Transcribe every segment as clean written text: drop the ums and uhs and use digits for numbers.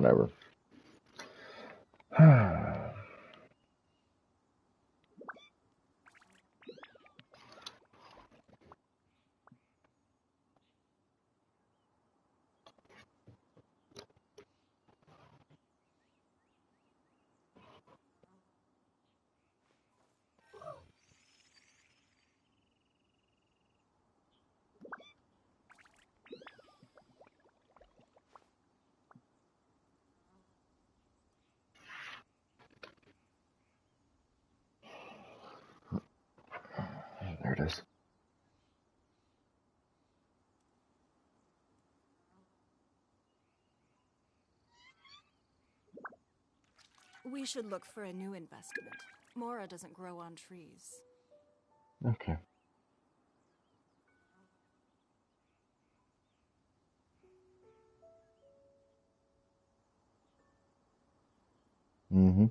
whatever. There it is. We should look for a new investment. Mora doesn't grow on trees. Okay. Mm-hmm.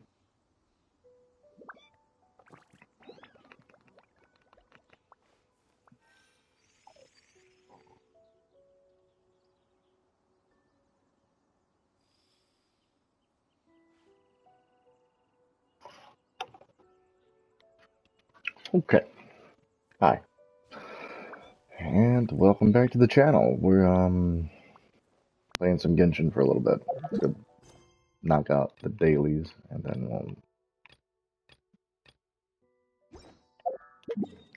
Okay. Hi. And welcome back to the channel. We're playing some Genshin for a little bit. Let's go knock out the dailies and then we'll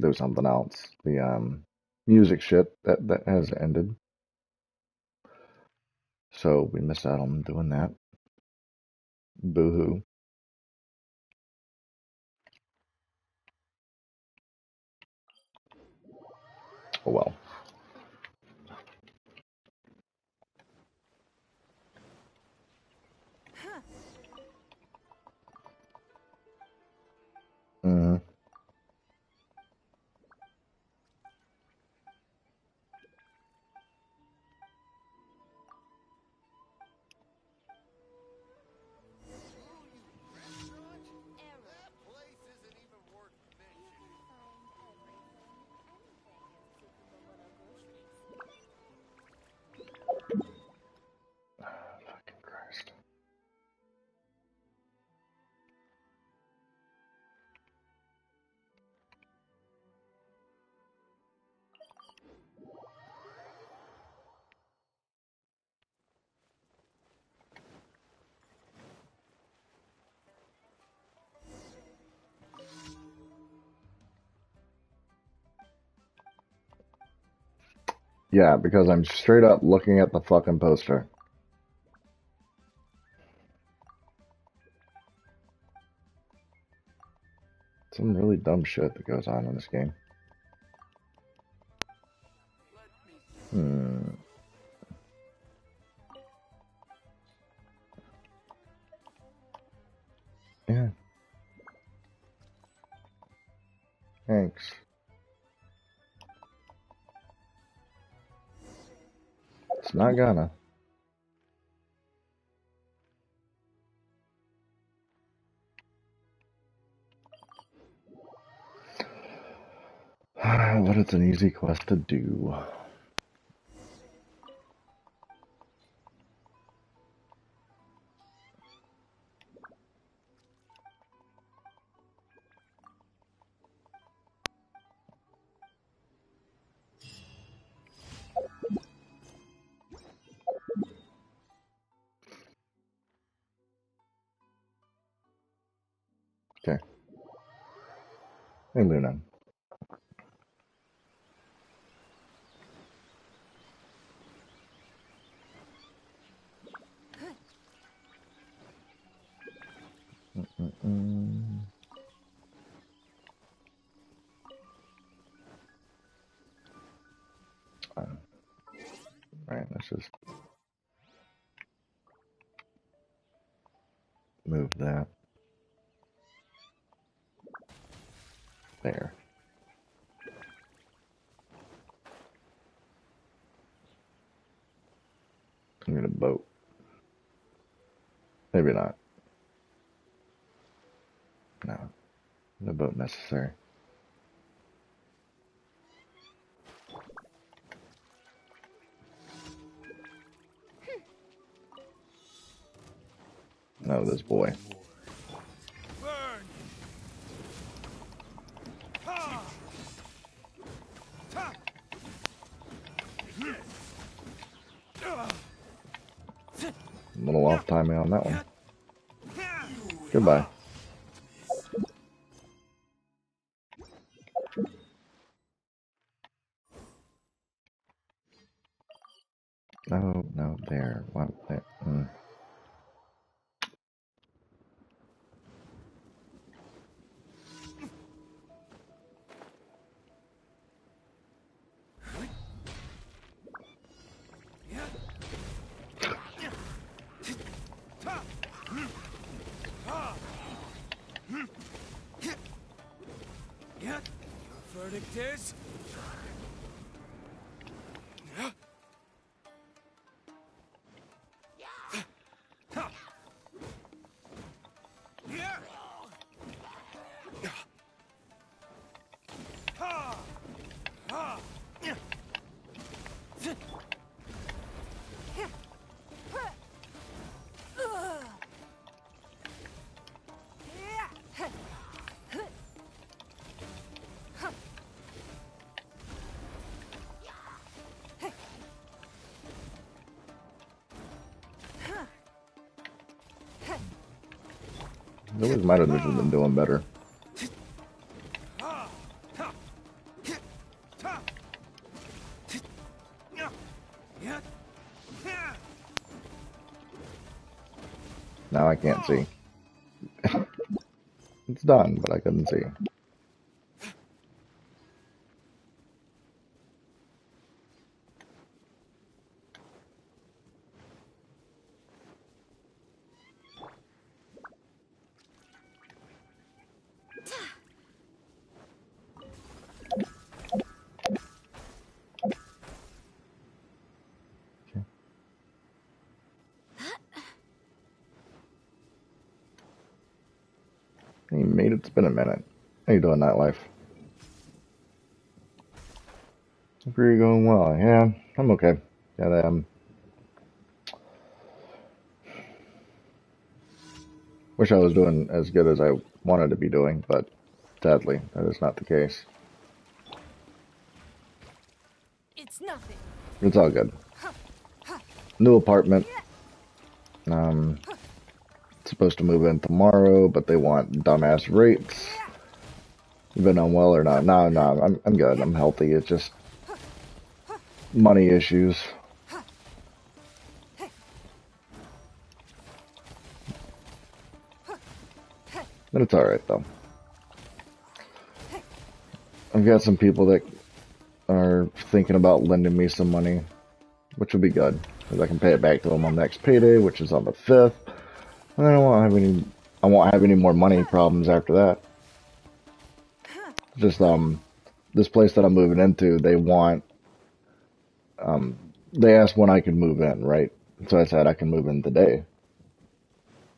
do something else. The music shit that has ended. So we missed out on doing that. Boo-hoo. Oh well. Mm-hmm. Fucking Christ. Yeah, because I'm straight up looking at the fucking poster. Some really dumb shit that goes on in this game. Hmm. Yeah. Thanks. It's not gonna. But it's an easy quest to do. Okay. Hey, Luna. Mm-mm-mm. Right, let's just move that. There. I need a boat. Maybe not. No. No boat necessary. Oh, this boy. A little off timing on that one. Goodbye. Oh, no, there. What? There. Verdict is... Those might have just been doing better. Now I can't see. It's done, but I couldn't see. You made it. It's been a minute. How you doing, nightlife? Hope you're going well. Yeah, I'm okay. Yeah, wish I was doing as good as I wanted to be doing, but sadly, that is not the case. It's nothing. It's all good. New apartment. Supposed to move in tomorrow, but they want dumbass rates. You been unwell or not? No, I'm good. I'm healthy. It's just money issues. But it's alright though. I've got some people that are thinking about lending me some money, which will be good, because I can pay it back to them on next payday, which is on the 5th. And then I won't have any more money problems after that. Just this place that I'm moving into, they asked when I could move in, right? So I said I can move in today.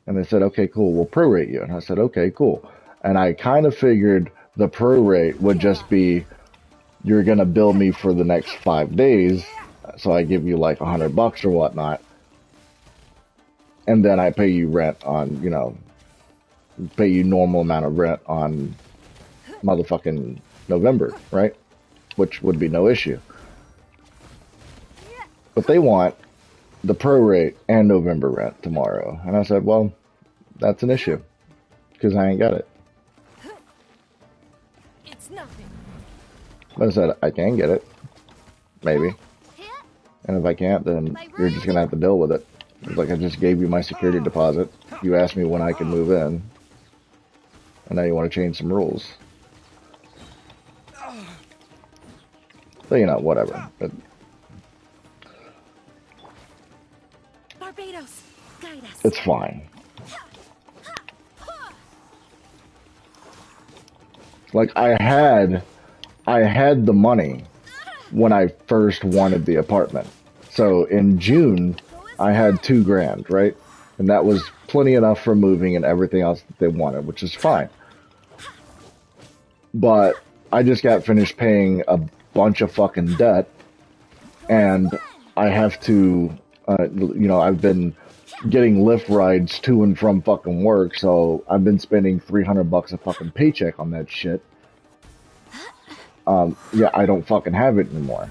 And they said, okay, cool, we'll prorate you. And I said, okay, cool. And I kind of figured the prorate would just be, you're gonna bill me for the next 5 days, so I give you like $100 or whatnot. And then I pay you rent on, pay you normal amount of rent on motherfucking November, right? Which would be no issue. But they want the prorate and November rent tomorrow. And I said, well, that's an issue, because I ain't got it. It's nothing. But I said, I can get it. Maybe. And if I can't, then you're just going to have to deal with it. It's like I just gave you my security deposit. You asked me when I could move in. And now you want to change some rules. So, whatever. But Barbados, guide us. it's fine. Like, I had the money when I first wanted the apartment. So in June, I had $2,000, right? And that was plenty enough for moving and everything else that they wanted, which is fine. But I just got finished paying a bunch of fucking debt, and I have to, I've been getting Lyft rides to and from fucking work, so I've been spending $300 a fucking paycheck on that shit. Yeah, I don't fucking have it anymore.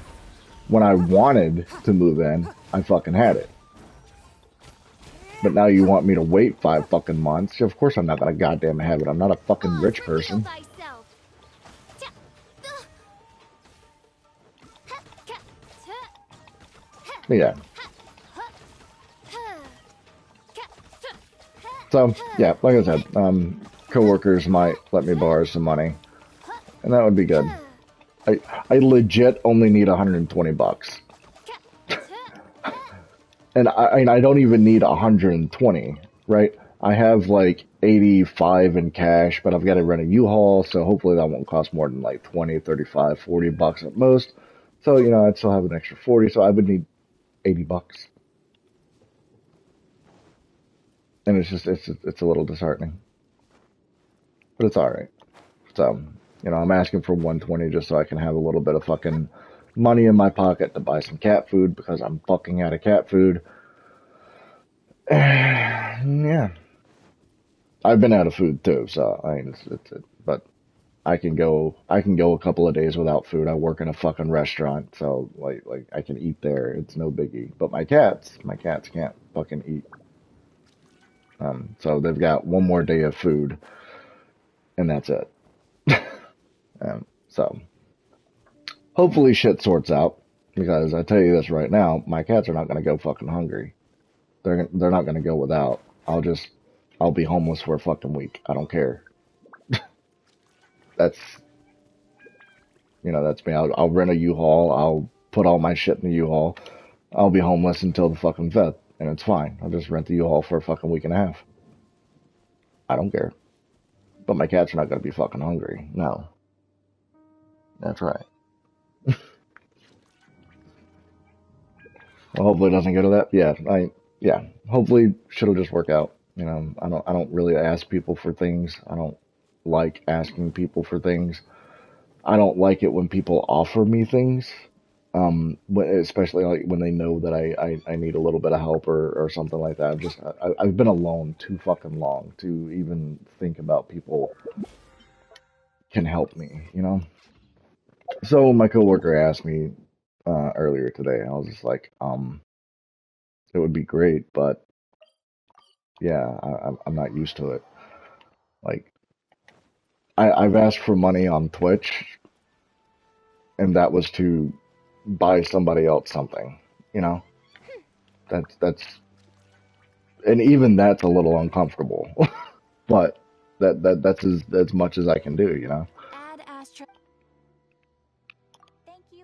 When I wanted to move in, I fucking had it. But now you want me to wait 5 fucking months? Of course I'm not gonna goddamn have it. I'm not a fucking rich person. But yeah. So, yeah, like I said, coworkers might let me borrow some money, and that would be good. I legit only need $120. And I don't even need 120, right? I have like 85 in cash, but I've got to rent a U-Haul, so hopefully that won't cost more than like 20, 35, $40 at most. So, I'd still have an extra 40, so I would need $80. And it's a little disheartening. But it's all right. So, I'm asking for 120 just so I can have a little bit of fucking money in my pocket to buy some cat food because I'm fucking out of cat food. Yeah. I've been out of food too, so I mean, but I can go a couple of days without food. I work in a fucking restaurant, so like I can eat there. It's no biggie. But my cats can't fucking eat. So they've got one more day of food, and that's it. So hopefully shit sorts out because I tell you this right now, my cats are not gonna go fucking hungry. They're not gonna go without. I'll be homeless for a fucking week. I don't care. That's that's me. I'll rent a U-Haul. I'll put all my shit in the U-Haul. I'll be homeless until the fucking 5th, and it's fine. I'll just rent the U-Haul for a fucking week and a half. I don't care. But my cats are not gonna be fucking hungry. No. That's right. Well, hopefully it doesn't go to that. Yeah. Hopefully shit'll just work out. I don't really ask people for things. I don't like asking people for things. I don't like it when people offer me things. Especially like when they know that I need a little bit of help or something like that. I've been alone too fucking long to even think about people can help me. So my coworker asked me earlier today. I was just like, it would be great, but yeah, I'm not used to it. Like, I've asked for money on Twitch, and that was to buy somebody else something. You know, that's and even that's a little uncomfortable, but that's as much as I can do.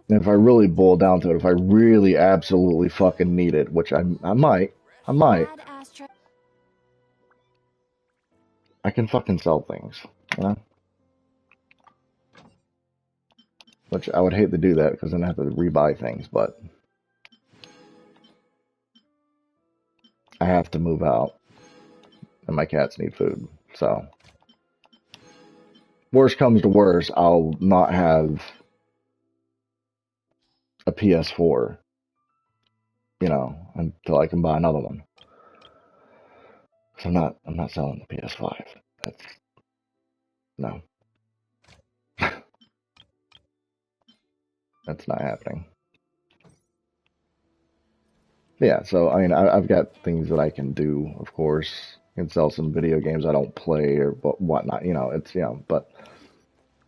And if I really boil down to it, if I really absolutely fucking need it, which I might, I can fucking sell things, you know? Which I would hate to do that because then I have to rebuy things, but I have to move out and my cats need food. So, worst comes to worst, I'll not have a PS4, until I can buy another one. So I'm not selling the PS5. That's no, that's not happening. Yeah, so I mean, I've got things that I can do, of course. I can sell some video games I don't play or whatnot. But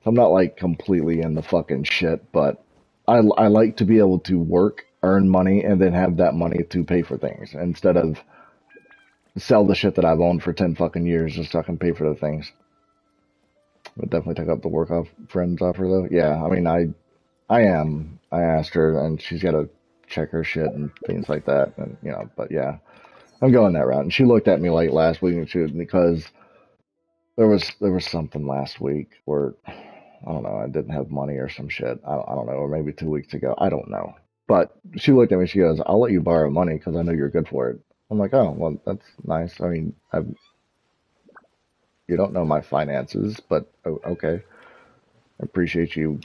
I'm not like completely in the fucking shit. But I like to be able to work, earn money, and then have that money to pay for things instead of sell the shit that I've owned for 10 fucking years just so I can pay for the things. Would definitely take up the work off friends offer though. Yeah, I mean, I am. I asked her, and she's got to check her shit and things like that, and But yeah, I'm going that route. And she looked at me like last week, and because there was something last week where I don't know, I didn't have money or some shit. I don't know, or maybe 2 weeks ago. I don't know. But she looked at me. She goes, "I'll let you borrow money because I know you're good for it." I'm like, "Oh, well, that's nice. I mean, you don't know my finances, but okay. I appreciate you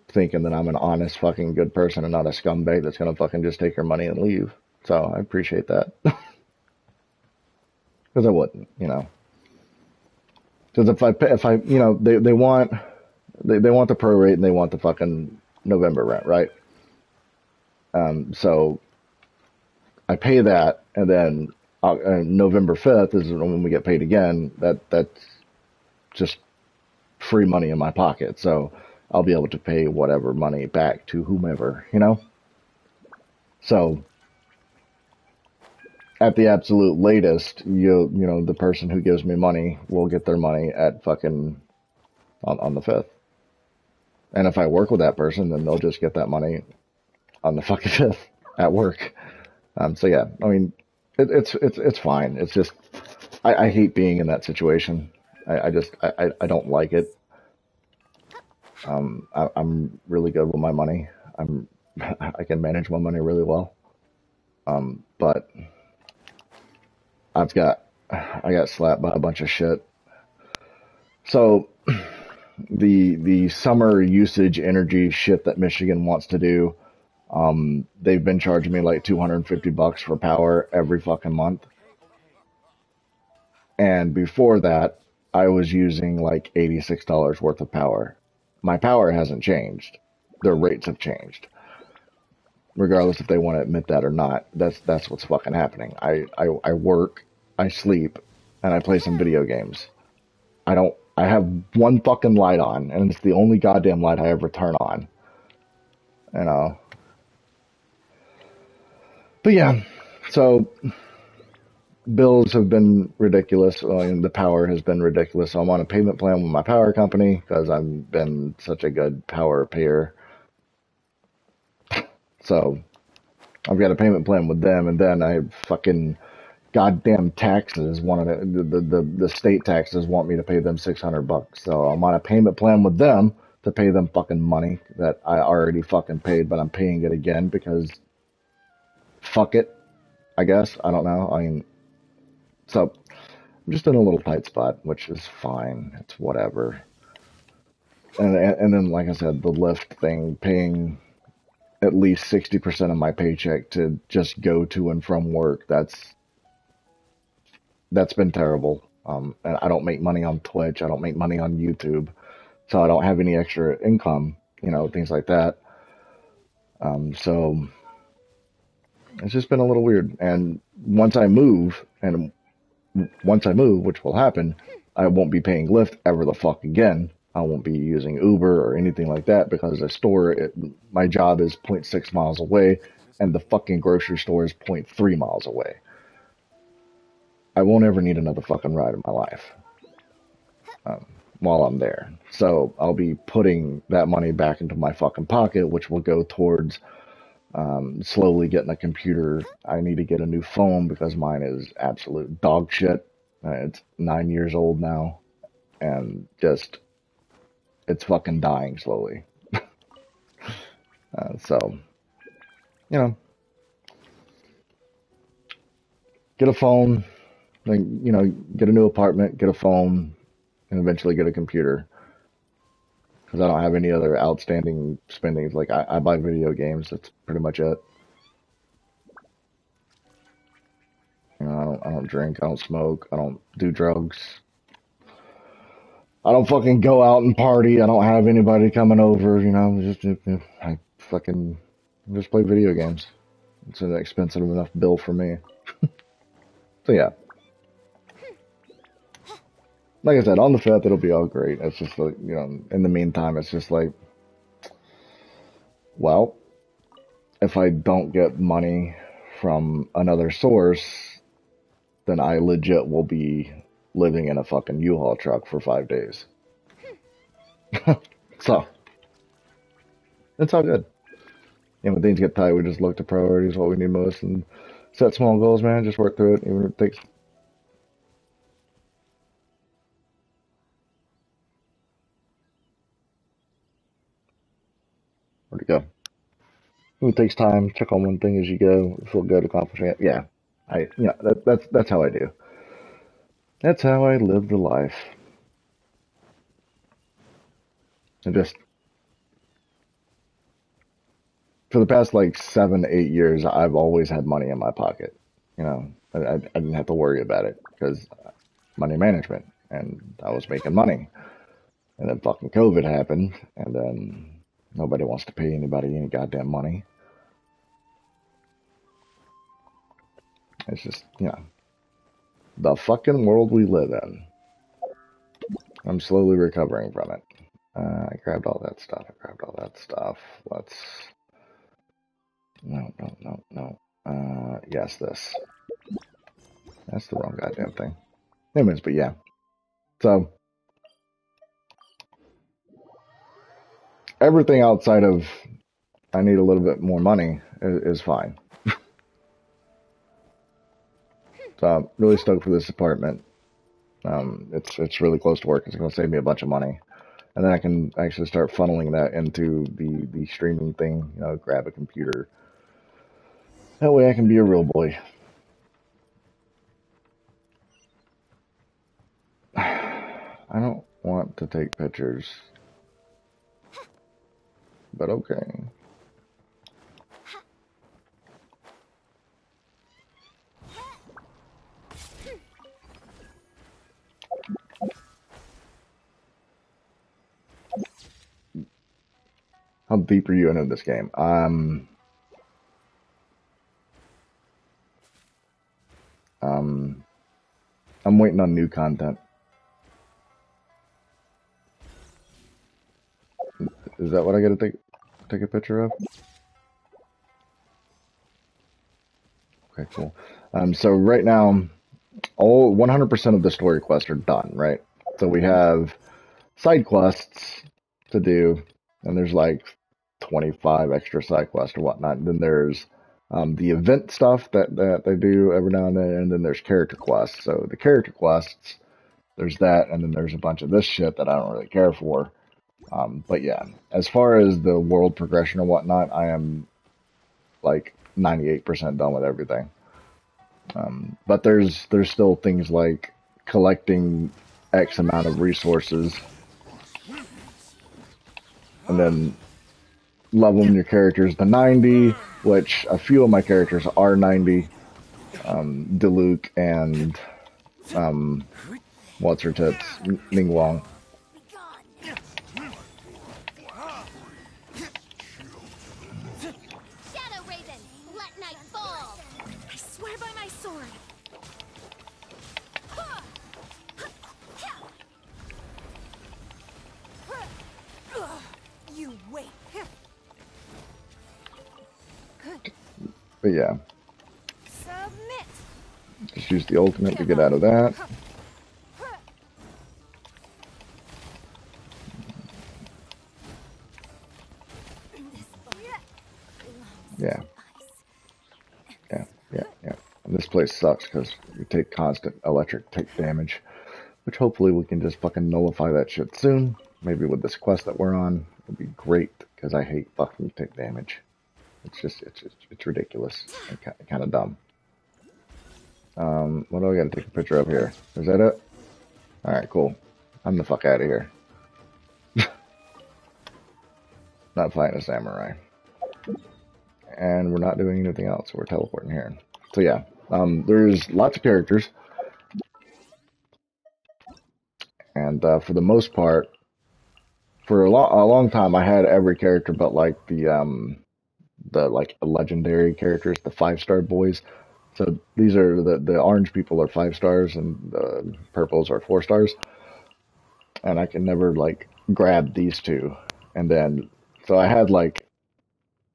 thinking that I'm an honest fucking good person and not a scumbag that's gonna fucking just take your money and leave. So I appreciate that." because I wouldn't, you know. Because if I, you know, they want the prorate and they want the fucking November rent, right? So I pay that, and then November 5th is when we get paid again. That's just free money in my pocket, so I'll be able to pay whatever money back to whomever, you know. So at the absolute latest, you know the person who gives me money will get their money at fucking on the 5th, and if I work with that person, then they'll just get that money on the fucking 5th at work. So yeah, I mean, it's fine. It's just I hate being in that situation. I don't like it. I'm really good with my money. I'm I can manage my money really well. But I got slapped by a bunch of shit. So the summer usage energy shit that Michigan wants to do, they've been charging me like $250 for power every fucking month. And before that, I was using like $86 worth of power. My power hasn't changed. Their rates have changed. Regardless if they want to admit that or not. That's what's fucking happening. I work, I sleep, and I play some video games. I have one fucking light on, and it's the only goddamn light I ever turn on. You know. But yeah, so bills have been ridiculous. I mean, the power has been ridiculous. So I'm on a payment plan with my power company because I've been such a good power payer. So I've got a payment plan with them, and then I fucking goddamn taxes. One of the state taxes want me to pay them $600. So I'm on a payment plan with them to pay them fucking money that I already fucking paid, but I'm paying it again because fuck it. I guess I don't know. I mean, so I'm just in a little tight spot, which is fine. It's whatever. And then, like I said, the Lyft thing, paying at least 60% of my paycheck to just go to and from work. That's been terrible. And I don't make money on Twitch. I don't make money on YouTube, so I don't have any extra income. You know, things like that. So it's just been a little weird. And once I move, which will happen, I won't be paying Lyft ever the fuck again. I won't be using Uber or anything like that because my job is zero point 0.6 miles away and the fucking grocery store is zero point 0.3 miles away. I won't ever need another fucking ride in my life while I'm there. So I'll be putting that money back into my fucking pocket, which will go towards slowly getting a computer. I need to get a new phone because mine is absolute dog shit. It's 9 years old now, and just it's fucking dying slowly. So you know, get a phone, then get a new apartment, get a phone, and eventually get a computer. Because I don't have any other outstanding spendings. Like I buy video games. That's pretty much it. I don't drink. I don't smoke. I don't do drugs. I don't fucking go out and party. I don't have anybody coming over. I fucking just play video games. It's an expensive enough bill for me. So yeah, like I said, on the 5th it'll be all great. It's just like in the meantime, it's just like, well, if I don't get money from another source, then I legit will be living in a fucking U-Haul truck for 5 days. So it's all good. And when things get tight, we just look to priorities, what we need most, and set small goals, man. Just work through it, even if it takes. Where'd it go? If it takes time, check on one thing as you go. Feel good accomplishing it. Yeah, that's how I do. That's how I live the life. And just for the past like 7, 8 years, I've always had money in my pocket. You know, I didn't have to worry about it because money management, and I was making money. And then fucking COVID happened, and then nobody wants to pay anybody any goddamn money. It's just, the fucking world we live in. I'm slowly recovering from it. I grabbed all that stuff. Let's. No, no, no, no. Yes, this. That's the wrong goddamn thing. Anyways, but yeah. So, everything outside of I need a little bit more money is fine. So, I'm really stoked for this apartment. It's really close to work. It's going to save me a bunch of money. And then I can actually start funneling that into the streaming thing. Grab a computer. That way I can be a real boy. I don't want to take pictures, but okay. How deep are you into this game? Um, I'm waiting on new content. Is that what I got to take a picture of? Okay, cool. So right now, all 100% of the story quests are done, right? So we have side quests to do, and there's like 25 extra side quests or whatnot. And then there's the event stuff that they do every now and then, and then there's character quests. So the character quests, there's that, and then there's a bunch of this shit that I don't really care for. But yeah, as far as the world progression or whatnot, I am like 98% done with everything. But there's still things like collecting X amount of resources and then leveling your characters to 90, which a few of my characters are 90. Diluc and what's her tits, Ning Wong. Shadow Raven, let night fall. I swear by my sword. You wait. But yeah, Submit. just use the ultimate to get out of that. Yeah, yeah, yeah, yeah. And this place sucks because we take constant electric damage, which hopefully we can just fucking nullify that shit soon. Maybe with this quest that we're on, it'll be great because I hate fucking tick damage. It's ridiculous and kind of dumb. What do I got to take a picture of here? Is that it? All right, cool. I'm the fuck out of here. Not fighting a samurai, and we're not doing anything else. We're teleporting here. So yeah, there's lots of characters, and for the most part, for a long time, I had every character but like the like legendary characters, the 5-star boys. So these are the orange people are 5 stars and the purples are 4 stars. And I can never like grab these two. And then so I had like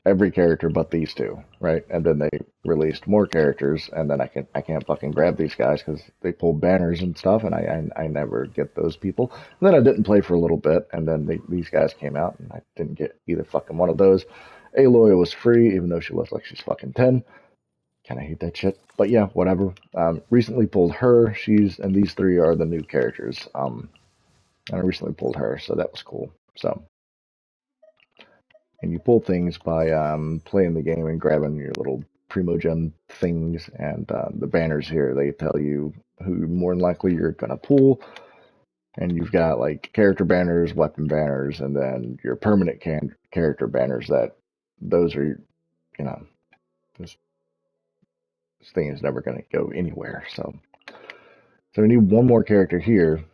every character but these two, right? And then they released more characters, and then I can't fucking grab these guys because they pull banners and stuff, and I never get those people. And then I didn't play for a little bit, and then these guys came out, and I didn't get either fucking one of those. Aloy was free, even though she looks like she's fucking 10. Kind of hate that shit, but yeah, whatever. Recently pulled her. And these three are the new characters. And I recently pulled her, so that was cool. So. And you pull things by playing the game and grabbing your little Primogem things, and the banners here, they tell you who more than likely you're gonna pull, and you've got like character banners, weapon banners, and then your permanent character banners. That those are, you know, just This thing is never going to go anywhere. So we need one more character here.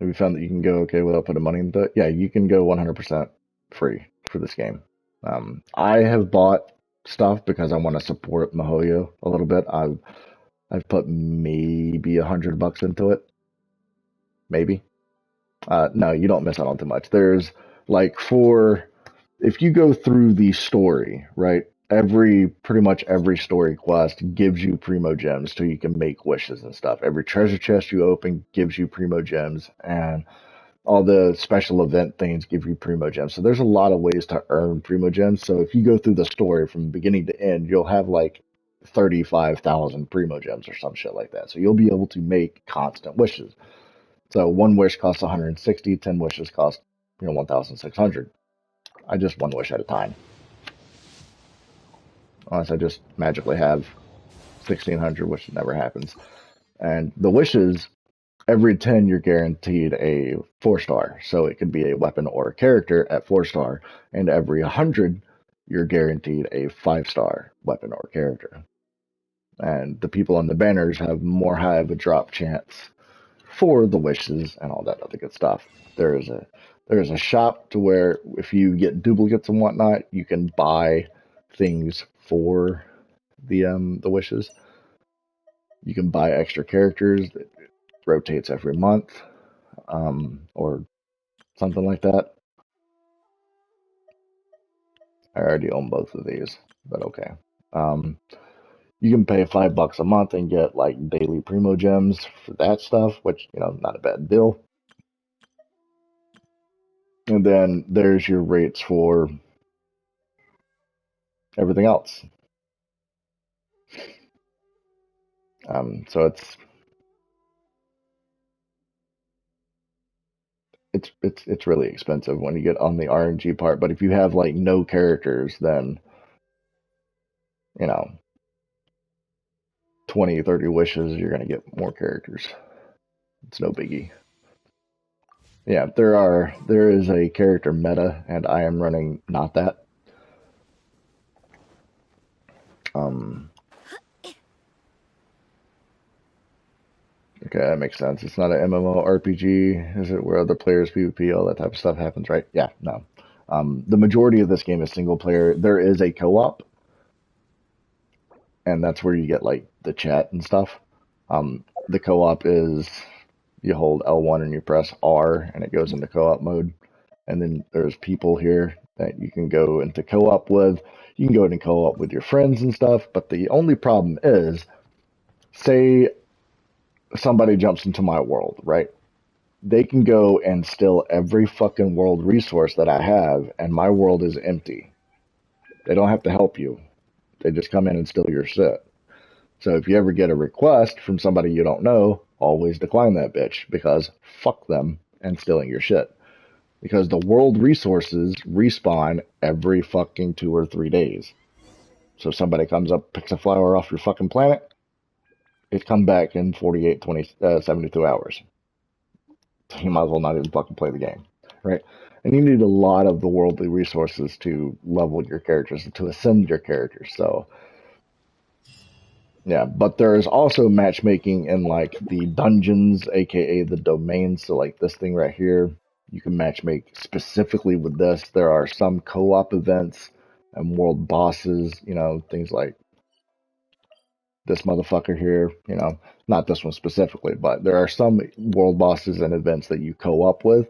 Have you found that you can go okay without putting money into it? Yeah, you can go 100% free for this game. I have bought stuff because I want to support Mihoyo a little bit. I've put maybe $100 into it. Maybe. No, you don't miss out on too much. There's like if you go through the story, right? Pretty much every story quest gives you primo gems so you can make wishes and stuff. Every treasure chest you open gives you primo gems, and all the special event things give you primo gems. So there's a lot of ways to earn primo gems. So if you go through the story from beginning to end, you'll have like 35,000 primo gems or some shit like that. So you'll be able to make constant wishes. So one wish costs 160, 10 wishes cost, 1,600. I just one wish at a time. Unless I just magically have 1,600, which never happens. And the wishes, every 10 you're guaranteed a 4-star. So it could be a weapon or a character at 4-star. And every 100 you're guaranteed a 5-star weapon or character. And the people on the banners have more high of a drop chance for the wishes and all that other good stuff. There is a shop to where if you get duplicates and whatnot, you can buy things for the wishes. You can buy extra characters that rotates every month, or something like that. I already own both of these, but okay. You can pay $5 a month and get like daily primo gems for that stuff, which not a bad deal. And then there's your rates for everything else. So it's really expensive when you get on the RNG part. But if you have like no characters, then 20, 30 wishes, you're gonna get more characters. It's no biggie. Yeah, there is a character meta, and I am running not that. Okay, that makes sense. It's not an MMORPG, is it? Where other players PvP, all that type of stuff happens, right? Yeah, no. The majority of this game is single player. There is a co-op, and that's where you get like the chat and stuff. The co-op is you hold L1 and you press R, and it goes into co-op mode. And then there's people here that you can go into co-op with. You can go into co-op with your friends and stuff. But the only problem is, say somebody jumps into my world, right? They can go and steal every fucking world resource that I have, and my world is empty. They don't have to help you. They just come in and steal your shit. So if you ever get a request from somebody you don't know, always decline that bitch, because fuck them and stealing your shit. Because the world resources respawn every fucking 2 or 3 days. So if somebody comes up, picks a flower off your fucking planet, it come back in 48, 72 hours. You might as well not even fucking play the game, right? And you need a lot of the worldly resources to level your characters, to ascend your characters. So, yeah, but there is also matchmaking in like the dungeons, aka the domains. So, like this thing right here, you can matchmake specifically with this. There are some co-op events and world bosses, things like this motherfucker here, not this one specifically, but there are some world bosses and events that you co-op with,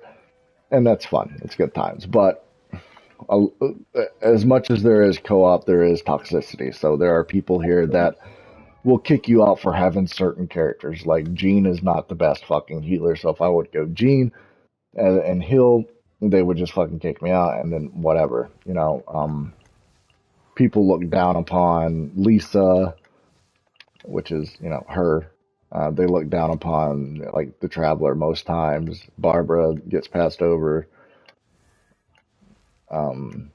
and that's fun. It's good times. But as much as there is co-op, there is toxicity. So there are people here that will kick you out for having certain characters. Like Jean is not the best fucking healer, so if I would go Jean and heal, they would just fucking kick me out, and then whatever. People look down upon Lisa, which is, her. They look down upon, like, the Traveler most times. Barbara gets passed over. And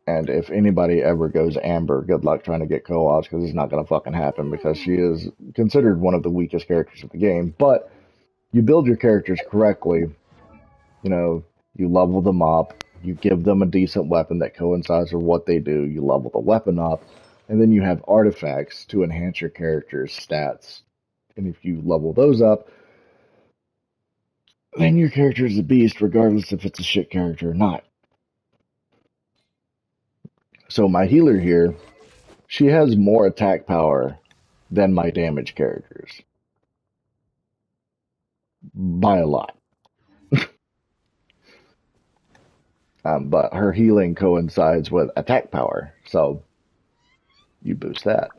if anybody ever goes Amber, good luck trying to get co-ops, because it's not going to fucking happen, because she is considered one of the weakest characters in the game. But you build your characters correctly. You level them up. You give them a decent weapon that coincides with what they do. You level the weapon up. And then you have artifacts to enhance your character's stats. And if you level those up, then your character is a beast, regardless if it's a shit character or not. So my healer here, she has more attack power than my damage characters. By a lot. But her healing coincides with attack power, so you boost that.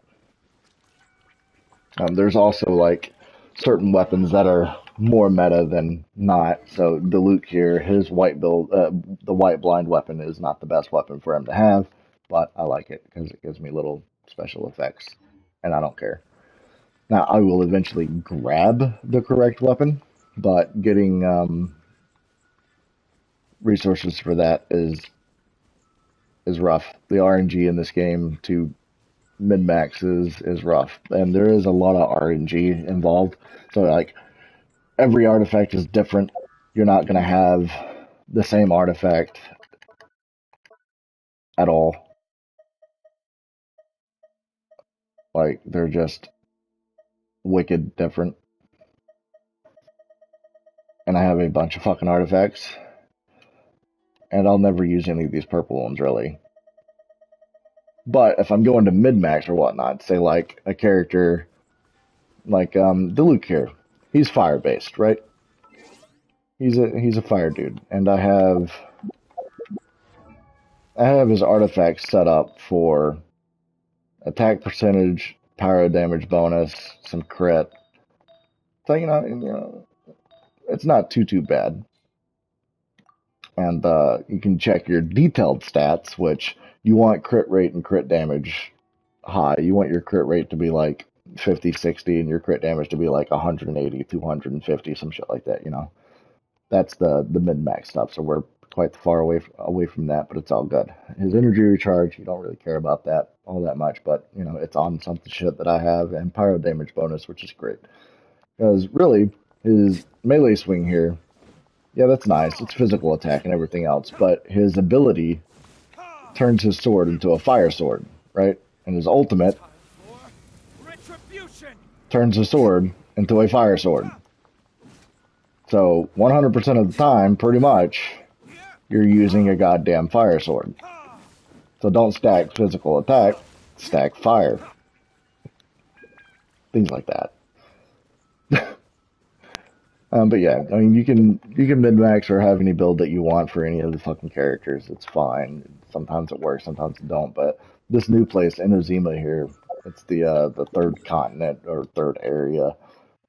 There's also like certain weapons that are more meta than not. So Diluc here, his white build, the white blind weapon is not the best weapon for him to have, but I like it because it gives me little special effects, and I don't care. Now I will eventually grab the correct weapon, but getting resources for that is rough. The RNG in this game to min max is rough, and there is a lot of RNG involved. So like every artifact is different. You're not gonna have the same artifact at all. Like they're just wicked different. And I have a bunch of fucking artifacts, and I'll never use any of these purple ones really. But if I'm going to mid max or whatnot, say like a character like Diluc here, he's fire based, right? He's a fire dude, and I have his artifacts set up for attack percentage, pyro damage bonus, some crit. So it's not too bad. And you can check your detailed stats, which you want crit rate and crit damage high. You want your crit rate to be like 50, 60, and your crit damage to be like 180, 250, some shit like that. That's the mid max stuff. So we're quite far away from that, but it's all good. His energy recharge, you don't really care about that all that much, but it's on something shit that I have, and pyro damage bonus, which is great. Because really, his melee swing here, yeah, that's nice. It's physical attack and everything else, but his ability turns his sword into a fire sword, right? And his ultimate turns his sword into a fire sword. So 100% of the time, pretty much, you're using a goddamn fire sword. So don't stack physical attack, stack fire. Things like that. But yeah, I mean, you can min max or have any build that you want for any of the fucking characters. It's fine. Sometimes it works, sometimes it don't. But this new place, Inozima here, it's the third continent or third area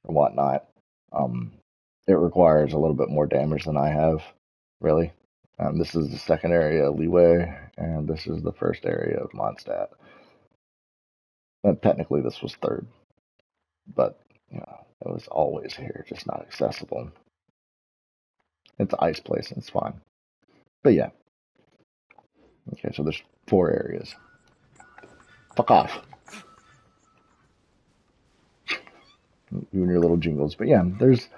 or whatnot. Um, it requires a little bit more damage than I have, really. This is the second area of Leeway, and this is the first area of Mondstadt. And technically, this was third, but it was always here, just not accessible. It's an ice place, and it's fine. But yeah, okay. So there's 4 areas. Fuck off, you and your little jingles. But yeah, there's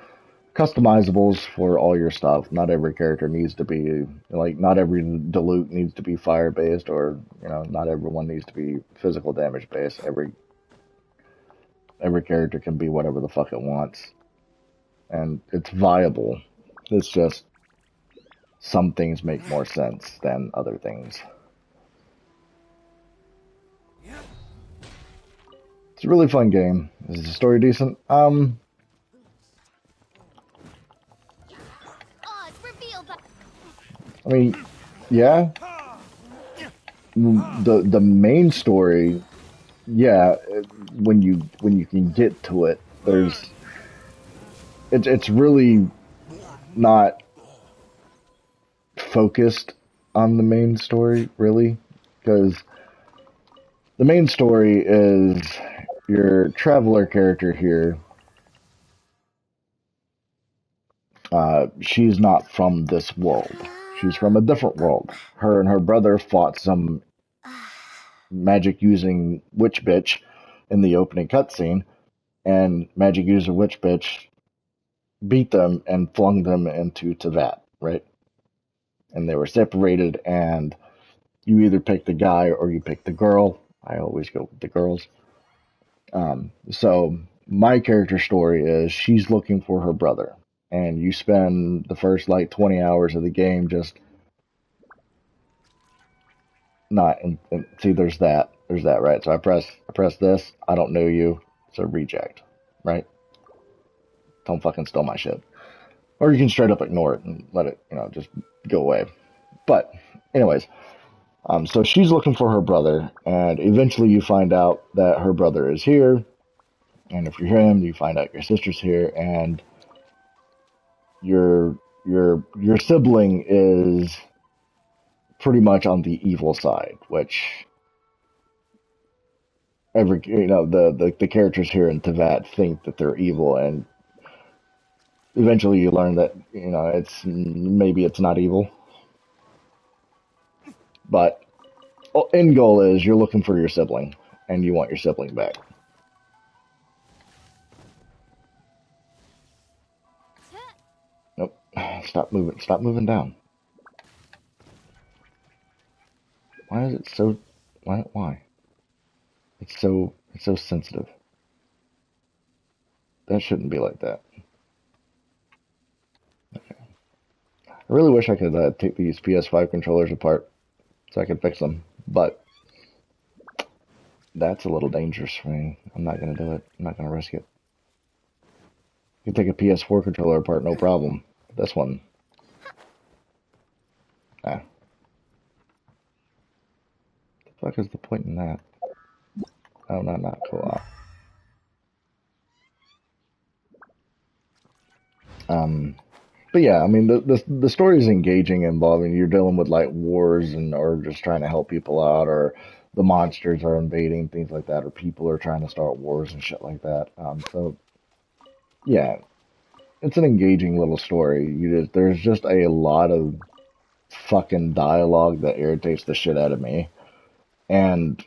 customizables for all your stuff. Not every character needs to be like, not every Diluc needs to be fire based, or not everyone needs to be physical damage based. Every character can be whatever the fuck it wants, and it's viable. It's just some things make more sense than other things. It's a really fun game. Is the story decent? I mean, yeah. The main story, yeah. When you can get to it, it's really not focused on the main story, really, because the main story is your traveler character here. She's not from this world. She's from a different world. Her and her brother fought some magic using witch bitch in the opening cutscene, and magic user witch bitch beat them and flung them into Teyvat, right? And they were separated, and you either pick the guy or you pick the girl, I always go with the girls. So my character story is she's looking for her brother, and you spend the first like 20 hours of the game just not. And see, there's that, right? So I press this. I don't know you. It's a reject, right? Don't fucking steal my shit. Or you can straight up ignore it and let it, just go away. But, anyways, so she's looking for her brother, and eventually you find out that her brother is here. And if you're him, you find out your sister's here, and your your sibling is pretty much on the evil side, which the characters here in Teyvat think that they're evil, and eventually you learn that it's not evil, but end goal is you're looking for your sibling, and you want your sibling back. Nope. Stop moving down. Why is it so? Why? It's so sensitive. That shouldn't be like that. I really wish I could take these PS5 controllers apart so I could fix them, but that's a little dangerous for me. I'm not gonna do it. I'm not gonna risk it. You can take a PS4 controller apart, no problem. This one, ah, the fuck is the point in that? Oh, not co-op. Um, but yeah, I mean the story is engaging, involving you're dealing with like wars and or just trying to help people out, or the monsters are invading, things like that, or people are trying to start wars and shit like that. So yeah, it's an engaging little story. There's just a lot of fucking dialogue that irritates the shit out of me, and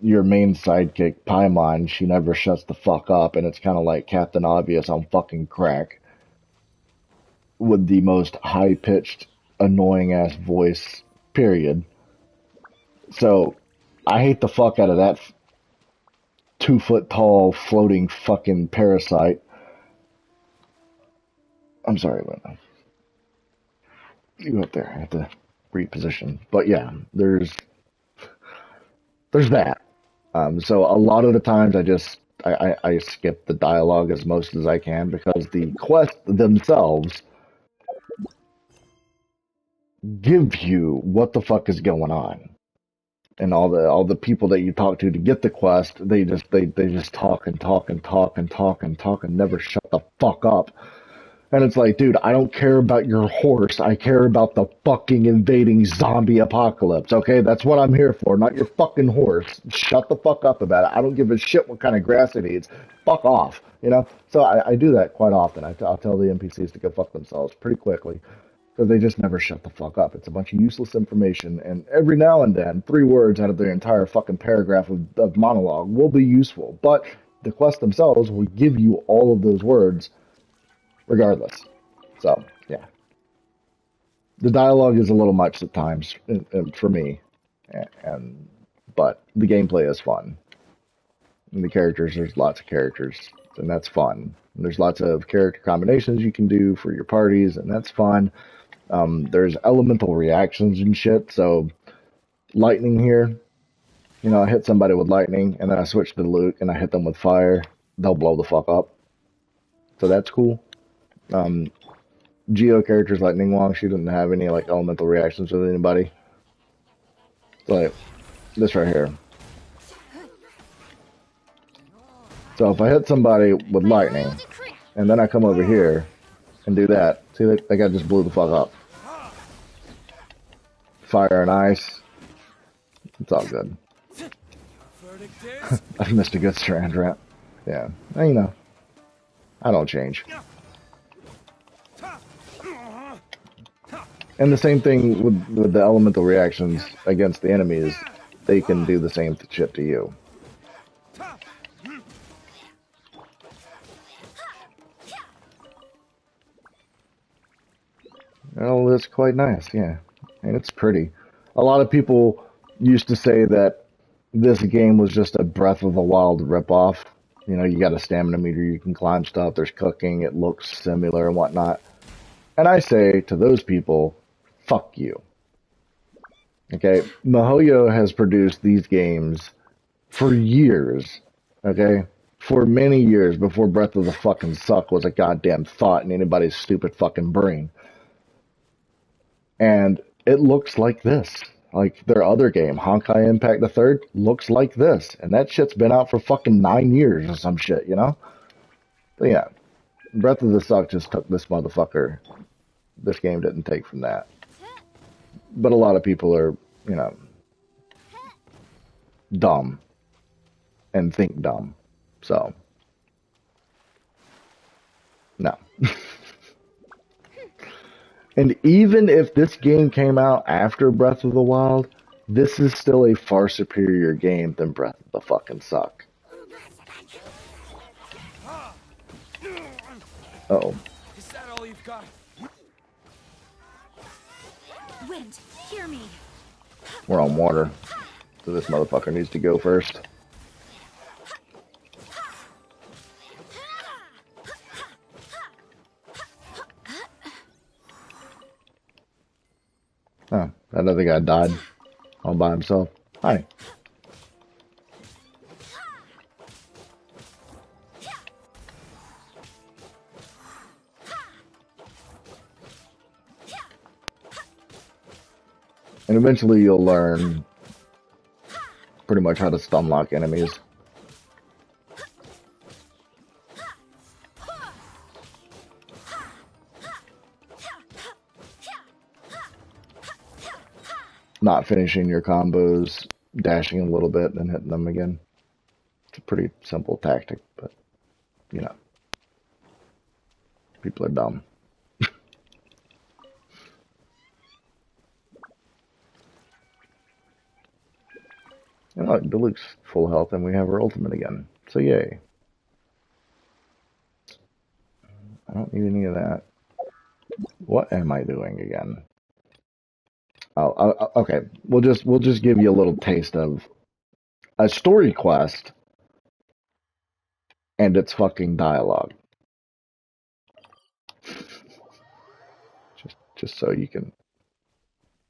your main sidekick Paimon, she never shuts the fuck up, and it's kind of like Captain Obvious on fucking crack with the most high pitched, annoying ass voice. Period. So I hate the fuck out of that 2 foot tall floating fucking parasite. I'm sorry, but you go up there. I have to reposition. But yeah, there's that. So a lot of the times I skip the dialogue as most as I can because the quests themselves give you what the fuck is going on. And all the people that you talk to get the quest, they just talk and talk and talk and talk and talk and never shut the fuck up. And it's like, dude, I don't care about your horse. I care about the fucking invading zombie apocalypse, okay? That's what I'm here for, not your fucking horse. Shut the fuck up about it. I don't give a shit what kind of grass it eats. Fuck off, you know? So I do that quite often. I'll tell the NPCs to go fuck themselves pretty quickly because they just never shut the fuck up. It's a bunch of useless information, and every now and then, 3 words out of their entire fucking paragraph of monologue will be useful. But the quests themselves will give you all of those words regardless. So, yeah. The dialogue is a little much at times for me, and but the gameplay is fun. And the characters, there's lots of characters, and that's fun. And there's lots of character combinations you can do for your parties, and that's fun. There's elemental reactions and shit. So, lightning here, I hit somebody with lightning, and then I switch to Luke, and I hit them with fire. They'll blow the fuck up. So that's cool. Geo characters like Ningguang, she didn't have any like elemental reactions with anybody. Like this right here. So if I hit somebody with lightning, and then I come over here and do that, see that guy just blew the fuck up. Fire and ice, it's all good. I've missed a good strand rat. Yeah, and, I don't change. And the same thing with the elemental reactions against the enemies, they can do the same shit to you. Oh, it's quite nice, yeah. And it's pretty. A lot of people used to say that this game was just a Breath of the Wild ripoff. You know, you got a stamina meter, you can climb stuff, there's cooking, it looks similar and whatnot. And I say to those people, fuck you. Okay? MiHoYo has produced these games for years. Okay? For many years before Breath of the fucking Suck was a goddamn thought in anybody's stupid fucking brain. And it looks like this. Like their other game, Honkai Impact the Third, looks like this. And that shit's been out for fucking 9 years or some shit, you know? But yeah, Breath of the Suck just took this motherfucker. This game didn't take from that. But a lot of people are, you know, dumb and think dumb. So, no. And even if this game came out after Breath of the Wild, this is still a far superior game than Breath of the fucking Suck. Uh-oh. Is that all you've got? Wind, hear me. We're on water. So this motherfucker needs to go first. Oh, that other guy died all by himself. Hi. And eventually you'll learn pretty much how to stun lock enemies. Not finishing your combos, dashing a little bit, and then hitting them again. It's a pretty simple tactic, but, you know, people are dumb. You know, Diluc's full health, and we have our ultimate again. So yay. I don't need any of that. What am I doing again? Oh, okay. We'll just give you a little taste of a story quest and its fucking dialogue. Just so you can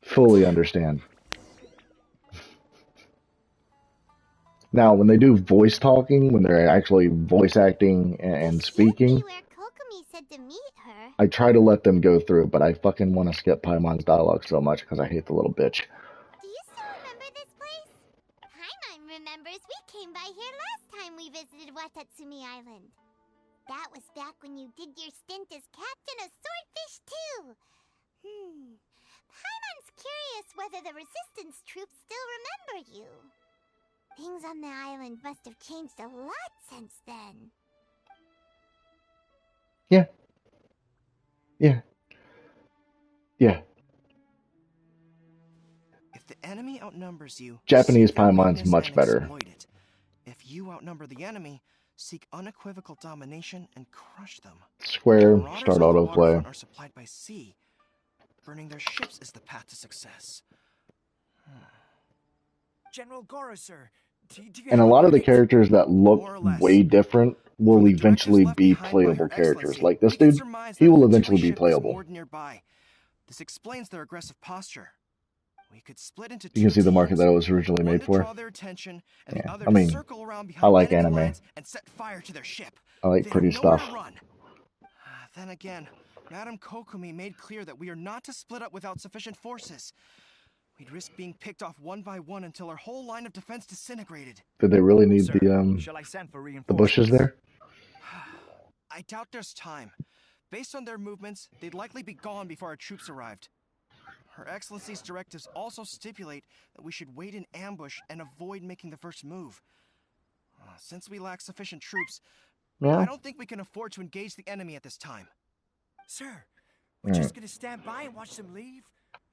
fully understand. Now, when they do voice talking, when they're actually voice acting and speaking, Where Kokomi said to meet her. I try to let them go through, but I fucking want to skip Paimon's dialogue so much because I hate the little bitch. Do you still remember this place? Paimon remembers we came by here last time we visited Watatsumi Island. That was back when you did your stint as captain of Swordfish too. Paimon's curious whether the resistance troops still remember you. Things on the island must have changed a lot since then. Yeah. Yeah. If the enemy outnumbers you, Japanese seek their Paimon's weakness much and better. exploit it. If you outnumber the enemy, seek unequivocal domination and crush them. Square, Marauders start on the autoplay. waterfront are supplied by sea. Burning their ships is the path to success. General Goro, sir. Do you And a have lot of the rocket? characters that look More or less. way different will From the directions eventually left be behind by Her playable characters. Excellency, Like this we can dude, surmise he that will the eventually Tui be ship is playable. moored nearby. This explains their aggressive posture. We could split into You can two see the market teams, that it was originally one made to for. draw their attention, and Yeah, the other I to mean, circle around I behind like enemy anime. lines and set fire to their ship. I like They pretty have nowhere stuff. to run. Then again, Madame Kokomi made clear that we are not to split up without sufficient forces. We'd risk being picked off one by one until our whole line of defense disintegrated. Did they really need Sir, the shall I send for bushes reinforcements? there? I doubt there's time. Based on their movements, they'd likely be gone before our troops arrived. Her Excellency's directives also stipulate that we should wait in ambush and avoid making the first move. Since we lack sufficient troops, Yeah. I don't think we can afford to engage the enemy at this time. Sir, we're just gonna stand by and watch them leave?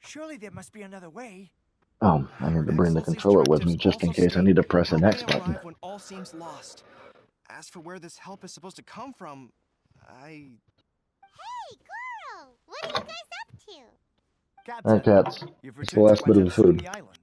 Surely there must be another way. Oh, I need to bring the Excellency's controller with me directives just in also case I state need to press an help X may button. arrive when all seems lost. As for where this help is supposed to come from, Hey, Goro! What are you guys up to? Captain, Alright, cats. you've It's the returned last to bit of the food. Watatsumi Island.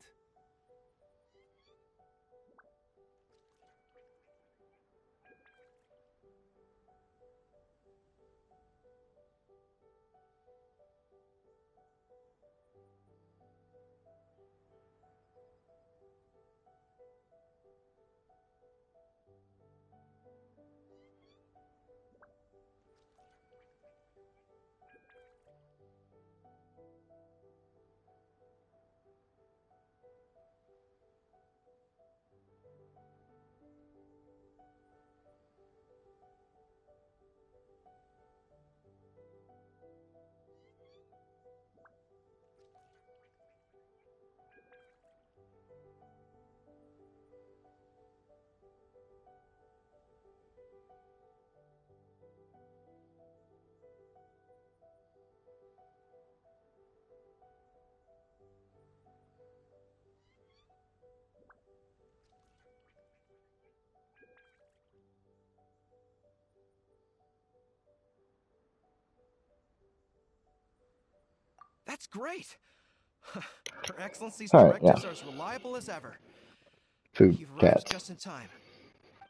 That's great. Her Excellency's All right, yeah. directives are as reliable as ever. Food, You've arrived cats. just in time.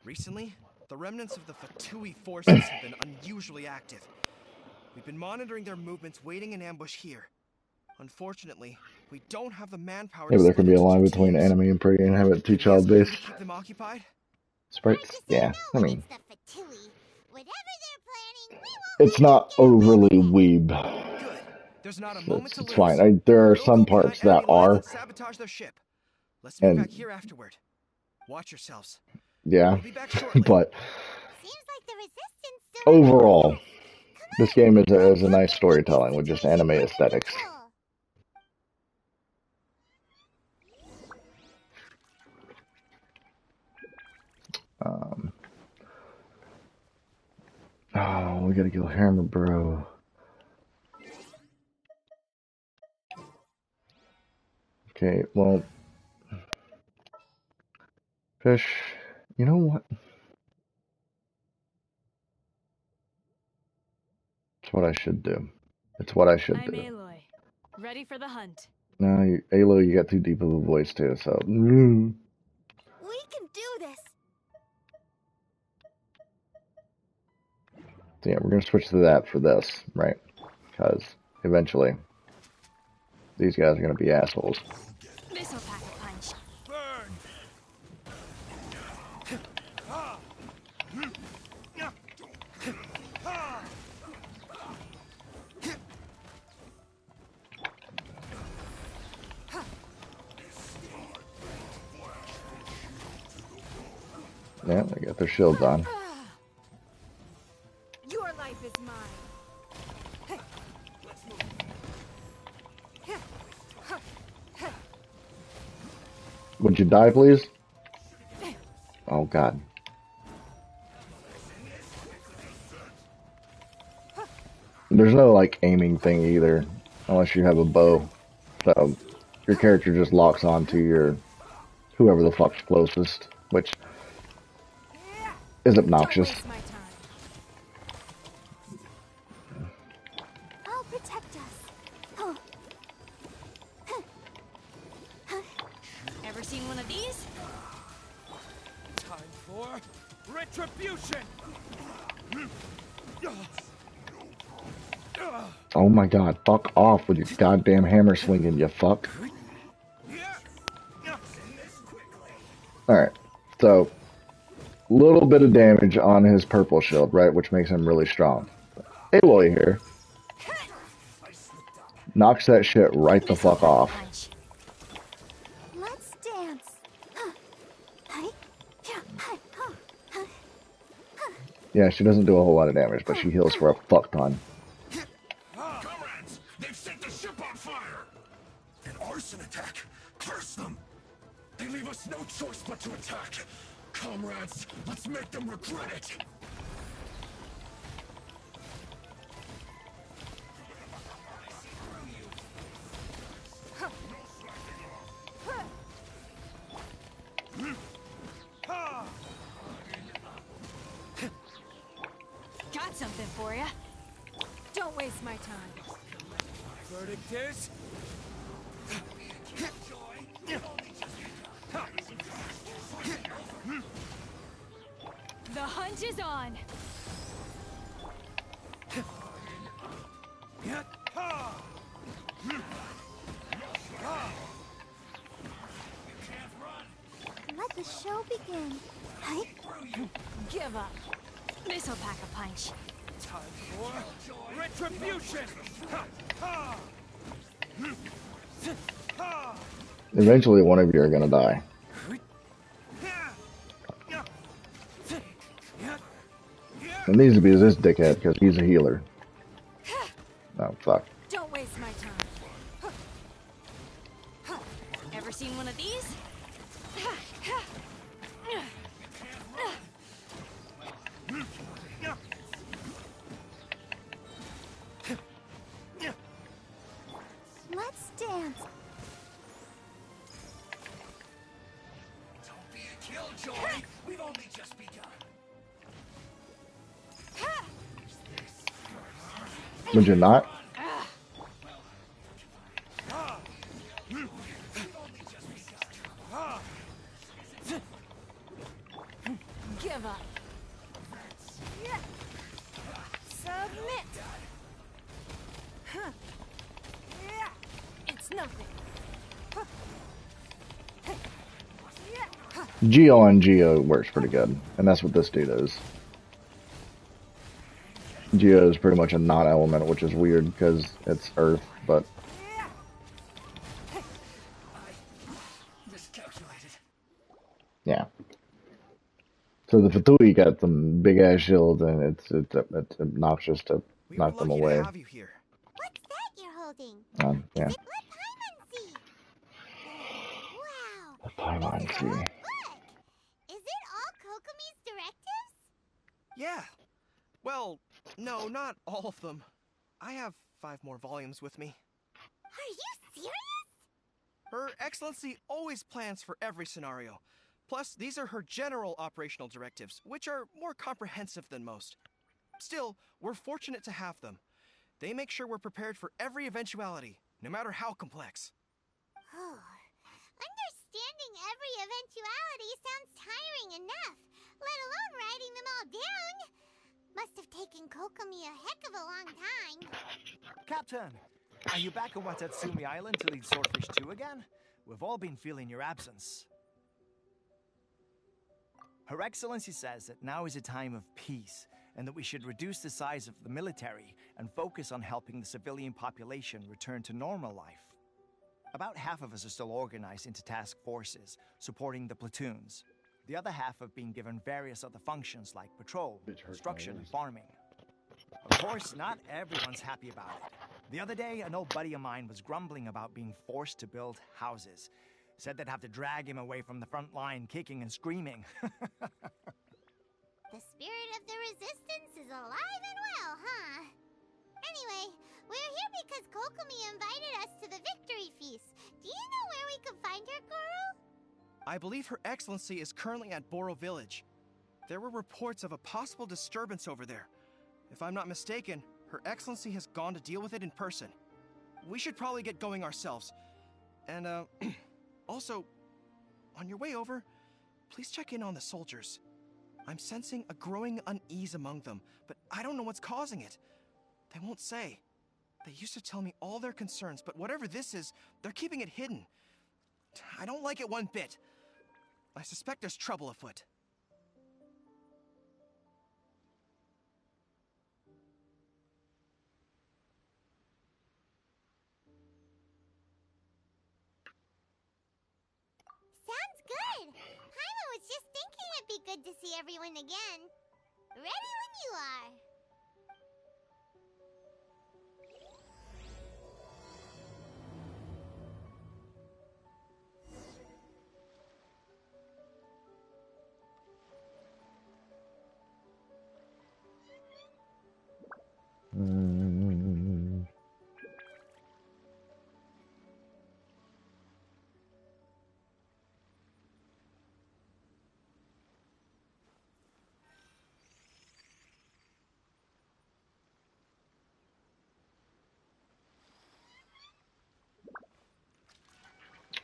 Recently, the remnants of the Fatui forces have been unusually active. We've been monitoring their movements, waiting in ambush here. Unfortunately, we don't have the manpower Maybe to there split can be a into line two between teams. anime and pretty and have it Can we ask you to child-based keep them occupied? sprites. Just Yeah, I know when mean, it's the Fatui. Whatever they're planning, we won't it's let not them get overly away with it. weeb. Good. There's not a So moment to it's lose. fine. There are We'll some go behind parts that enemy lines are, and sabotage their ship. Let's meet and back here afterward. Watch yourselves. yeah, We'll be back shortly. but Seems like the resistance still has overall, muscle. Come this on, game is let's a go nice bring back storytelling that with just Fatui anime under aesthetics. control. Um, oh, we gotta kill Hammer Bro. Okay, well, fish. You know what? It's what I should do. It's what I should I'm do. Aloy. Ready for the hunt. No, Alo, you got too deep of a voice too, so. We can do this. So yeah, we're gonna switch to that for this, right? Because eventually, these guys are gonna be assholes. This'll pack a punch. Burn! Yeah, they got their shields on. Your life is mine. Would you die, please? Oh God. There's no like aiming thing either, unless you have a bow. So your character just locks onto your whoever the fuck's closest, which is Don't obnoxious. waste my time. I'll protect us. Oh. Ever seen one of these? Time for retribution! Oh my God, fuck off with your goddamn hammer swinging, you fuck. Alright, so, little bit of damage on his purple shield, right, which makes him really strong. Aloy here knocks that shit right the This'll fuck pack a off. punch. Let's dance. Yeah, she doesn't do a whole lot of damage, but she heals for a fuck ton. Comrades, they've set the ship on fire! An arson attack! Curse them! They leave us no choice but to attack! Comrades, let's make them regret it! Got something for ya. Don't waste my time. Verdict is... The hunt is on. Let the show begin. Give up. This'll pack a punch. Time for retribution! Eventually, one of you are gonna die. It needs to be this dickhead because he's a healer. Oh fuck. Don't waste my time. Ever seen one of these? Let's dance. Don't be a killjoy! We've only just begun! Would you not? Give up. Submit. It's nothing. Geo on Geo works pretty good, and that's what this dude is. Geo is pretty much a non-element, which is weird because it's Earth, but Miscalculated. yeah. So the Fatui got some big ass shields, and it's obnoxious to We were knock them lucky to away. have you here. What's that you're holding? Yeah. Is it let Paimon see? Wow. The Paimon This is a Sea. whole book. Is it all Kokomi's directives? Yeah. Well, no, not all of them. I have 5 more volumes with me. Are you serious? Her Excellency always plans for every scenario. Plus, these are her general operational directives, which are more comprehensive than most. Still, we're fortunate to have them. They make sure we're prepared for every eventuality, no matter how complex. Understanding every eventuality sounds tiring enough, let alone writing them all down. Must have taken Kokomi a heck of a long time. Captain, are you back on Watatsumi Island to lead Swordfish 2 again? We've all been feeling your absence. Her Excellency says that now is a time of peace, and that we should reduce the size of the military and focus on helping the civilian population return to normal life. About half of us are still organized into task forces, supporting the platoons. The other half have been given various other functions like patrol, construction, and farming. Of course, not everyone's happy about it. The other day, an old buddy of mine was grumbling about being forced to build houses. Said they'd have to drag him away from the front line, kicking and screaming. The spirit of the resistance is alive and well, huh? Anyway, we're here because Kokomi invited us to the victory feast. Do you know where we can find her, Goro? I believe Her Excellency is currently at Boro Village. There were reports of a possible disturbance over there. If I'm not mistaken, Her Excellency has gone to deal with it in person. We should probably get going ourselves. And, also, on your way over, please check in on the soldiers. I'm sensing a growing unease among them, but I don't know what's causing it. They won't say. They used to tell me all their concerns, but whatever this is, they're keeping it hidden. I don't like it one bit. I suspect there's trouble afoot. Sounds good. Paimon was just thinking it'd be good to see everyone again. Ready when you are. Mm.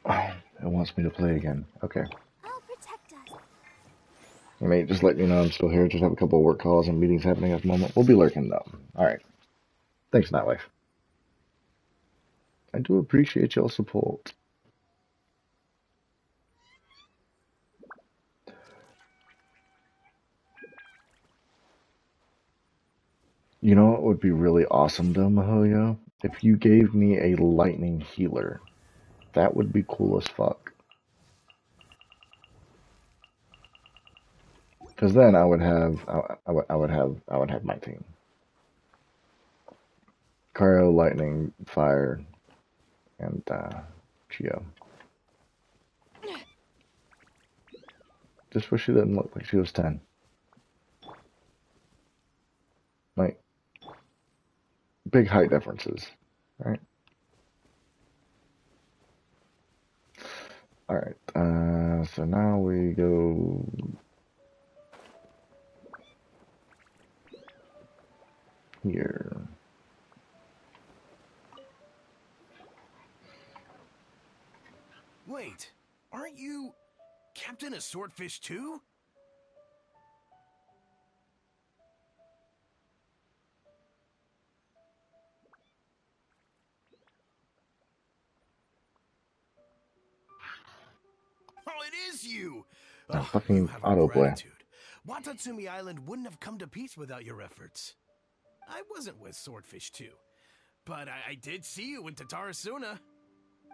Oh, it wants me to play again. Okay. I'll protect us. I mean, just letting you know I'm still here. Just have a couple of work calls and meetings happening at the moment. We'll be lurking though. All right. Thanks, Nightlife. I do appreciate y'all's support. You know what would be really awesome though, Mahoyo? If you gave me a lightning healer. That would be cool as fuck. Because then I would have, I would have my team. Cryo, lightning, fire, and Geo. Just wish she didn't look like she was 10. Like, big height differences, right? Alright, so now we go here. Wait, aren't you Captain of Swordfish too? Oh, it is you! Now, Oh, you fucking have our autoplay. gratitude. Watatsumi Island wouldn't have come to peace without your efforts. I wasn't with Swordfish too, but I did see you in Tatarasuna.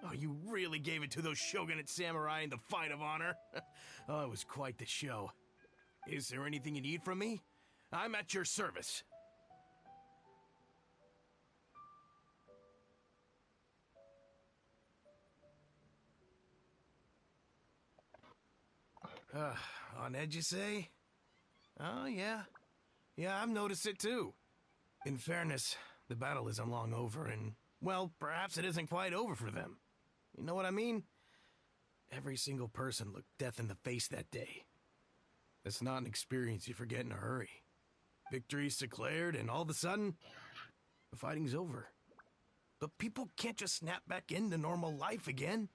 Oh, you really gave it to those shogunate samurai in the fight of honor. Oh, it was quite the show. Is there anything you need from me? I'm at your service. On edge, you say? Oh, yeah. Yeah, I've noticed it too. In fairness, the battle isn't long over, and, well, perhaps it isn't quite over for them. You know what I mean? Every single person looked death in the face that day. That's not an experience you forget in a hurry. Victory's declared, and all of a sudden, the fighting's over. But people can't just snap back into normal life again.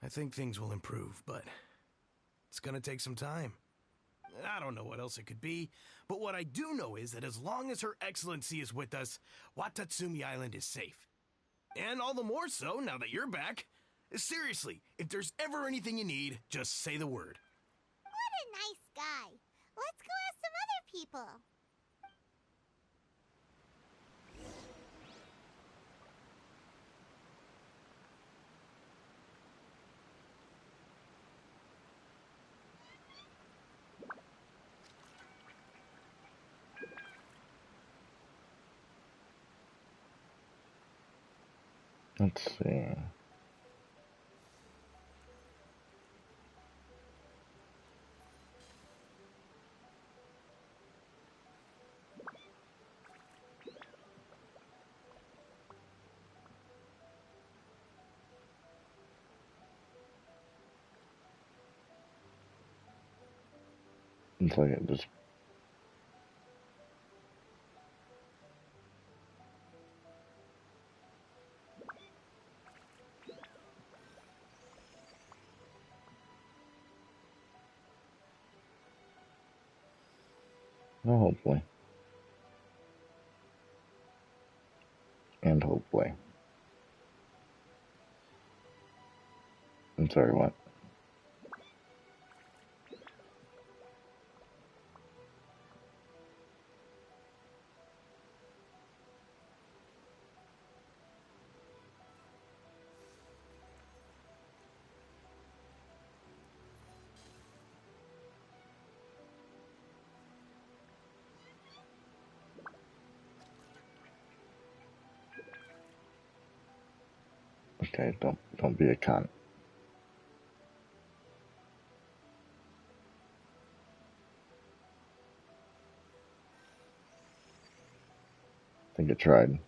I think things will improve, but it's gonna take some time. I don't know what else it could be, but what I do know is that as long as Her Excellency is with us, Watatsumi Island is safe. And all the more so now that you're back. Seriously, if there's ever anything you need, just say the word. What a nice guy. Let's go ask some other people. Let's see. It's like it just. Well, hopefully. And hopefully. I'm sorry, what? Okay, don't be a cunt. I think it tried.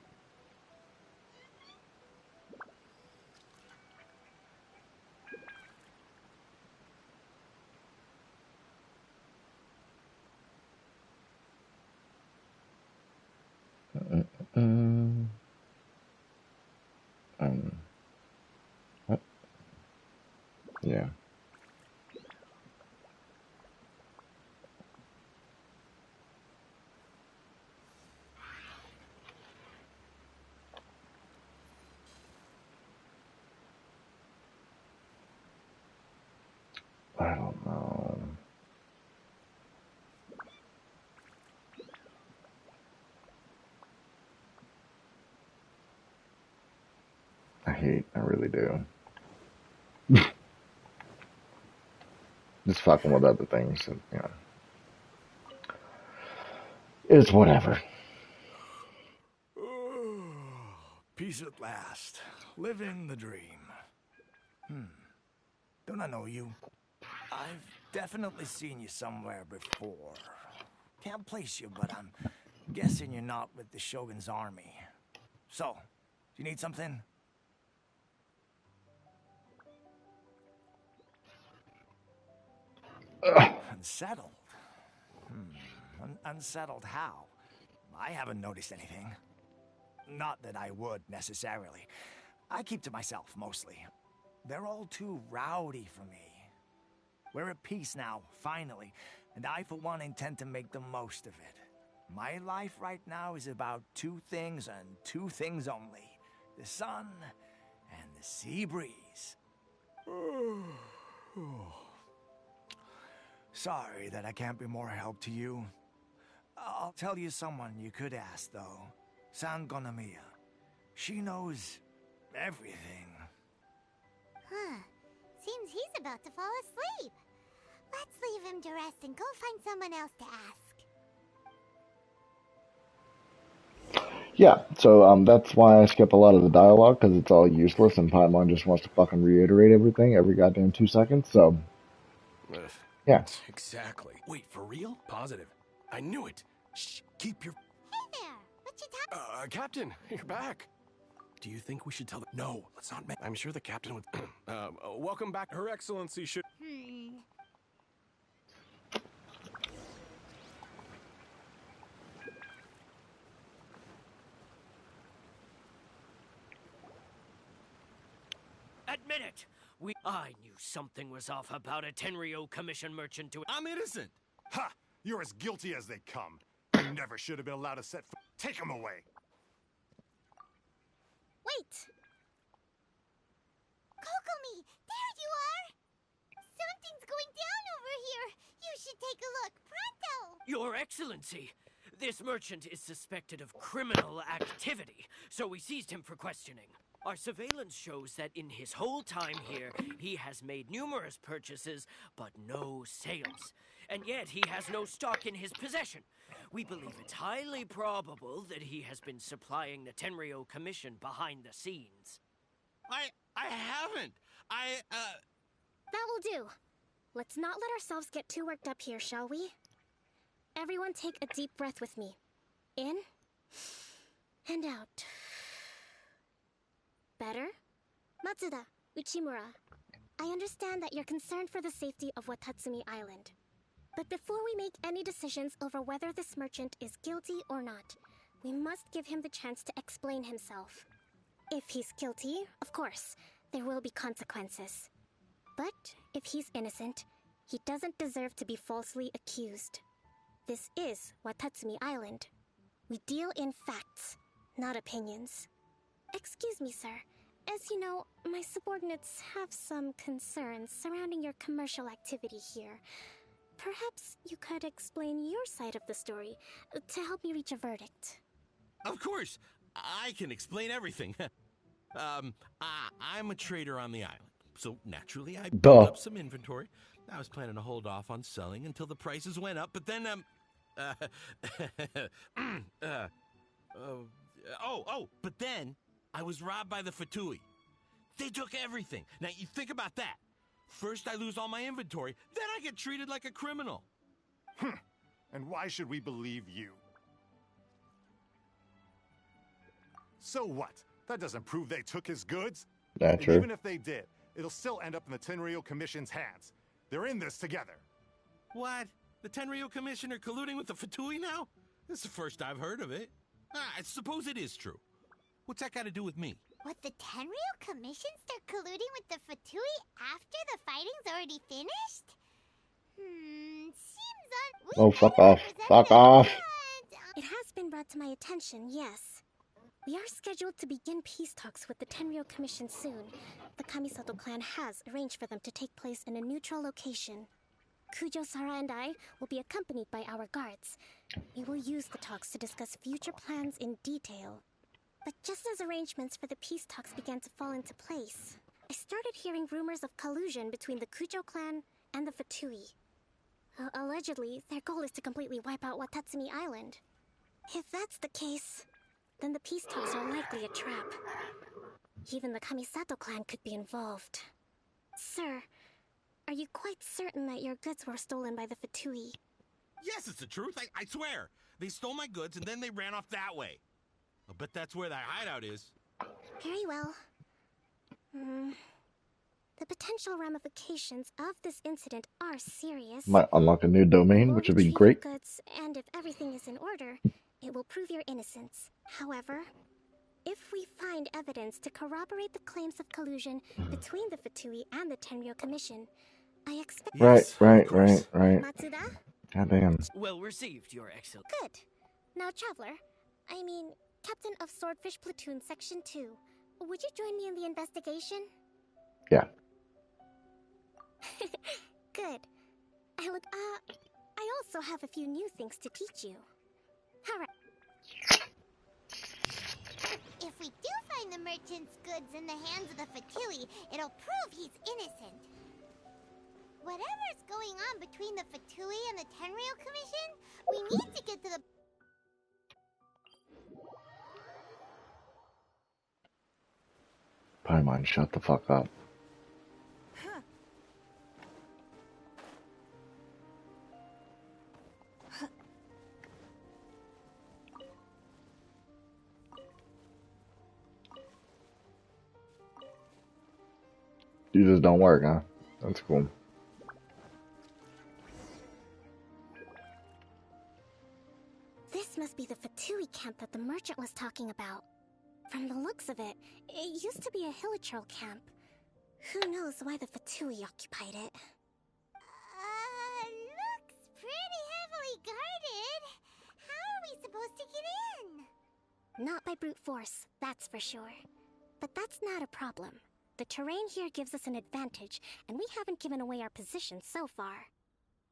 Mm, what? Yeah. I don't know. I really do. Just fucking with other things, and, you know. It's whatever. Peace at last. Living the dream. Don't I know you? I've definitely seen you somewhere before. Can't place you, but I'm guessing you're not with the Shogun's army. So, do you need something? Unsettled? Unsettled how? I haven't noticed anything. Not that I would, necessarily. I keep to myself, mostly. They're all too rowdy for me. We're at peace now, finally, and I, for one, intend to make the most of it. My life right now is about two things and two things only: the sun and the sea breeze. Sorry that I can't be more help to you. I'll tell you someone you could ask, though. San Gonamiya. She knows everything. Huh. Seems he's about to fall asleep. Let's leave him to rest and go find someone else to ask. Yeah, so that's why I skip a lot of the dialogue, because it's all useless and Paimon just wants to fucking reiterate everything every goddamn 2 seconds, so Ugh. yeah. Exactly. Wait, for real? Positive. I knew it. Shh, keep your... Hey there! What you talking? Captain, you're back. Do you think we should tell the... No, let's not make... I'm sure the captain would... welcome back. Her Excellency should... Admit it! I knew something was off about a Tenryo Commission merchant to... I'm innocent! Ha! You're as guilty as they come. You never should have been allowed to set foot. Take him away. Wait! Kokomi! There you are! Something's going down over here! You should take a look, pronto! Your Excellency! This merchant is suspected of criminal activity, so we seized him for questioning. Our surveillance shows that in his whole time here, he has made numerous purchases, but no sales. And yet he has no stock in his possession. We believe it's highly probable that he has been supplying the Tenryo Commission behind the scenes. I haven't! That will do. Let's not let ourselves get too worked up here, shall we? Everyone take a deep breath with me. In and out. Better? Matsuda, Uchimura, I understand that you're concerned for the safety of Watatsumi Island. But before we make any decisions over whether this merchant is guilty or not, we must give him the chance to explain himself. If he's guilty, of course, there will be consequences. But if he's innocent, he doesn't deserve to be falsely accused. This is Watatsumi Island. We deal in facts, not opinions. Excuse me, sir. As you know, my subordinates have some concerns surrounding your commercial activity here. Perhaps you could explain your side of the story to help me reach a verdict. Of course! I can explain everything. I'm a trader on the island, so naturally I built up some inventory. I was planning to hold off on selling until the prices went up, but then, but then I was robbed by the Fatui. They took everything. Now, you think about that. First, I lose all my inventory, then I get treated like a criminal. And why should we believe you? So what? That doesn't prove they took his goods. That's true. Even if they did, it'll still end up in the Tenryo Commission's hands. They're in this together. What? The Tenryo Commission are colluding with the Fatui now? This is the first I've heard of it. I suppose it is true. What's that got to do with me? Would the Tenryo Commission start colluding with the Fatui after the fighting's already finished? Seems Oh, fuck off. Fuck off. It has been brought to my attention, yes. We are scheduled to begin peace talks with the Tenryo Commission soon. The Kamisato clan has arranged for them to take place in a neutral location. Kujo-Sara and I will be accompanied by our guards. We will use the talks to discuss future plans in detail. But just as arrangements for the peace talks began to fall into place, I started hearing rumors of collusion between the Kujo clan and the Fatui. Allegedly, their goal is to completely wipe out Watatsumi Island. If that's the case, then the peace talks are likely a trap. Even the Kamisato clan could be involved. Sir, are you quite certain that your goods were stolen by the Fatui? Yes, it's the truth. I swear. They stole my goods and then they ran off that way. I'll bet that's where that hideout is. Very well. The potential ramifications of this incident are serious. Might unlock a new domain, which would be great. Goods, and if everything is in order, it will prove your innocence. However, If we find evidence to corroborate the claims of collusion between the Fatui and the Tenryo Commission, I expect... Yes, Right. Matsuda? God damn. Well received, Your Excellency. Good. Now, Traveler, I mean, Captain of Swordfish Platoon Section 2, would you join me in the investigation? Yeah. Good. I also have a few new things to teach you. Alright. If we do find the merchant's goods in the hands of the Fatui, it'll prove he's innocent. Whatever's going on between the Fatui and the Tenryo Commission, we need to get to the... Paimon, shut the fuck up. You just don't work, huh? That's cool. This must be the Fatui camp that the merchant was talking about. From the looks of it, it used to be a Hilichurl camp. Who knows why the Fatui occupied it? Looks pretty heavily guarded. How are we supposed to get in? Not by brute force, that's for sure. But that's not a problem. The terrain here gives us an advantage, and we haven't given away our position so far.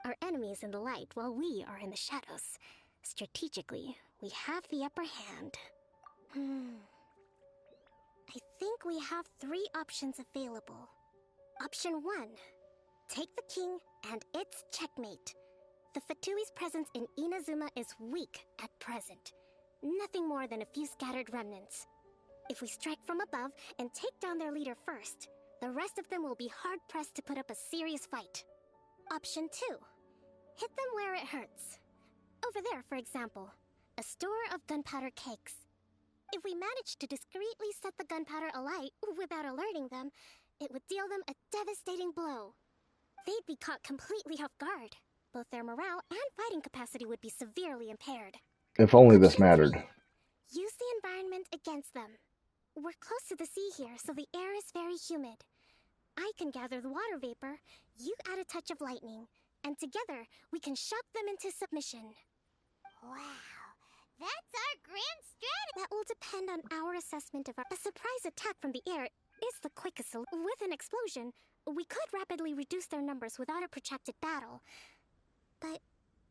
Our enemy's in the light while we are in the shadows. Strategically, we have the upper hand. I think we have 3 options available. Option 1. Take the king, and it's checkmate. The Fatui's presence in Inazuma is weak at present. Nothing more than a few scattered remnants. If we strike from above and take down their leader first, the rest of them will be hard-pressed to put up a serious fight. Option 2. Hit them where it hurts. Over there, for example, a store of gunpowder cakes. If we manage to discreetly set the gunpowder alight without alerting them, it would deal them a devastating blow. They'd be caught completely off guard. Both their morale and fighting capacity would be severely impaired. If only this mattered. Use the environment against them. We're close to the sea here, so the air is very humid. I can gather the water vapor, you add a touch of lightning, and together we can shock them into submission. Wow, that's our grand strategy. That will depend on our assessment of a surprise attack from the air is the quickest. With an explosion, we could rapidly reduce their numbers without a protracted battle. But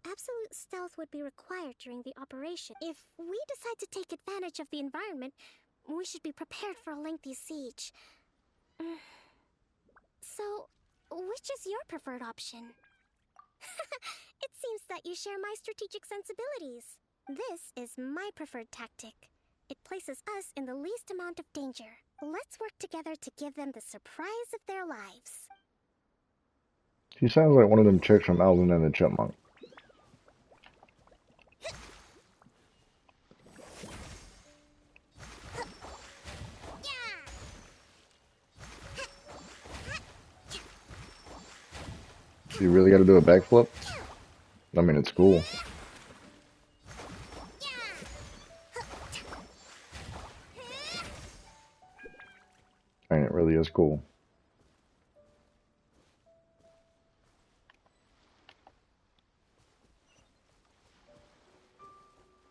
absolute stealth would be required during the operation. If we decide to take advantage of the environment, we should be prepared for a lengthy siege. So, which is your preferred option? It seems that you share my strategic sensibilities. This is my preferred tactic. It places us in the least amount of danger. Let's work together to give them the surprise of their lives. She sounds like one of them chicks from Alvin and the Chipmunk. You really gotta do a backflip? I mean, it's cool. I mean, it really is cool.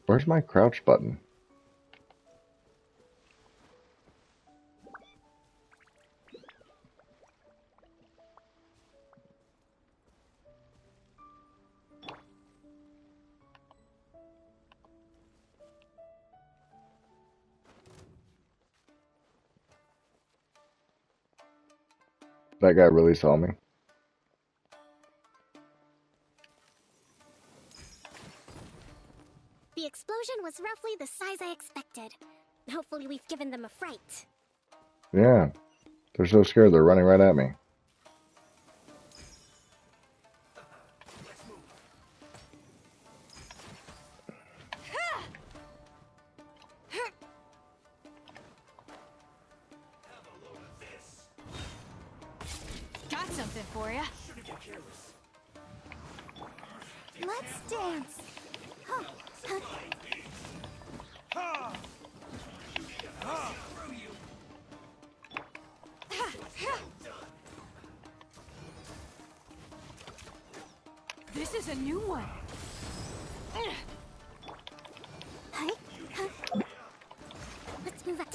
Where's my crouch button? That guy really saw me. The explosion was roughly the size I expected. Hopefully we've given them a fright. Yeah. They're so scared they're running right at me. Got something for ya. Let's dance. This is a new one. Let's move up.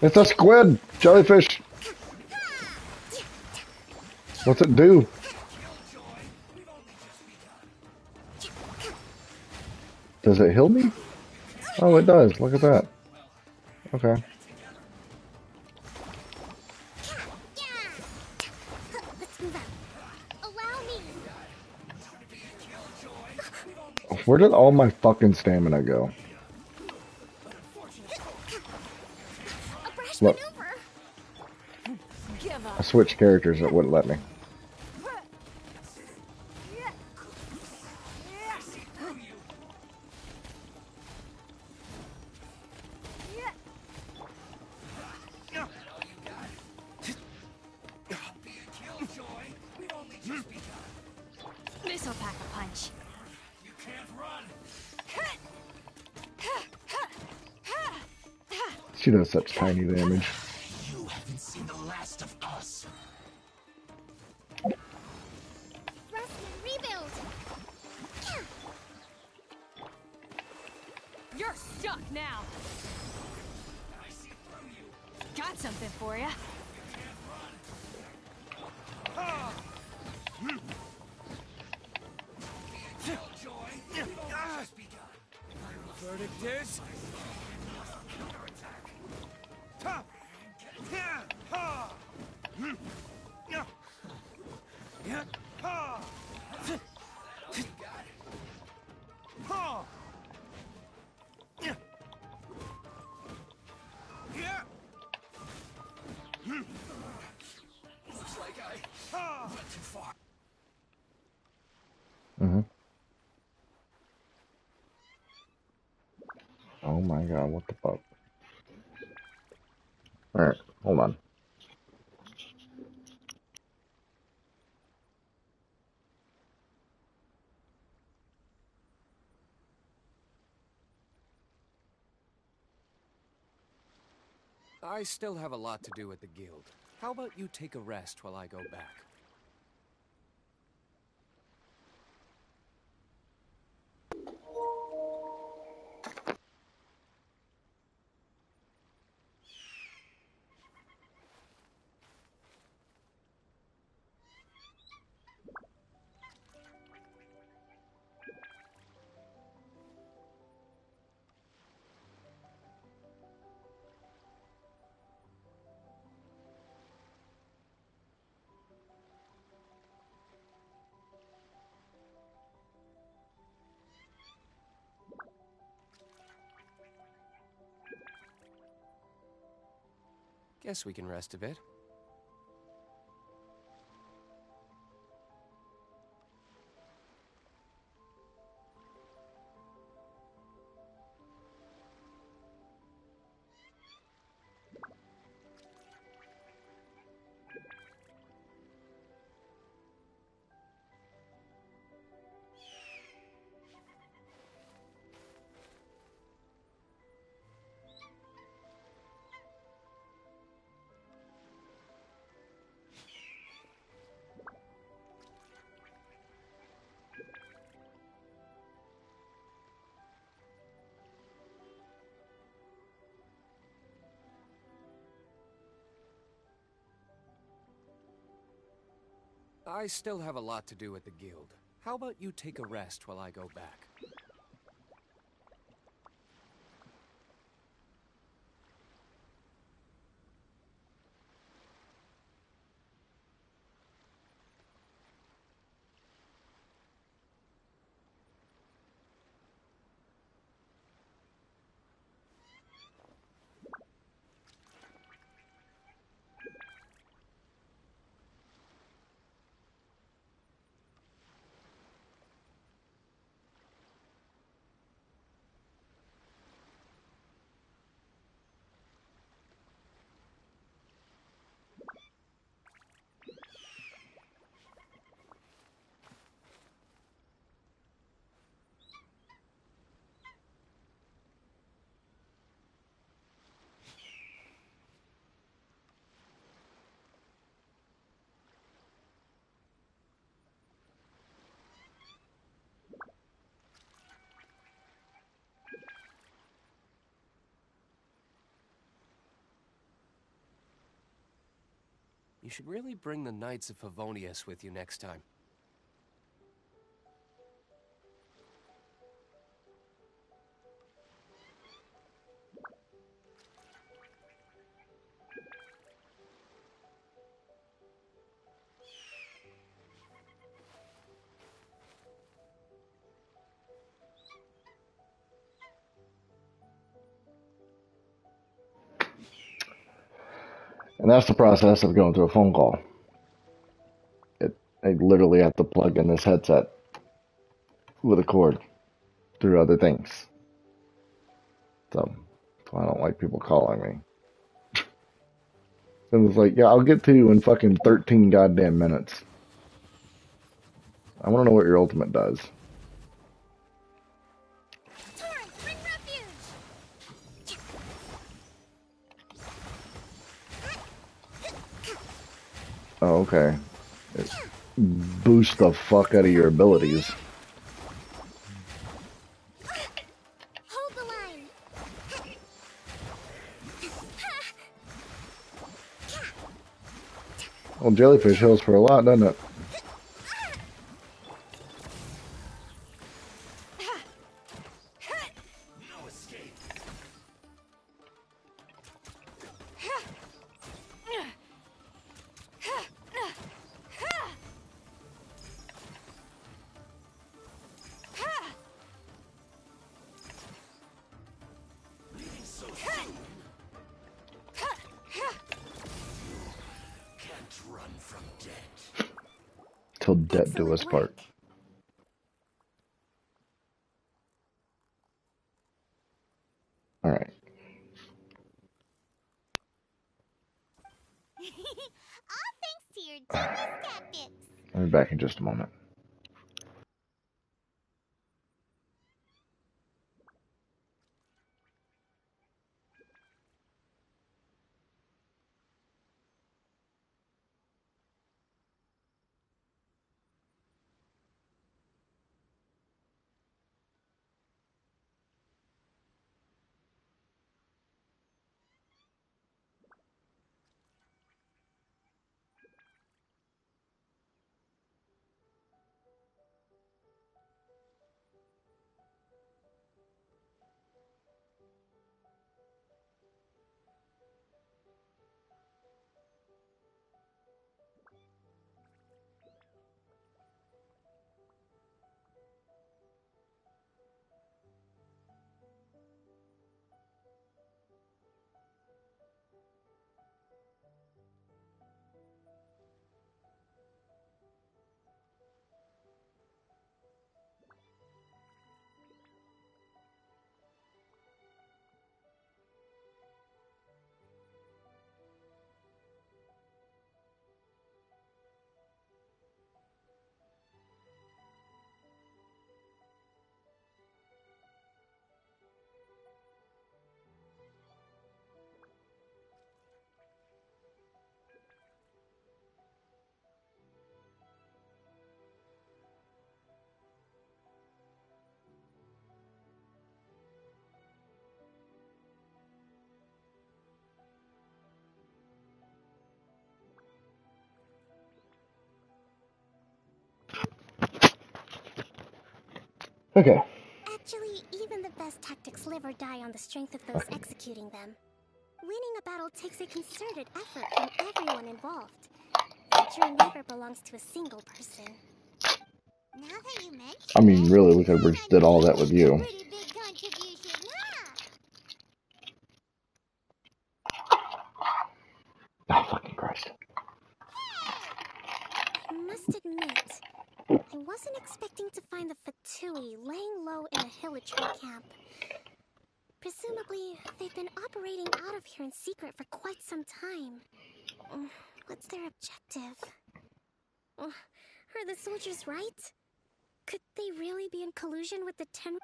It's a squid! Jellyfish! What's it do? Does it heal me? Oh, it does. Look at that. Okay. Let's move up. Allow me. Where did all my fucking stamina go? A brash Look. maneuver. Give up. I switched characters, it wouldn't let me. This'll pack a punch. You can't run. She does such tiny damage. You haven't seen the last of us. Thrust and rebuild. You're stuck now. I see through you. Got something for ya. Verdict is... Looks like I went too far. Mm-hmm. Oh my god, what the fuck? Alright, hold on. I still have a lot to do at the guild. How about you take a rest while I go back? Guess we can rest a bit. I still have a lot to do at the guild. How about you take a rest while I go back? You should really bring the Knights of Favonius with you next time. And that's the process of going through a phone call. I literally have to plug in this headset with a cord through other things. So I don't like people calling me. And it's like, yeah, I'll get to you in fucking 13 goddamn minutes. I want to know what your ultimate does. Torrent, bring refuge! Oh, okay. It boosts the fuck out of your abilities. Hold the line! Well, jellyfish heals for a lot, doesn't it? No escape. Leaving so soon. Can't run from death. Till death do us Excellent part. work. All right. All thanks to your genius tactics. I'll be back in just a moment. Okay. Actually, even the best tactics live or die on the strength of those executing them. Winning a battle takes a concerted effort from everyone involved. Victory never belongs to a single person. Now that you mention I mean, it, really, look at we just did all that with that's a you. pretty big contribution, huh? Oh, fucking Christ. I must admit, I wasn't expecting to find the Fatui laying low in a Hilichurl camp. Presumably, they've been operating out of here in secret for quite some time. What's their objective? Are the soldiers right? Could they really be in collusion with the Ten...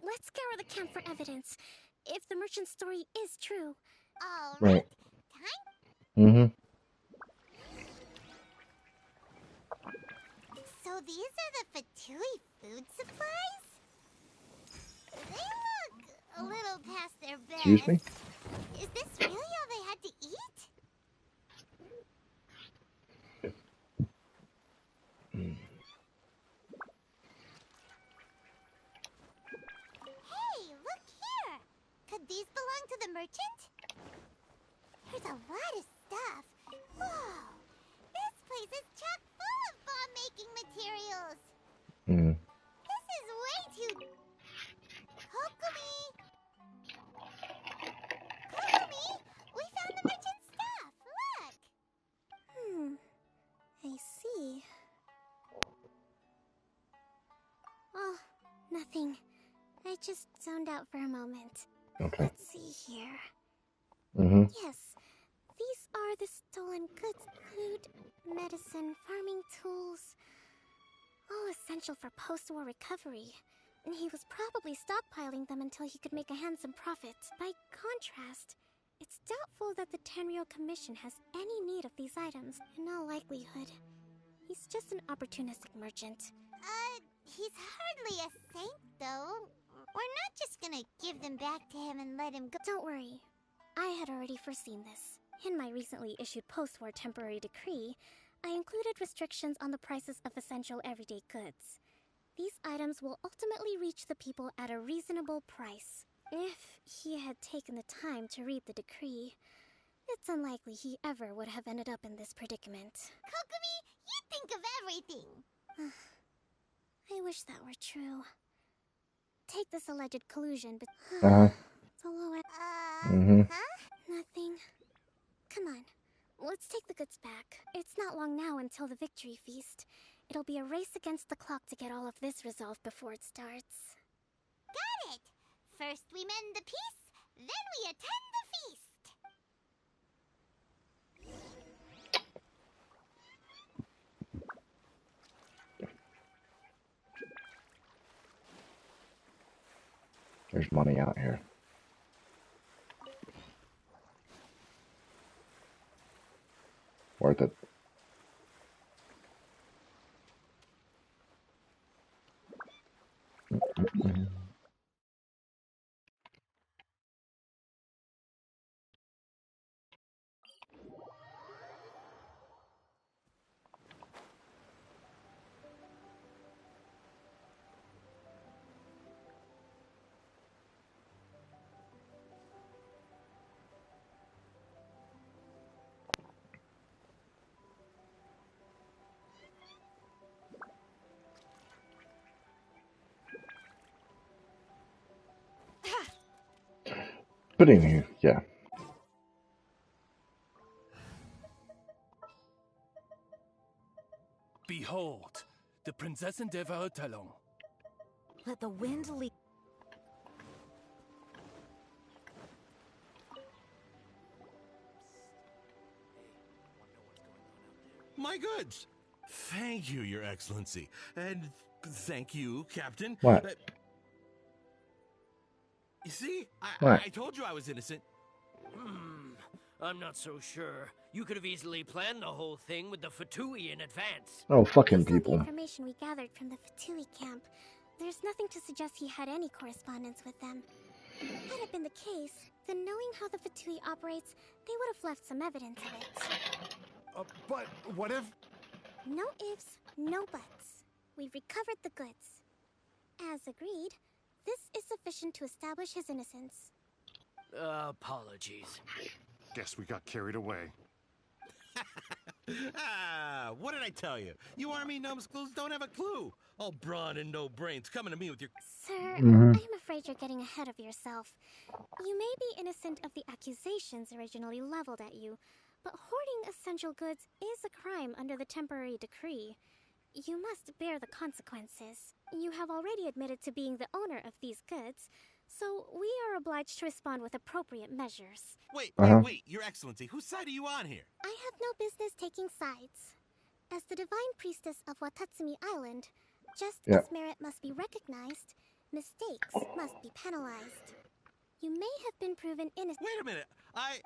let's scour the camp for evidence. If the merchant's story is true. All Right. right. Time. Mm-hmm. So these are the Fatui food supplies? They look a little past their best. Excuse me? Is this really all they had to eat? merchant? There's a lot of stuff. Whoa! This place is chock full of bomb-making materials. Mm. This is way too... Kokumi! Kokumi! We found the merchant's stuff! Look! I see. Oh, nothing. I just zoned out for a moment. Okay. Let's see here. Mm-hmm. Yes, these are the stolen goods. Food, medicine, farming tools. All essential for post-war recovery. And he was probably stockpiling them until he could make a handsome profit. By contrast, it's doubtful that the Tenryou Commission has any need of these items. In all likelihood, he's just an opportunistic merchant. He's hardly a saint, though. We're not just gonna give them back to him and let him go. Don't worry. I had already foreseen this. In my recently issued post-war temporary decree, I included restrictions on the prices of essential everyday goods. These items will ultimately reach the people at a reasonable price. If he had taken the time to read the decree, it's unlikely he ever would have ended up in this predicament. Kokumi, you think of everything! I wish that were true. Take this alleged collusion, but... Nothing. Come on, let's take the goods back. It's not long now until the victory feast. It'll be a race against the clock to get all of this resolved before it starts. Got it! First we mend the peace, then we attend the feast! There's money out here. Worth it. But anywho, yeah. Behold, the Prinzessin der Verurteilung. Let the wind lead. My goods. Thank you, Your Excellency. And thank you, Captain. What? You see? What? I told you I was innocent. I'm not so sure. You could have easily planned the whole thing with the Fatui in advance. Oh, fucking Based on the people. information we gathered from the Fatui camp, there's nothing to suggest he had any correspondence with them. Had it been the case, then knowing how the Fatui operates, they would have left some evidence of it. But what if... No ifs, no buts. We've recovered the goods. As agreed, this is sufficient to establish his innocence. Apologies. Guess we got carried away. What did I tell you? You army numbskulls don't have a clue. All brawn and no brains coming to me with your... Sir, I'm afraid you're getting ahead of yourself. You may be innocent of the accusations originally leveled at you, but hoarding essential goods is a crime under the temporary decree. You must bear the consequences. You have already admitted to being the owner of these goods, so we are obliged to respond with appropriate measures. Wait, Your Excellency, whose side are you on here? I have no business taking sides. As the divine priestess of Watatsumi Island, just as merit must be recognized, mistakes must be penalized. You may have been proven innocent. Wait a minute,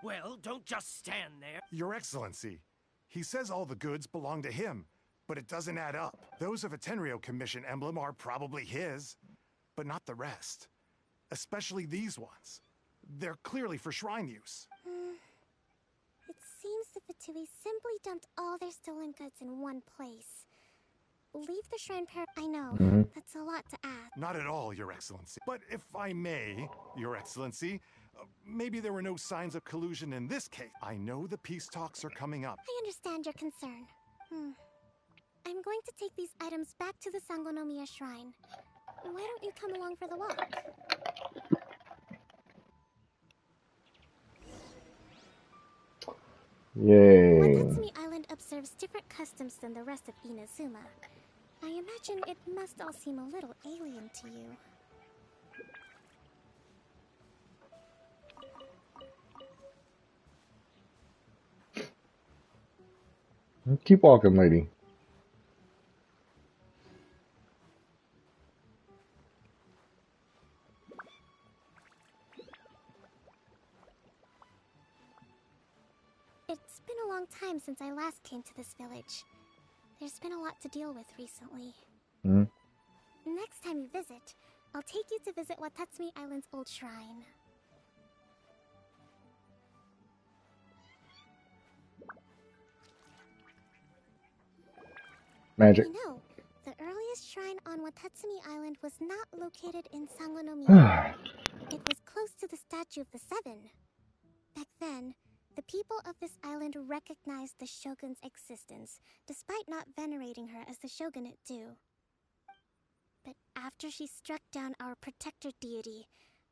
Well, don't just stand there. Your Excellency, he says all the goods belong to him, but it doesn't add up. Those of a Tenryou Commission emblem are probably his, but not the rest. Especially these ones. They're clearly for shrine use. It seems the Fatui simply dumped all their stolen goods in one place. Leave the shrine pair. I know, that's a lot to add. Not at all, Your Excellency. But if I may, Your Excellency, Maybe there were no signs of collusion in this case. I know the peace talks are coming up. I understand your concern. I'm going to take these items back to the Sangonomiya Shrine. Why don't you come along for the walk? Yay. Watatsumi Island observes different customs than the rest of Inazuma. I imagine it must all seem a little alien to you. Keep walking, lady. It's been a long time since I last came to this village. There's been a lot to deal with recently. Next time you visit, I'll take you to visit Watatsumi Island's old shrine. Magic. You know, the earliest shrine on Watatsumi Island was not located in Sangonomiya. It was close to the Statue of the Seven. Back then, the people of this island recognized the shogun's existence, despite not venerating her as the shogunate do. But after she struck down our protector deity,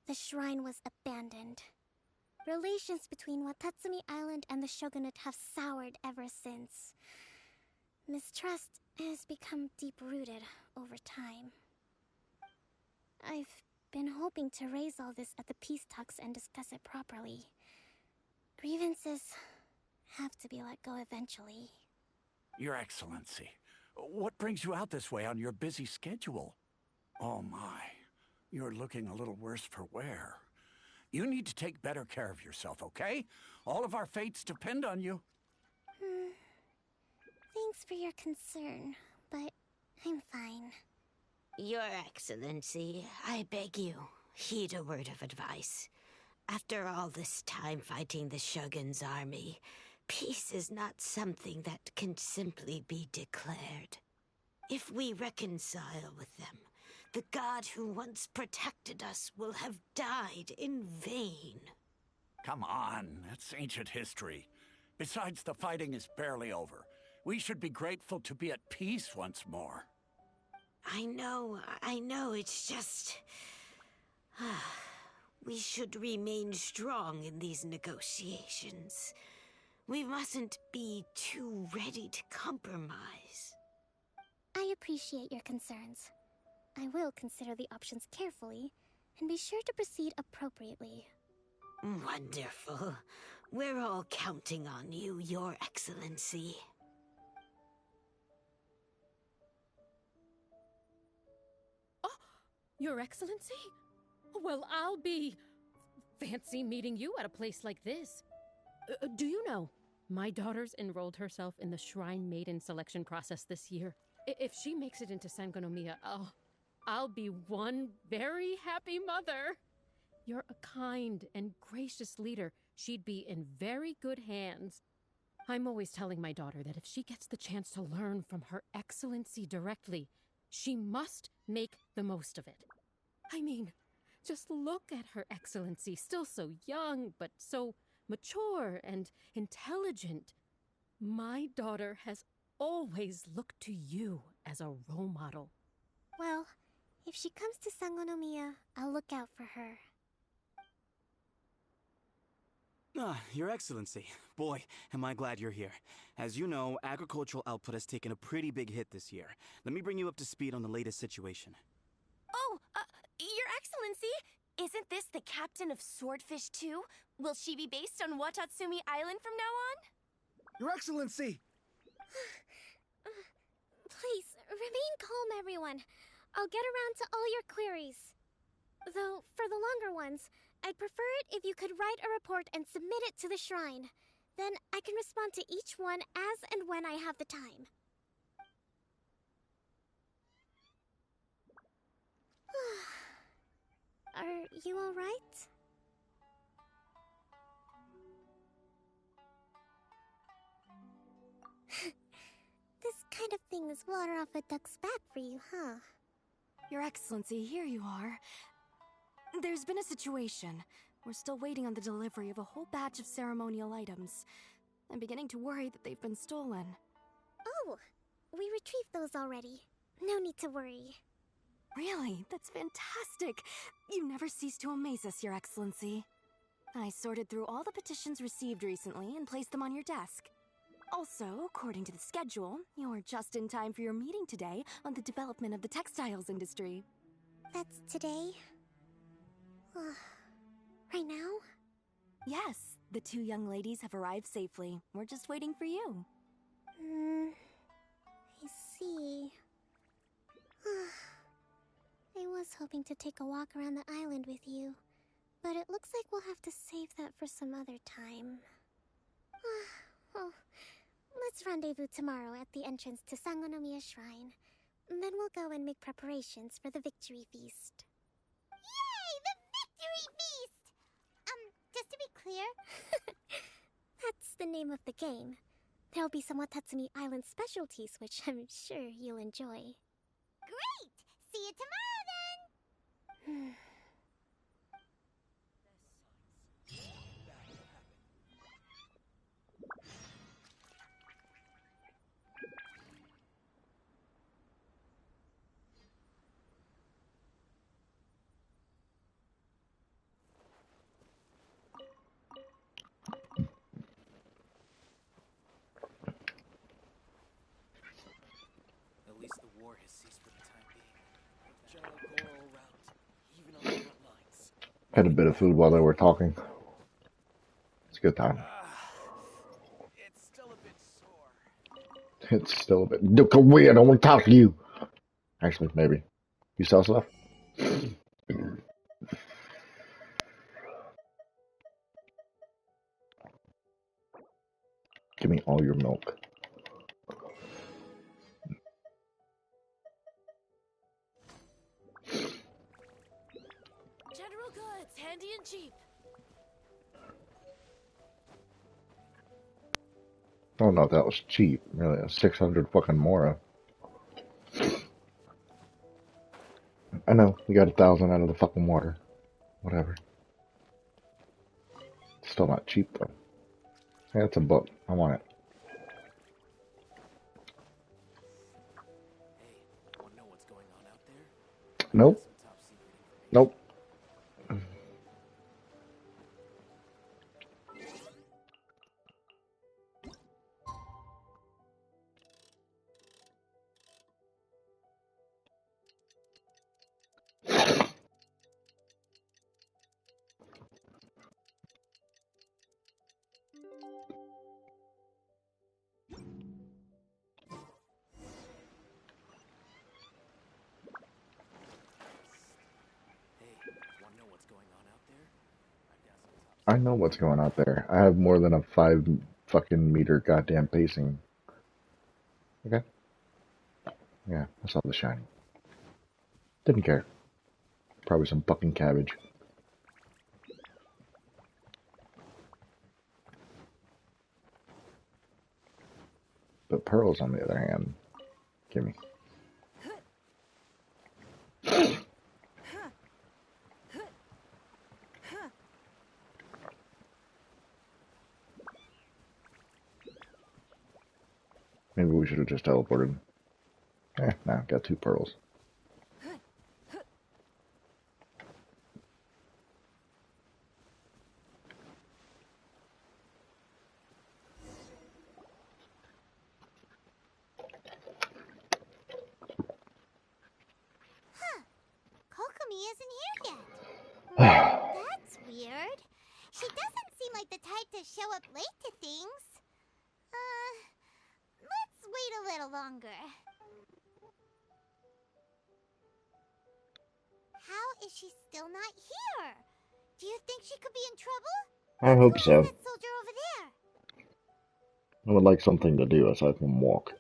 the shrine was abandoned. Relations between Watatsumi Island and the shogunate have soured ever since. Mistrust has become deep-rooted over time. I've been hoping to raise all this at the peace talks and discuss it properly. Grievances have to be let go eventually. Your Excellency, what brings you out this way on your busy schedule? Oh my, you're looking a little worse for wear. You need to take better care of yourself, okay? All of our fates depend on you. Thanks for your concern, but I'm fine. Your Excellency, I beg you, heed a word of advice. After all this time fighting the Shogun's army, peace is not something that can simply be declared. If we reconcile with them, the god who once protected us will have died in vain. Come on, that's ancient history. Besides, the fighting is barely over. We should be grateful to be at peace once more. I know, it's just... we should remain strong in these negotiations. We mustn't be too ready to compromise. I appreciate your concerns. I will consider the options carefully, and be sure to proceed appropriately. Wonderful. We're all counting on you, Your Excellency. Your Excellency? Well, I'll be... fancy meeting you at a place like this. Do you know, my daughter's enrolled herself in the Shrine Maiden selection process this year. If she makes it into Sangonomiya, I'll be one very happy mother. You're a kind and gracious leader. She'd be in very good hands. I'm always telling my daughter that if she gets the chance to learn from Her Excellency directly, she must make the most of it. I mean, just look at Her Excellency, still so young, but so mature and intelligent. My daughter has always looked to you as a role model. Well, if she comes to Sangonomiya, I'll look out for her. Your Excellency. Boy, am I glad you're here. As you know, agricultural output has taken a pretty big hit this year. Let me bring you up to speed on the latest situation. Oh, Your Excellency! Isn't this the captain of Swordfish 2? Will she be based on Watatsumi Island from now on? Your Excellency! Please, remain calm, everyone. I'll get around to all your queries. Though, for the longer ones, I'd prefer it if you could write a report and submit it to the shrine. Then I can respond to each one as and when I have the time. Are you all right? This kind of thing is water off a duck's back for you, huh? Your Excellency, here you are. There's been a situation. We're still waiting on the delivery of a whole batch of ceremonial items. I'm beginning to worry that they've been stolen. Oh, we retrieved those already. No need to worry. Really? That's fantastic! You never cease to amaze us, Your Excellency. I sorted through all the petitions received recently and placed them on your desk. Also, according to the schedule, you're just in time for your meeting today on the development of the textiles industry. That's today? Right now? Yes, the two young ladies have arrived safely. We're just waiting for you. I see. I was hoping to take a walk around the island with you, but it looks like we'll have to save that for some other time. Well, let's rendezvous tomorrow at the entrance to Sangonomiya Shrine. Then we'll go and make preparations for the victory feast. Yay! The victory feast! Just to be clear... That's the name of the game. There'll be some Watatsumi Island specialties, which I'm sure you'll enjoy. Great! See you tomorrow, then! At least the war has ceased for the time being. General Goro around, even on the front lines. Had a bit of food while they were talking. It's a good time. It's still a bit sore. It's still a bit. Look away! I don't want to talk to you. Actually, maybe. You sell stuff? Give me all your milk. General goods, handy and cheap. I don't know if that was cheap. Really, 600 fucking Mora. I know, we got 1,000 out of the fucking water. Whatever. Still not cheap though. Hey, that's a book. I want it. Hey, wanna know what's going on out there? Nope. Nope. I know what's going out there. I have more than a 5 fucking meter goddamn pacing. Okay. Yeah, I saw the shiny. Didn't care. Probably some fucking cabbage. But pearls, on the other hand, gimme. Maybe we should have just teleported. Nah, got 2 pearls. Kokomi isn't here yet. That's weird. She doesn't seem like the type to show up late to things. Let's wait a little longer. How is she still not here? Do you think she could be in trouble? I hope so. That soldier over there. I would like something to do aside from walk.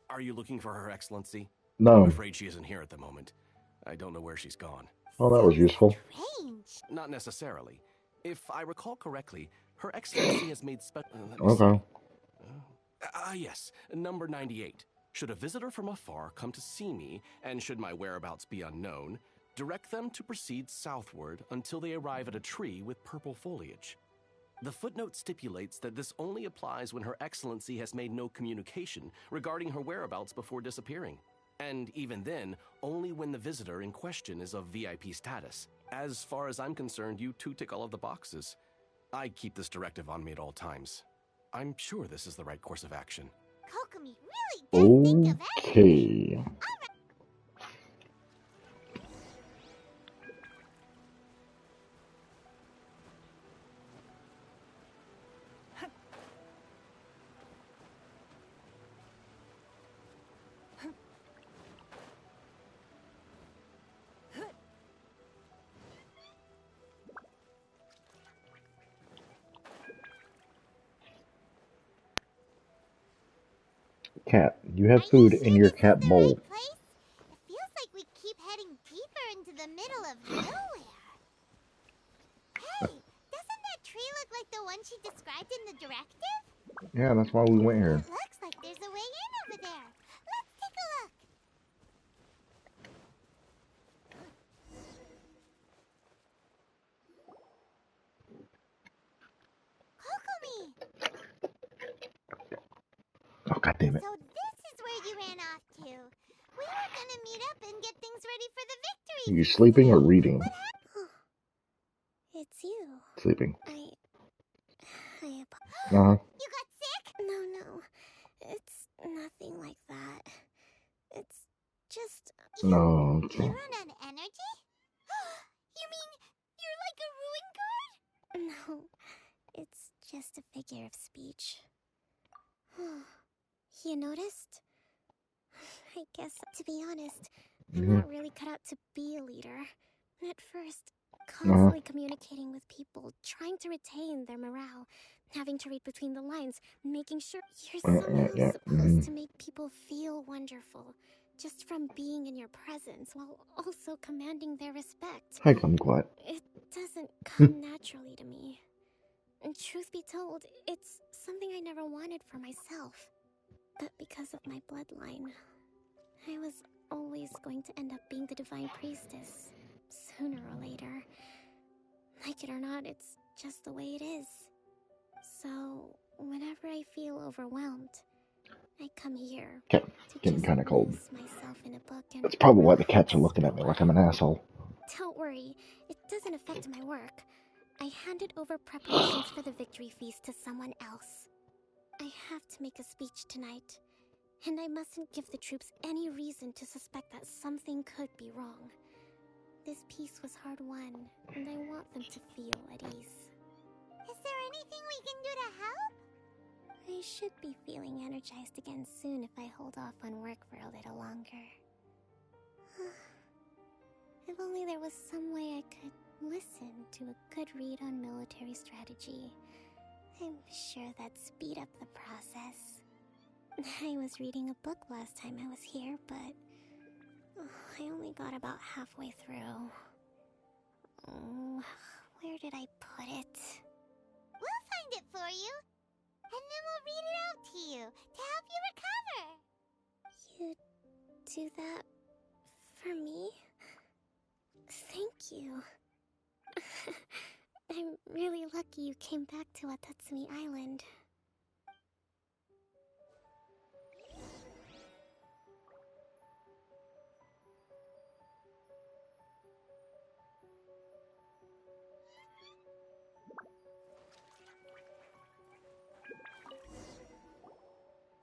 Are you looking for Her Excellency? No. I'm afraid she isn't here at the moment. I don't know where she's gone. Oh, that was useful. Not necessarily. If I recall correctly, Her Excellency has made Okay. Yes, number 98. Should a visitor from afar come to see me, and should my whereabouts be unknown, Direct them to proceed southward until they arrive at a tree with purple foliage. The footnote stipulates that this only applies when Her Excellency has made no communication regarding her whereabouts before disappearing. And even then, only when the visitor in question is of VIP status. As far as I'm concerned, you two tick all of the boxes. I keep this directive on me at all times. I'm sure this is the right course of action. Kokomi really does think of everything. Okay. Cat, you have food in your cat bowl. It feels like we keep heading deeper into the middle of nowhere. Hey, doesn't that tree look like the one she described in the directive? Yeah, that's why we went here. It looks like there's a way in over there. Let's take a look. Kokomi! Oh, God damn it. So this is where you ran off to. We were gonna meet up and get things ready for the victory. Are you sleeping or reading? It's you. Sleeping. I Uh-huh. You got sick? No. It's nothing like that. It's just... No. You run out of energy? You mean you're like a ruin guard? No, it's just a figure of speech. You noticed? I guess, to be honest, I'm not really cut out to be a leader. At first, constantly communicating with people, trying to retain their morale, having to read between the lines, making sure you're somehow supposed to make people feel wonderful, just from being in your presence, while also commanding their respect. Hi, Kumquat. It doesn't come naturally to me. And truth be told, it's something I never wanted for myself. But because of my bloodline, I was always going to end up being the Divine Priestess, sooner or later. Like it or not, it's just the way it is. So, whenever I feel overwhelmed, I come here Okay, to getting kind of cold. myself in a book and... That's probably why the cats are looking at me like I'm an asshole. Don't worry, it doesn't affect my work. I handed over preparations for the victory feast to someone else. I have to make a speech tonight, and I mustn't give the troops any reason to suspect that something could be wrong. This peace was hard-won, and I want them to feel at ease. Is there anything we can do to help? I should be feeling energized again soon if I hold off on work for a little longer. If only there was some way I could listen to a good read on military strategy. I'm sure that'd speed up the process. I was reading a book last time I was here, but I only got about halfway through. Where did I put it? We'll find it for you, and then we'll read it out to you to help you recover. You do that for me? Thank you. I'm really lucky you came back to Watatsumi Island.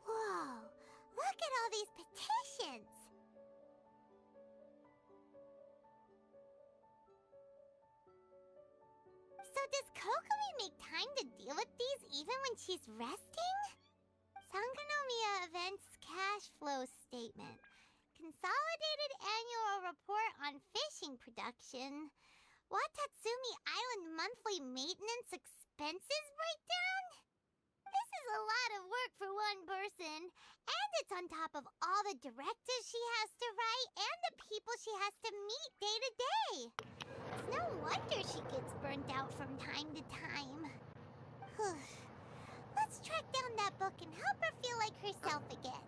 Whoa, look at all these petitions. So does Kokomi make time to deal with these even when she's resting? Sangonomiya Events Cash Flow Statement. Consolidated Annual Report on Fishing Production. Watatsumi Island Monthly Maintenance Expenses Breakdown? This is a lot of work for one person, and it's on top of all the directives she has to write and the people she has to meet day to day. It's no wonder she gets burnt out from time to time. Let's track down that book and help her feel like herself again.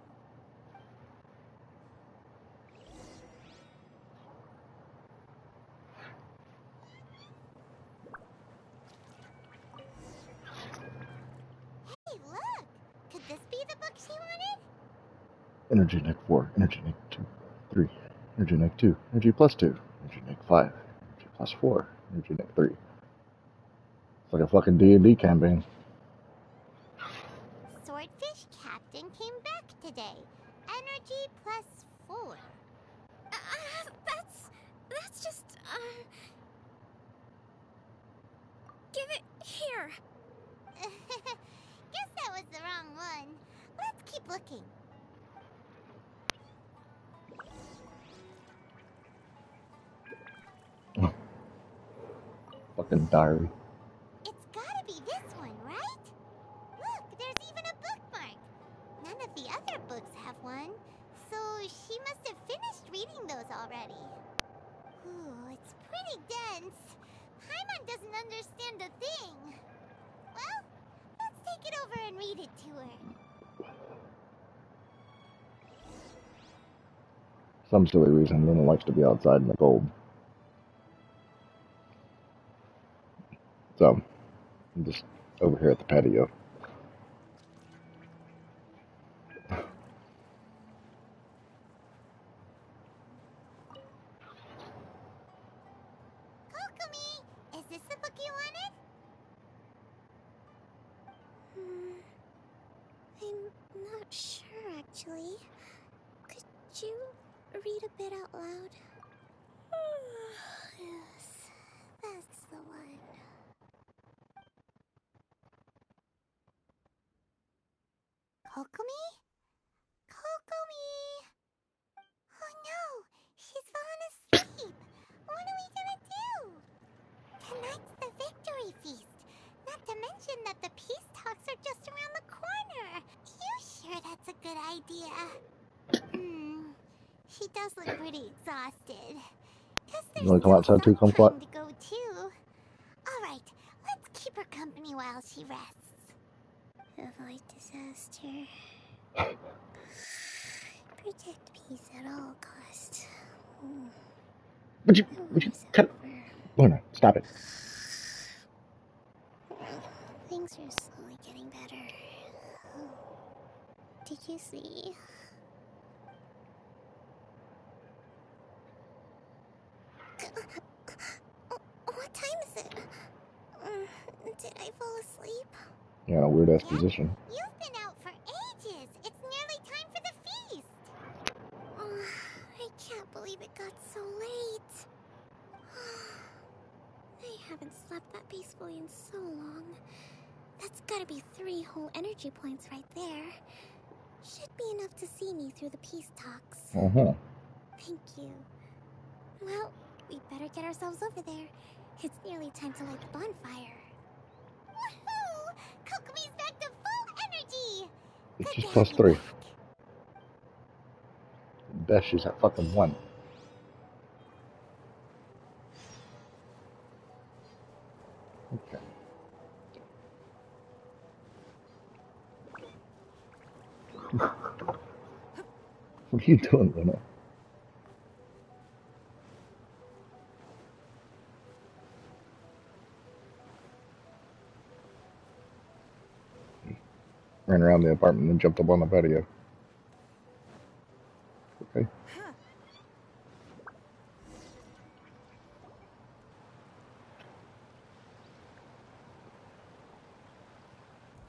Energy Neck 4, Energy Neck 2, 3, Energy Neck 2, Energy plus 2, Energy Neck 5, Energy plus 4, Energy Neck 3. It's like a fucking D&D campaign. Swordfish Captain came back today. Energy plus 4. That's just, give it here. Guess that was the wrong one. Let's keep looking. Fucking diary. It's gotta be this one, right? Look, there's even a bookmark. None of the other books have one, so she must have finished reading those already. Ooh, it's pretty dense. Paimon doesn't understand a thing. Well, let's take it over and read it to her. Some silly reason Luna likes to be outside in the cold. So, I'm just over here at the patio. Kokomi, is this the book you wanted? I'm not sure, actually. Could you read a bit out loud? Yes, that's the one. Kokomi? Kokomi! Oh no, she's fallen asleep. What are we gonna do? Tonight's the victory feast. Not to mention that the peace talks are just around the corner. You sure that's a good idea? She does look pretty exhausted. Guess You there's wanna come still outside too, some kumquat? time to go too. Alright, let's keep her company while she rests. Avoid disaster. Protect peace at all costs. Would you cut? Luna, stop it. Things are slowly getting better. Did you see? What time is it? Did I fall asleep? You're in a weird ass position. You've been out for ages. It's nearly time for the feast. I can't believe it got so late. I haven't slept that peacefully in so long. That's gotta be 3 whole energy points right there. Should be enough to see me through the peace talks. Thank you. Well, we better get ourselves over there. It's nearly time to light the bonfire. Woohoo! Kokomi's back to full energy! It's just plus 3. Best she's at fucking 1. Okay. What are you doing, Luna? Ran around the apartment and jumped up on the patio. Okay.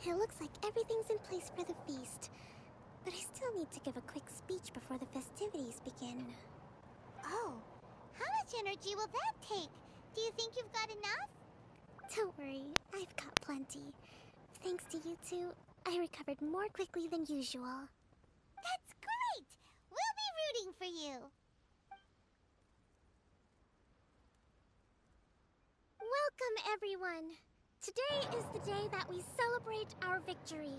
It looks like everything's in place for the feast. But I still need to give a quick speech before the festivities begin. Oh, how much energy will that take? Do you think you've got enough? Don't worry, I've got plenty. Thanks to you two, I recovered more quickly than usual. That's great! We'll be rooting for you. Welcome, everyone. Today is the day that we celebrate our victory.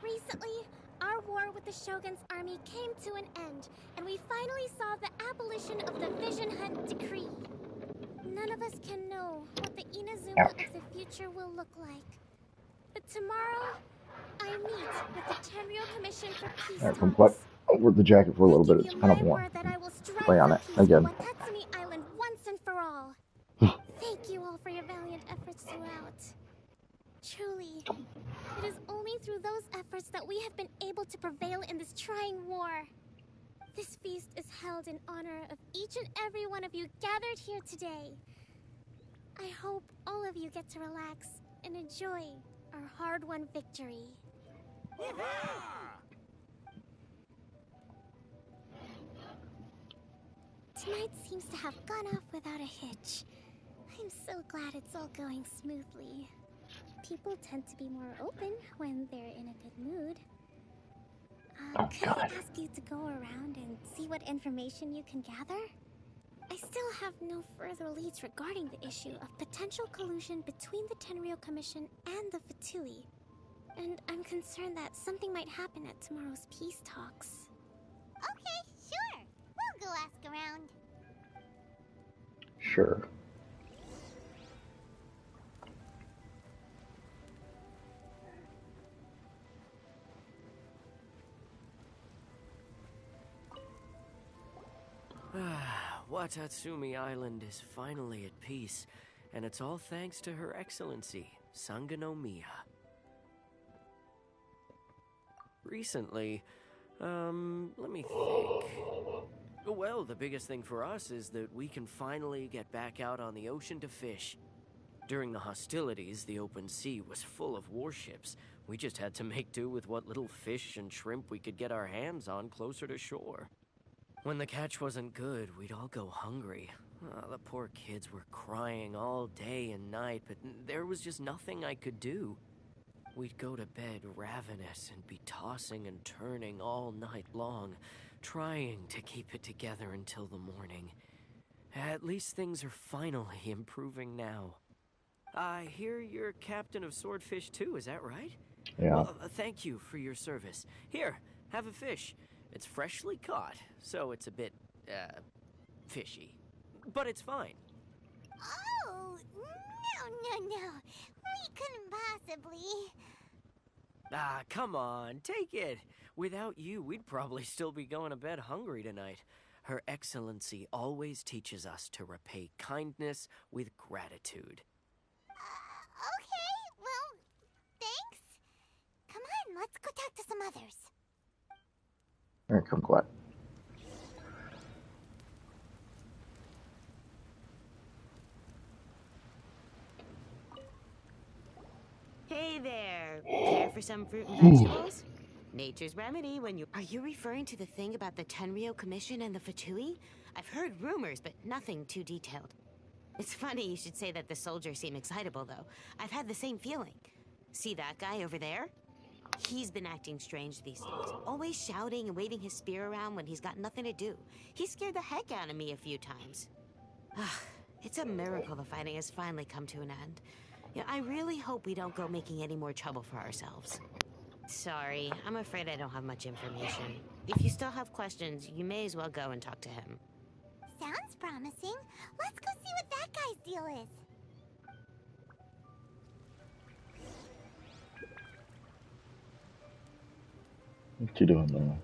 Recently, our war with the Shogun's army came to an end, and we finally saw the abolition of the Vision Hunt Decree. None of us can know what the Inazuma of the future will look like. But tomorrow, I meet with the Tenryo Commission for Peace Alright, Talks. kumquat. Over the jacket for a little bit. It's kind of warm. That I will strive Lay on for it peace again. for Watatsumi Island once and for all. Thank you all for your valiant efforts throughout. Truly, it is only through those efforts that we have been able to prevail in this trying war. This feast is held in honor of each and every one of you gathered here today. I hope all of you get to relax and enjoy our hard-won victory. Tonight seems to have gone off without a hitch. I'm so glad it's all going smoothly. People tend to be more open when they're in a good mood. Could I ask you to go around and see what information you can gather? I still have no further leads regarding the issue of potential collusion between the Tenryou Commission and the Fatui. And I'm concerned that something might happen at tomorrow's peace talks. Okay, sure. We'll go ask around. Sure. Watatsumi Island is finally at peace, and it's all thanks to Her Excellency, Sangonomiya. Recently, let me think. Well, the biggest thing for us is that we can finally get back out on the ocean to fish. During the hostilities, the open sea was full of warships. We just had to make do with what little fish and shrimp we could get our hands on closer to shore. When the catch wasn't good, we'd all go hungry. The poor kids were crying all day and night, but there was just nothing I could do. We'd go to bed ravenous and be tossing and turning all night long, trying to keep it together until the morning. At least things are finally improving now. I hear you're captain of Swordfish too, is that right? Yeah. Well, thank you for your service. Here, have a fish. It's freshly caught, so it's a bit, fishy. But it's fine. Oh, no. We couldn't possibly. Come on, take it. Without you, we'd probably still be going to bed hungry tonight. Her Excellency always teaches us to repay kindness with gratitude. Okay, well, thanks. Come on, let's go talk to some others. Here, come quiet. Hey there. Care for some fruit and vegetables? Nature's remedy when you... Are you referring to the thing about the Tenryou Commission and the Fatui? I've heard rumors, but nothing too detailed. It's funny you should say that the soldiers seem excitable, though. I've had the same feeling. See that guy over there? He's been acting strange these days. Always shouting and waving his spear around when he's got nothing to do. He scared the heck out of me a few times. It's a miracle the fighting has finally come to an end. Yeah, I really hope we don't go making any more trouble for ourselves. Sorry, I'm afraid I don't have much information. If you still have questions, you may as well go and talk to him. Sounds promising. Let's go see what that guy's deal is. What you doing now?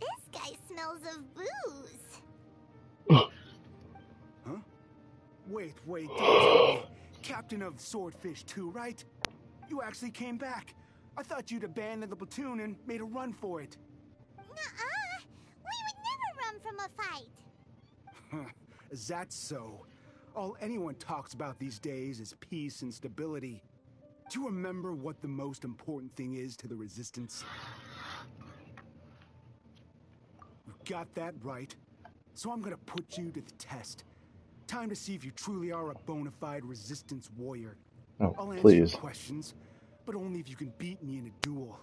This guy smells of booze. Huh? Wait, don't tell me. Captain of Swordfish 2, right? You actually came back. I thought you'd abandoned the platoon and made a run for it. Nuh-uh. We would never run from a fight. Is that so? All anyone talks about these days is peace and stability. Do you remember what the most important thing is to the Resistance? You got that right. So I'm gonna put you to the test. Time to see if you truly are a bona fide Resistance warrior. Oh, I'll answer please. your questions, but only if you can beat me in a duel.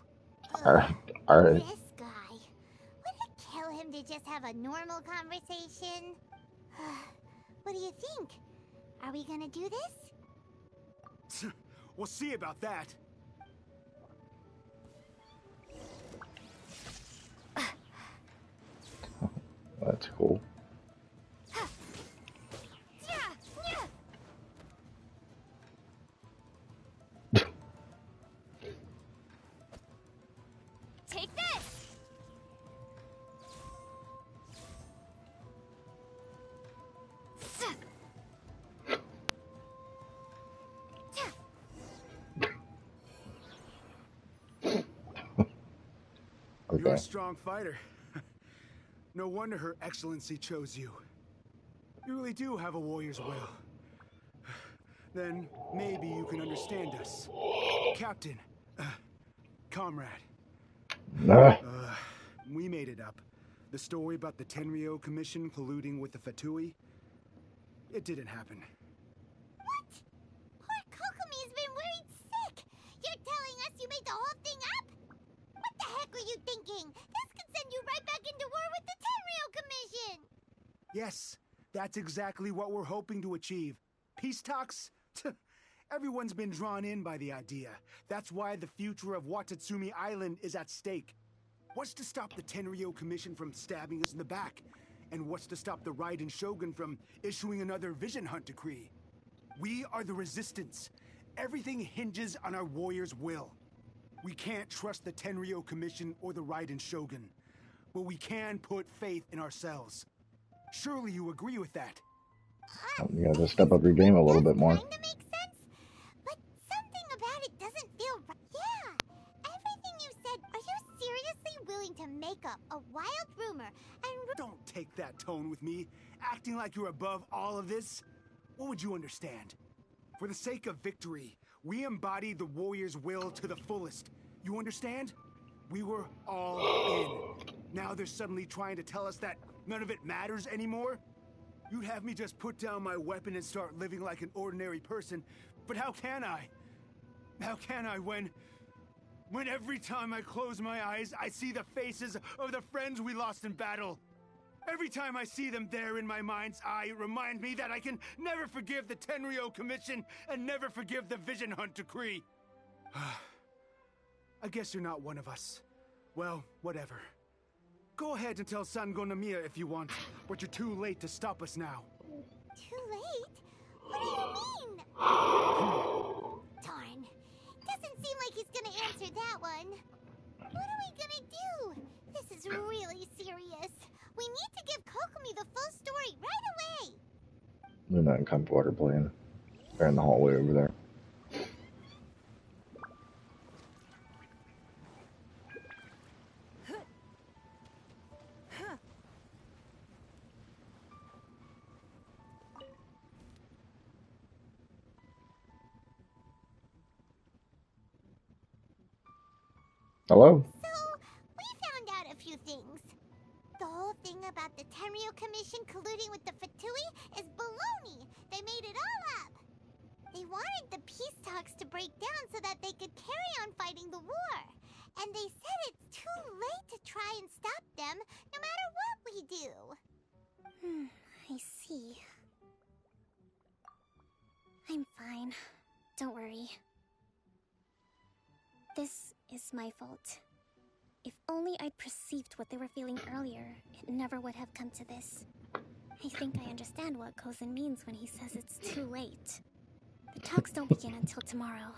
Alright. This guy. Would it kill him to just have a normal conversation? What do you think? Are we gonna do this? We'll see about that. That's cool. Take this! You're a Okay. strong fighter. No wonder Her Excellency chose you. You really do have a warrior's will. Then maybe you can understand us. Captain, comrade. Ah. We made it up. The story about the Tenryo Commission colluding with the Fatui, it didn't happen. What? Poor Kokomi's been worried sick. You're telling us you made the whole thing up? What the heck were you thinking? This could send you right back into war with the Tenryo Commission. Yes, that's exactly what we're hoping to achieve. Peace talks? Everyone's been drawn in by the idea. That's why the future of Watatsumi Island is at stake. What's to stop the Tenryo Commission from stabbing us in the back? And what's to stop the Raiden Shogun from issuing another Vision Hunt decree? We are the Resistance. Everything hinges on our warrior's will. We can't trust the Tenryo Commission or the Raiden Shogun, but we can put faith in ourselves. Surely you agree with that? You gotta step up your game a little bit more. Kinda makes sense, but something about it doesn't feel right. Yeah, everything you said, are you seriously willing to make up a wild rumor and... Don't take that tone with me, acting like you're above all of this. What would you understand? For the sake of victory, we embodied the warrior's will to the fullest. You understand? We were all in. Now they're suddenly trying to tell us that none of it matters anymore? You'd have me just put down my weapon and start living like an ordinary person, but how can I? How can I when every time I close my eyes, I see the faces of the friends we lost in battle? Every time I see them there in my mind's eye, it reminds me that I can never forgive the Tenryo Commission and never forgive the Vision Hunt decree. I guess you're not one of us. Well, whatever. Go ahead and tell Sango Namiya if you want, but you're too late to stop us now. Too late? What do you mean? Darn. Doesn't seem like he's gonna answer that one. What are we gonna do? This is really serious. We need to give Kokomi the full story right away. They're not in comp water playing. They're in the hallway over there. Hello? So, we found out a few things. The whole thing about the Tenryo Commission colluding with the Fatui is baloney. They made it all up. They wanted the peace talks to break down so that they could carry on fighting the war. And they said it's too late to try and stop them, no matter what we do. I see. I'm fine. Don't worry. This is my fault. If only I'd perceived what they were feeling earlier, it never would have come to this. I think I understand what Kozin means when he says it's too late. The talks don't begin until tomorrow,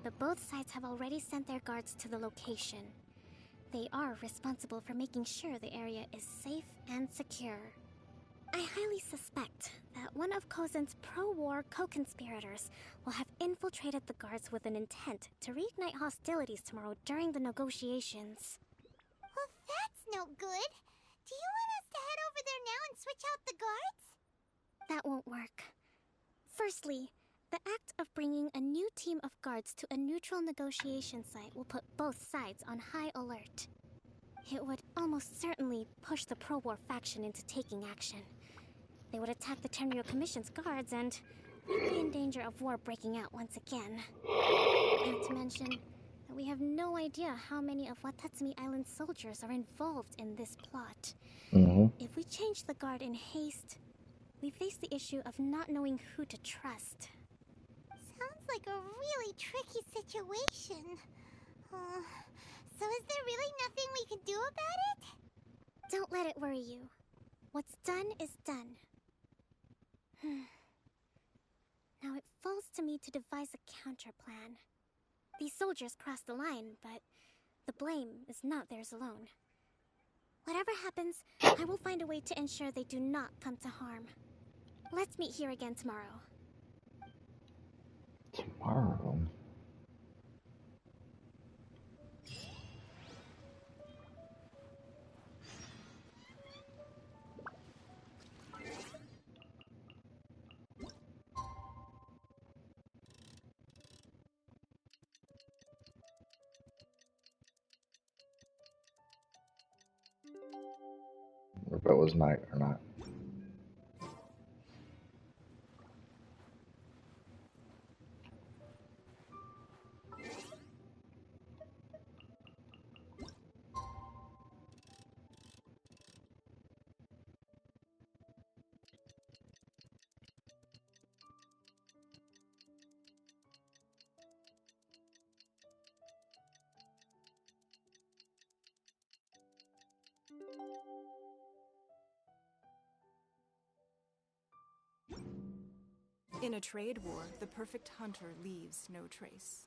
but both sides have already sent their guards to the location. They are responsible for making sure the area is safe and secure. I highly suspect that one of Kozin's pro-war co-conspirators will have infiltrated the guards with an intent to reignite hostilities tomorrow during the negotiations. Well, that's no good. Do you want us to head over there now and switch out the guards? That won't work. Firstly, the act of bringing a new team of guards to a neutral negotiation site will put both sides on high alert. It would almost certainly push the pro-war faction into taking action. They would attack the Tenryo Commission's guards and we'd be in danger of war breaking out once again. Not to mention that we have no idea how many of Watatsumi Island's soldiers are involved in this plot. If we change the guard in haste, we face the issue of not knowing who to trust. Sounds like a really tricky situation. So is there really nothing we can do about it? Don't let it worry you. What's done is done. Now it falls to me to devise a counter plan. These soldiers crossed the line, but the blame is not theirs alone. Whatever happens, I will find a way to ensure they do not come to harm. Let's meet here again tomorrow. Tomorrow? if it was night or not. In a trade war, the perfect hunter leaves no trace.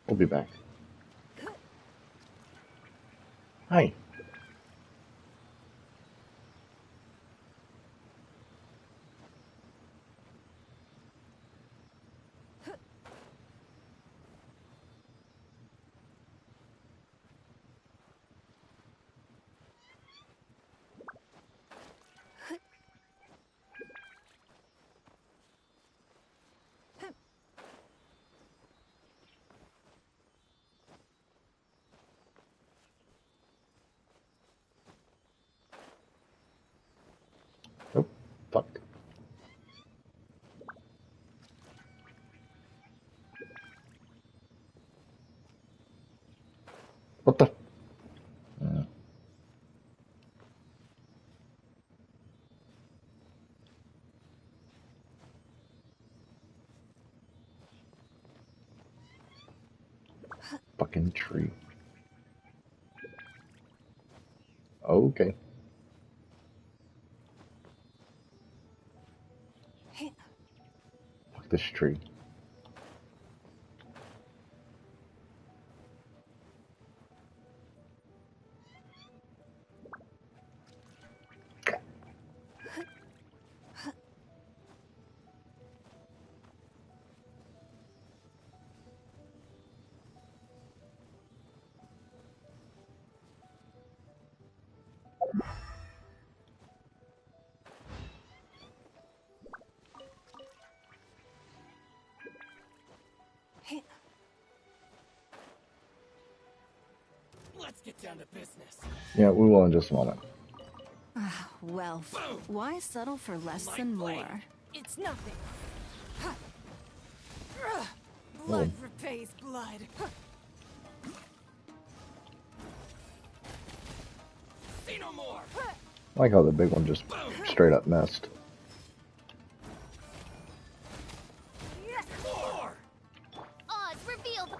We'll be back. Hi. Oh, fuck. What the? Fucking tree. Okay. Fuck this tree. Let's get down to business. Yeah, we will in just a moment. Well, why settle for less than more? It's nothing. Oh. Blood repays blood. See no more. I like how the big one just straight up missed. Yes. More. Odds revealed.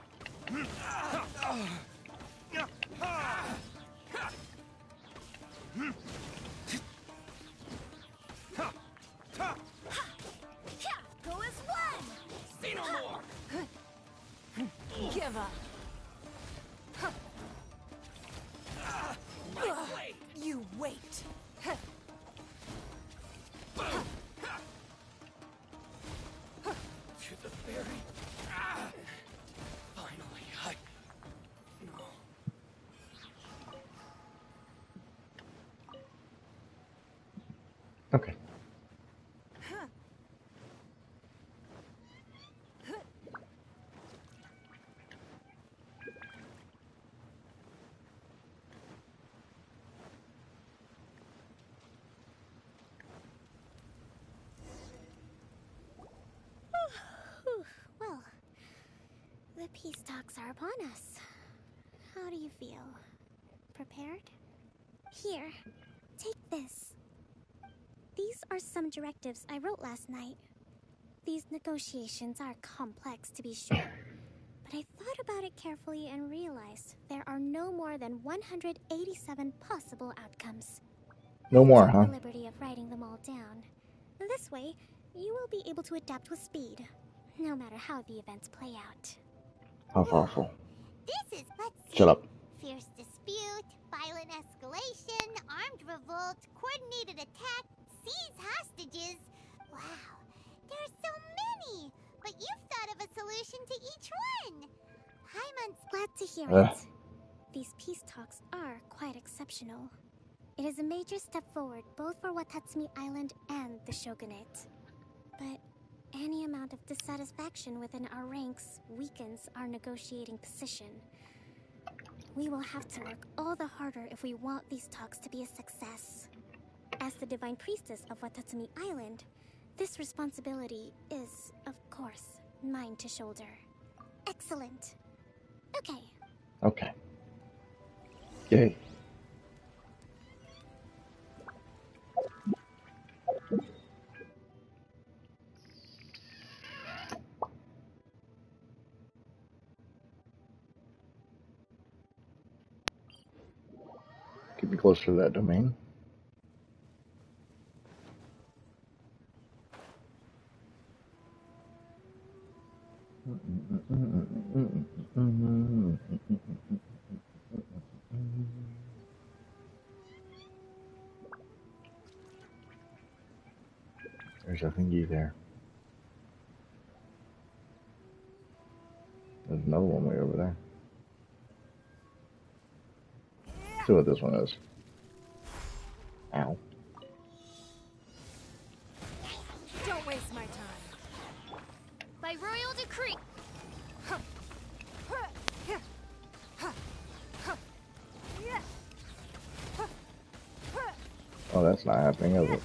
Go as one. See no more. Give up. You wait. To the very. Finally, I. No. Okay. Well, the peace talks are upon us. How do you feel? Prepared? Here, take this. These are some directives I wrote last night. These negotiations are complex, to be sure, but I thought about it carefully and realized there are no more than 187 possible outcomes. No more, I huh? took the liberty of writing them all down. This way, you will be able to adapt with speed, no matter how the events play out. How thoughtful. This is what's Shut up. fierce dispute, violent escalation, armed revolt, coordinated attack, seize hostages. Wow, there are so many. But you've thought of a solution to each one. Hyman's Glad to hear it. These peace talks are quite exceptional. It is a major step forward both for Watatsumi Island and the Shogunate. But any amount of dissatisfaction within our ranks weakens our negotiating position. We will have to work all the harder if we want these talks to be a success. As the Divine Priestess of Watatsumi Island, this responsibility is, of course, mine to shoulder. Excellent. Okay. Okay. Yay. Get me closer to that domain. There's a thingy there. There's another one way over there. Let's see what this one is. Ow. Don't waste my time. By royal decree. Oh, that's not happening, is it?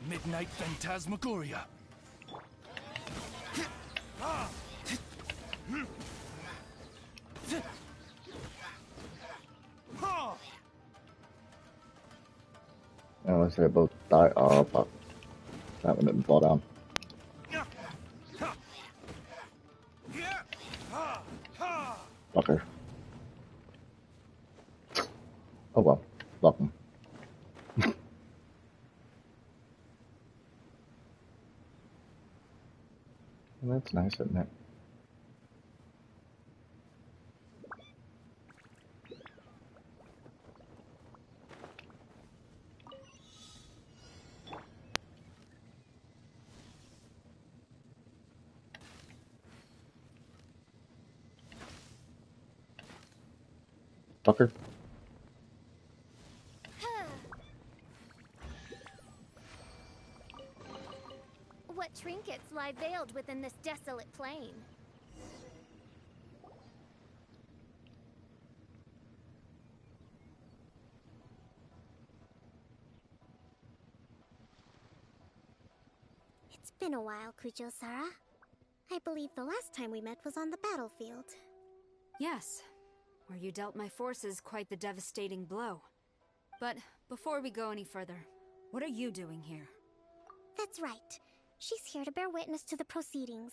Midnight Phantasmagoria. Unless they both die. Oh, fuck. That one didn't fall down. Fucker. Oh well. Fuck him. Well, that's nice, isn't it? Fucker. What trinkets lie veiled within this desolate plain? It's been a while, Kujo-Sara. I believe the last time we met was on the battlefield. Yes, where you dealt my forces quite the devastating blow. But before we go any further, what are you doing here? That's right. She's here to bear witness to the proceedings.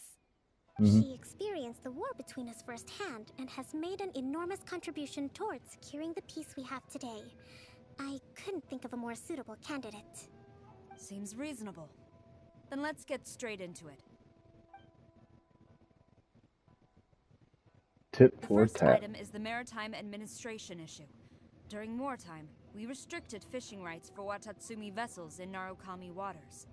Mm-hmm. She experienced the war between us firsthand and has made an enormous contribution towards securing the peace we have today. I couldn't think of a more suitable candidate. Seems reasonable. Then let's get straight into it. Tit The for first tat. item is the maritime administration issue. During wartime, we restricted fishing rights for Watatsumi vessels in Narukami waters.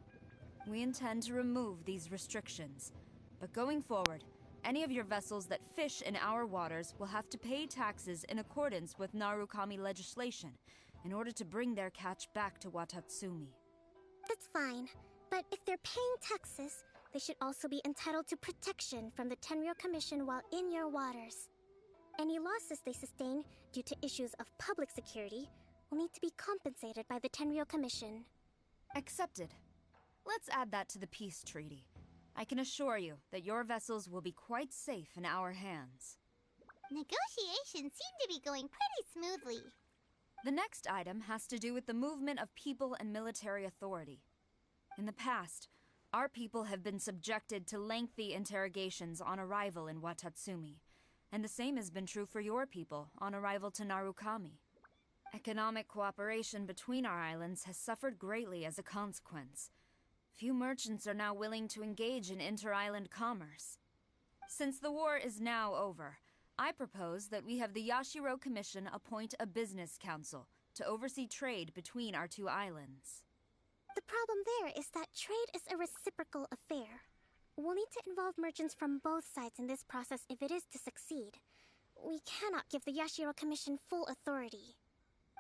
We intend to remove these restrictions, but going forward, any of your vessels that fish in our waters will have to pay taxes in accordance with Narukami legislation in order to bring their catch back to Watatsumi. That's fine, but if they're paying taxes, they should also be entitled to protection from the Tenryou Commission while in your waters. Any losses they sustain due to issues of public security will need to be compensated by the Tenryou Commission. Accepted. Let's add that to the peace treaty. I can assure you that your vessels will be quite safe in our hands. Negotiations seem to be going pretty smoothly. The next item has to do with the movement of people and military authority. In the past, our people have been subjected to lengthy interrogations on arrival in Watatsumi, and the same has been true for your people on arrival to Narukami. Economic cooperation between our islands has suffered greatly as a consequence. Few merchants are now willing to engage in inter-island commerce. Since the war is now over, I propose that we have the Yashiro Commission appoint a business council to oversee trade between our two islands. The problem there is that trade is a reciprocal affair. We'll need to involve merchants from both sides in this process if it is to succeed. We cannot give the Yashiro Commission full authority.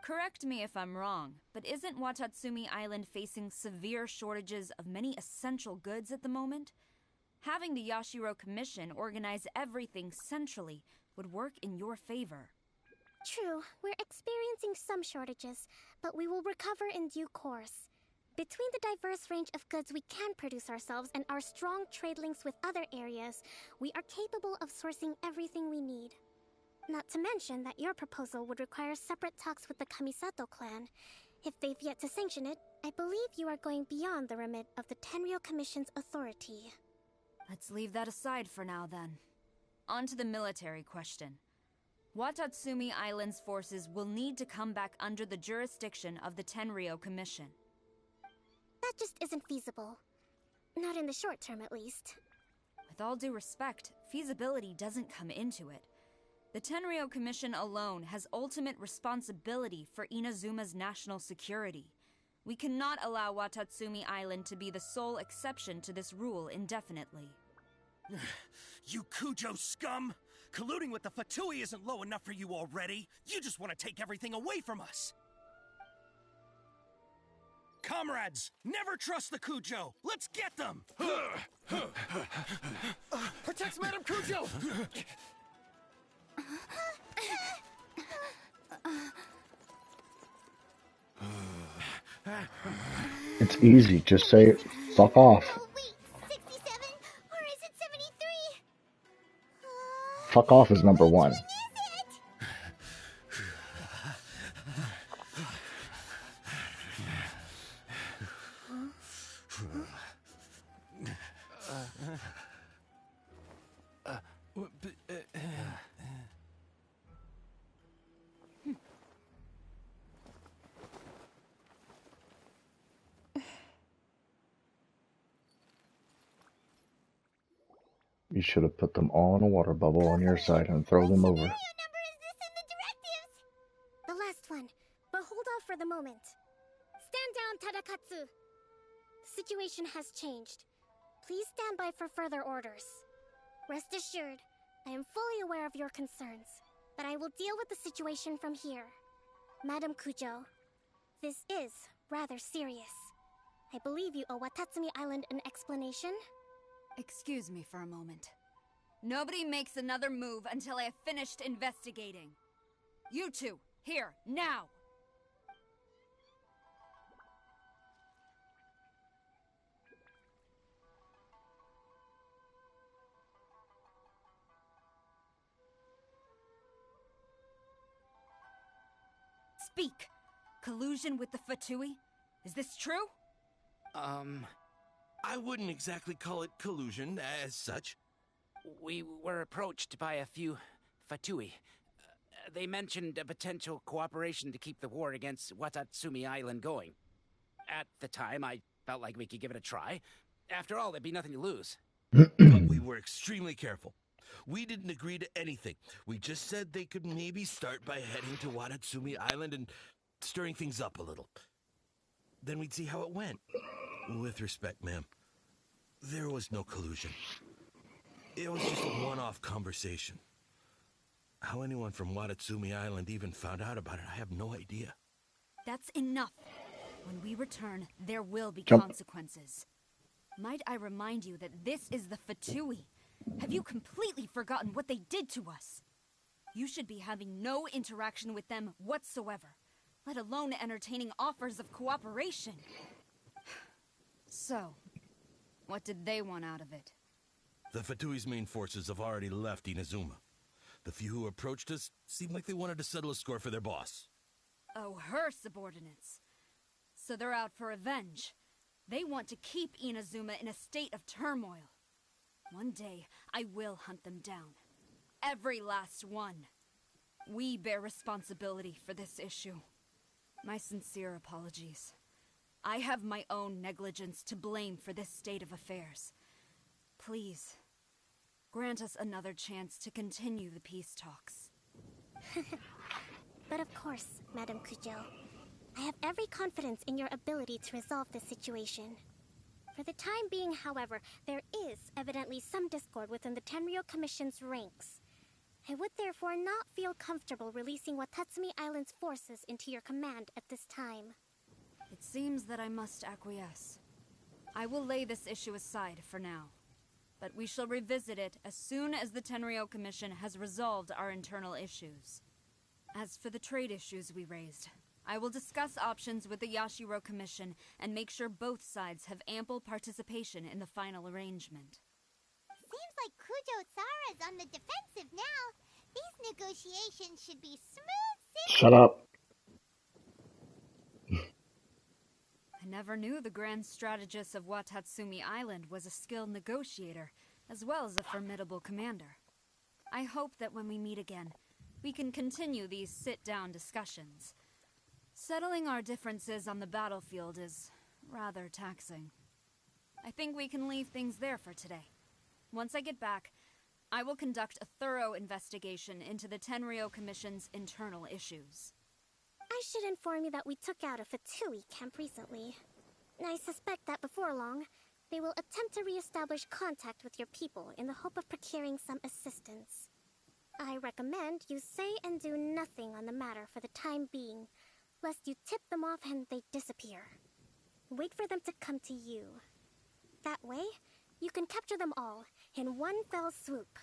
Correct me if I'm wrong, but isn't Watatsumi Island facing severe shortages of many essential goods at the moment? Having the Yashiro Commission organize everything centrally would work in your favor. True, we're experiencing some shortages, but we will recover in due course. Between the diverse range of goods we can produce ourselves and our strong trade links with other areas, we are capable of sourcing everything we need. Not to mention that your proposal would require separate talks with the Kamisato clan. If they've yet to sanction it, I believe you are going beyond the remit of the Tenryou Commission's authority. Let's leave that aside for now, then. On to the military question. Watatsumi Island's forces will need to come back under the jurisdiction of the Tenryou Commission. That just isn't feasible. Not in the short term, at least. With all due respect, feasibility doesn't come into it. The Tenryou Commission alone has ultimate responsibility for Inazuma's national security. We cannot allow Watatsumi Island to be the sole exception to this rule indefinitely. You Kujo scum! Colluding with the Fatui isn't low enough for you already. You just want to take everything away from us. Comrades, never trust the Kujo. Let's get them! Protect Madame Kujo! It's easy. Just say, fuck off. Oh, wait, 67? Or is it 73? Fuck off is number one. You should have put them all in a water bubble on your side and throw them over. The last one, but hold off for the moment. Stand down, Tadakatsu. The situation has changed. Please stand by for further orders. Rest assured, I am fully aware of your concerns, but I will deal with the situation from here. Madam Kujo, this is rather serious. I believe you owe Watatsumi Island an explanation. Excuse me for a moment. Nobody makes another move until I have finished investigating. You two, here, now! Speak! Collusion with the Fatui? Is this true? I wouldn't exactly call it collusion as such. We were approached by a few Fatui. They mentioned a potential cooperation to keep the war against Watatsumi Island going. At the time, I felt like we could give it a try. After all, there'd be nothing to lose. But we were extremely careful. We didn't agree to anything. We just said they could maybe start by heading to Watatsumi Island and stirring things up a little. Then we'd see how it went. With respect, ma'am, there was no collusion. It was just a one-off conversation. How anyone from Watatsumi Island even found out about it, I have no idea. That's enough. When we return, there will be Jump. consequences. Might I remind you that this is the Fatui? Have you completely forgotten what they did to us? You should be having no interaction with them whatsoever, let alone entertaining offers of cooperation. So, what did they want out of it? The Fatui's main forces have already left Inazuma. The few who approached us seemed like they wanted to settle a score for their boss. Oh, her subordinates. So they're out for revenge. They want to keep Inazuma in a state of turmoil. One day, I will hunt them down. Every last one. We bear responsibility for this issue. My sincere apologies. I have my own negligence to blame for this state of affairs. Please, grant us another chance to continue the peace talks. But of course, Madam Kujo. I have every confidence in your ability to resolve this situation. For the time being, however, there is evidently some discord within the Tenryou Commission's ranks. I would therefore not feel comfortable releasing Watatsumi Island's forces into your command at this time. It seems that I must acquiesce. I will lay this issue aside for now, but we shall revisit it as soon as the Tenryou Commission has resolved our internal issues. As for the trade issues we raised, I will discuss options with the Yashiro Commission and make sure both sides have ample participation in the final arrangement. Seems like Kujo-Sara's on the defensive now. These negotiations should be smooth sailing. Shut up. I never knew the grand strategist of Watatsumi Island was a skilled negotiator, as well as a formidable commander. I hope that when we meet again, we can continue these sit-down discussions. Settling our differences on the battlefield is rather taxing. I think we can leave things there for today. Once I get back, I will conduct a thorough investigation into the Tenryou Commission's internal issues. I should inform you that we took out a Fatui camp recently. I suspect that before long, they will attempt to re-establish contact with your people in the hope of procuring some assistance. I recommend you say and do nothing on the matter for the time being, lest you tip them off and they disappear. Wait for them to come to you. That way, you can capture them all in one fell swoop.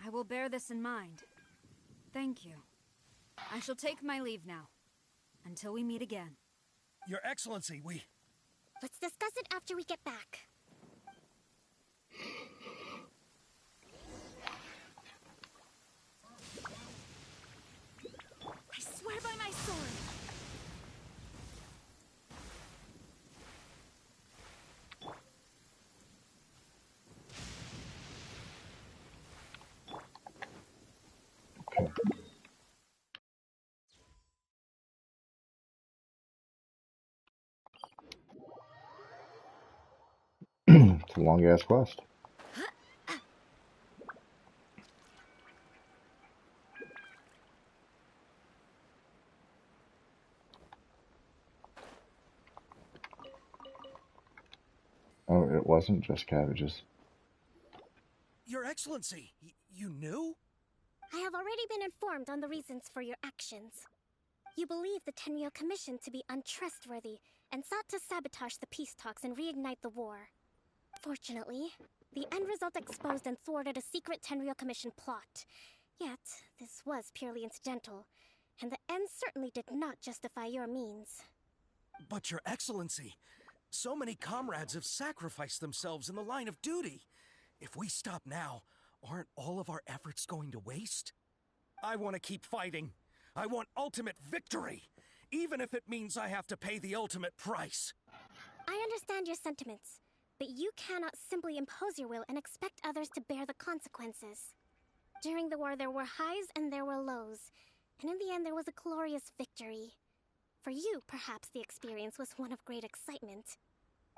I will bear this in mind. Thank you. I shall take my leave now. Until we meet again. Your Excellency, we... Let's discuss it after we get back. I swear by my sword! It's a long ass quest. Oh, it wasn't just cabbages. Your Excellency, you knew? I have already been informed on the reasons for your actions. You believe the Tenryou Commission to be untrustworthy and sought to sabotage the peace talks and reignite the war. Fortunately, the end result exposed and thwarted a secret Tenryou Commission plot. Yet, this was purely incidental, and the end certainly did not justify your means. But Your Excellency, so many comrades have sacrificed themselves in the line of duty. If we stop now, aren't all of our efforts going to waste? I want to keep fighting. I want ultimate victory, even if it means I have to pay the ultimate price. I understand your sentiments, but you cannot simply impose your will and expect others to bear the consequences. During the war, there were highs and there were lows, and in the end, there was a glorious victory. For you, perhaps the experience was one of great excitement.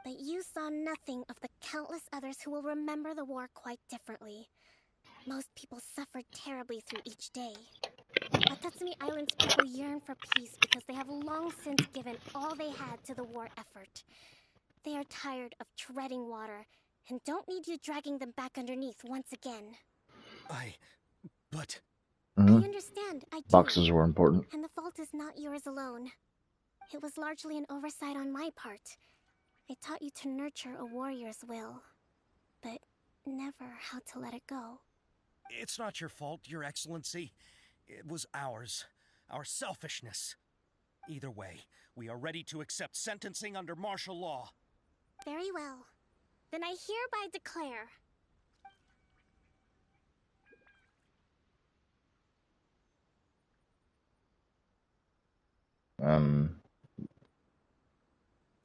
But you saw nothing of the countless others who will remember the war quite differently. Most people suffered terribly through each day. Watatsumi Island's people yearn for peace because they have long since given all they had to the war effort. They are tired of treading water and don't need you dragging them back underneath once again. But... I understand, I do. Boxes were important. And the fault is not yours alone. It was largely an oversight on my part. I taught you to nurture a warrior's will, but never how to let it go. It's not your fault, Your Excellency. It was ours. Our selfishness. Either way, we are ready to accept sentencing under martial law. Very well. Then I hereby declare...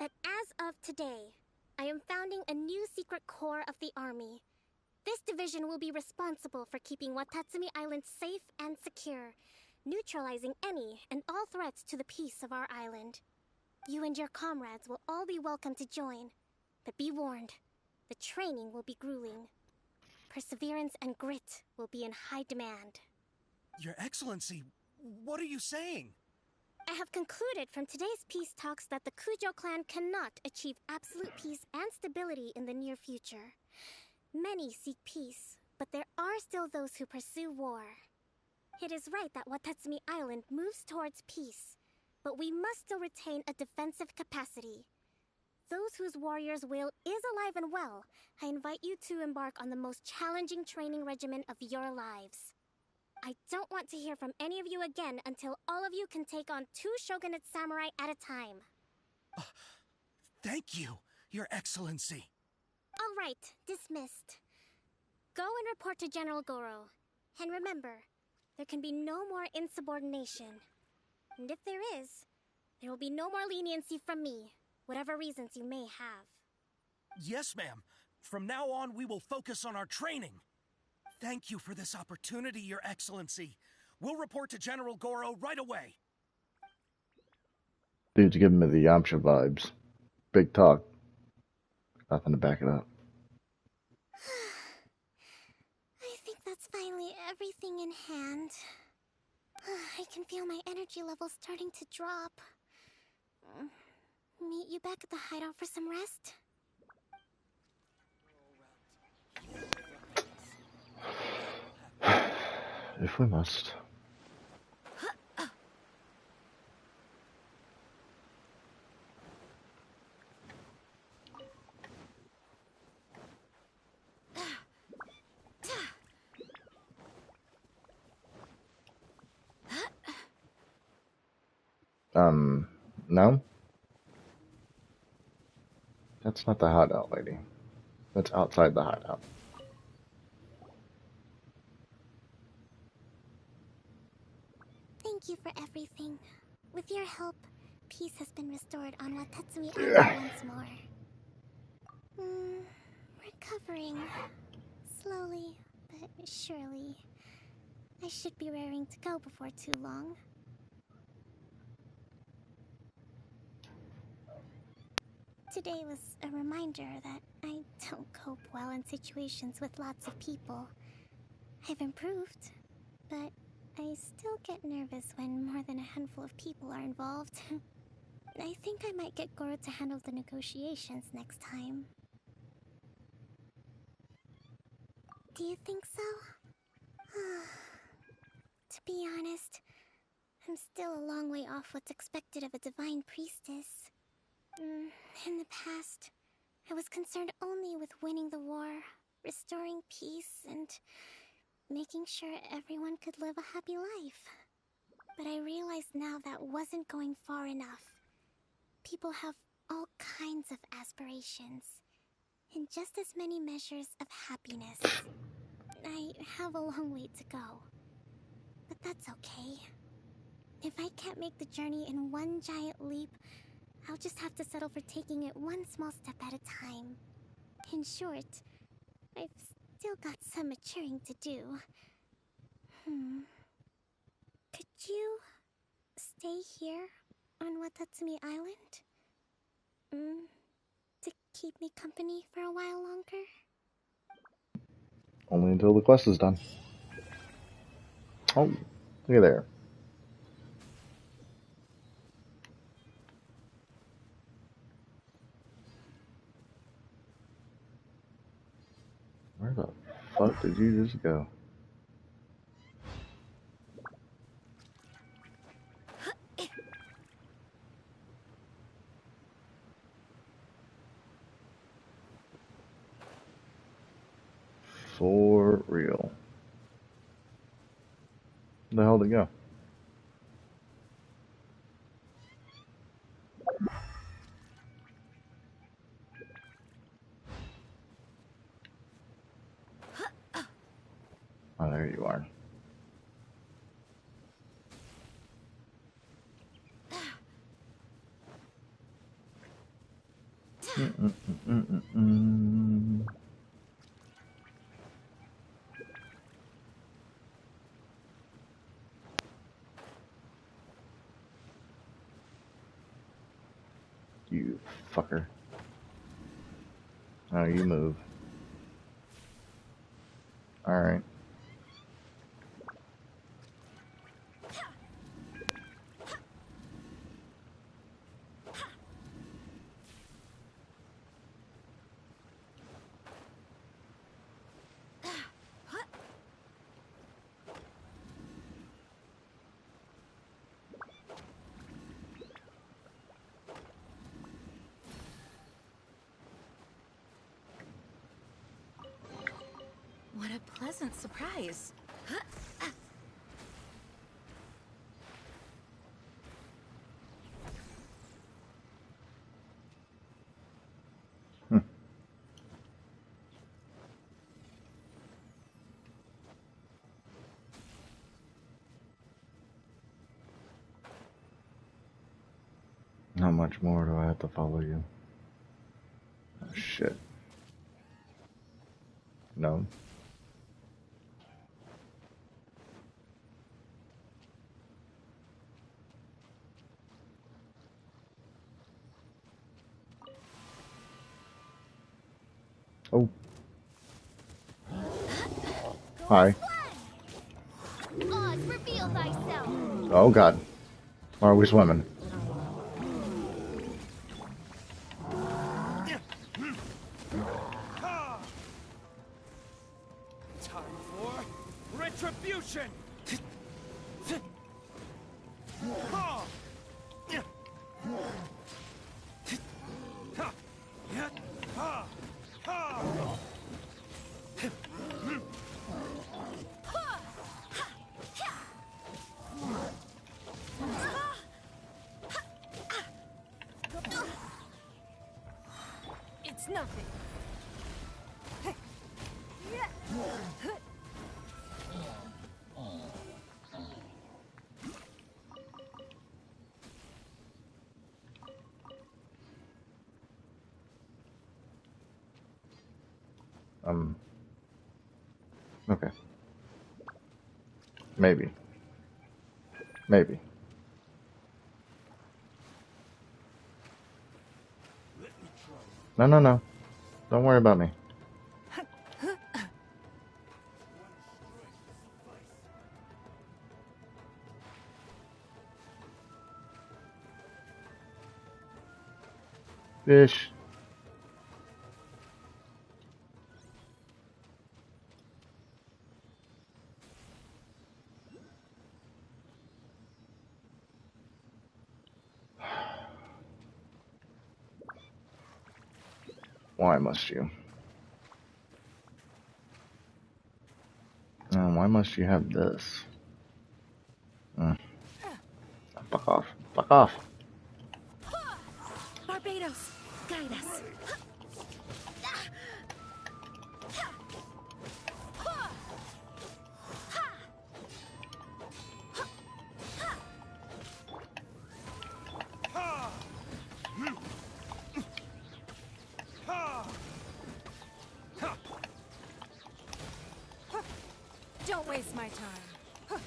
that as of today, I am founding a new secret corps of the army. This division will be responsible for keeping Watatsumi Island safe and secure, neutralizing any and all threats to the peace of our island. You and your comrades will all be welcome to join, but be warned, the training will be grueling. Perseverance and grit will be in high demand. Your Excellency, what are you saying? I have concluded from today's peace talks that the Kujo clan cannot achieve absolute peace and stability in the near future. Many seek peace, but there are still those who pursue war. It is right that Watatsumi Island moves towards peace, but we must still retain a defensive capacity. Those whose warrior's will is alive and well, I invite you to embark on the most challenging training regimen of your lives. I don't want to hear from any of you again until all of you can take on 2 shogunate samurai at a time. Thank you, Your Excellency. All right, dismissed. Go and report to General Goro. And remember, there can be no more insubordination. And if there is, there will be no more leniency from me, whatever reasons you may have. Yes, ma'am. From now on, we will focus on our training. Thank you for this opportunity, Your Excellency. We'll report to General Goro right away. Dude's giving me the Yamcha vibes. Big talk. Nothing to back it up. I think that's finally everything in hand. I can feel my energy levels starting to drop. Meet you back at the hideout for some rest? If we must. No? That's not the hideout, lady. That's outside the hideout. Thank you for everything. With your help, peace has been restored on Watatsumi Island once more. Recovering. Slowly, but surely. I should be raring to go before too long. Today was a reminder that I don't cope well in situations with lots of people. I've improved, but I still get nervous when more than a handful of people are involved. I think I might get Goro to handle the negotiations next time. Do you think so? To be honest, I'm still a long way off what's expected of a divine priestess. In the past, I was concerned only with winning the war, restoring peace, and making sure everyone could live a happy life. But I realized now that wasn't going far enough. People have all kinds of aspirations, and just as many measures of happiness. I have a long way to go. But that's okay. If I can't make the journey in one giant leap, I'll just have to settle for taking it one small step at a time. In short, I've still got some maturing to do. Could you stay here on Watatsumi Island? To keep me company for a while longer? Only until the quest is done. Oh, look at there. Where the fuck did you just go? For real. Where the hell did it go? Oh, there you are. You fucker. Oh, you move. Alright. pleasant surprise. How much more do I have to follow you? Oh, shit. No. Oh. Hi. Oz, reveal thyself. Oh god. Why are we swimming? Time for retribution! It's nothing. Okay. Maybe. Maybe. No, no, no. Don't worry about me. Fish. Why must you? Why must you have this? Fuck off. Fuck off. Barbados, guide us. Don't waste my time.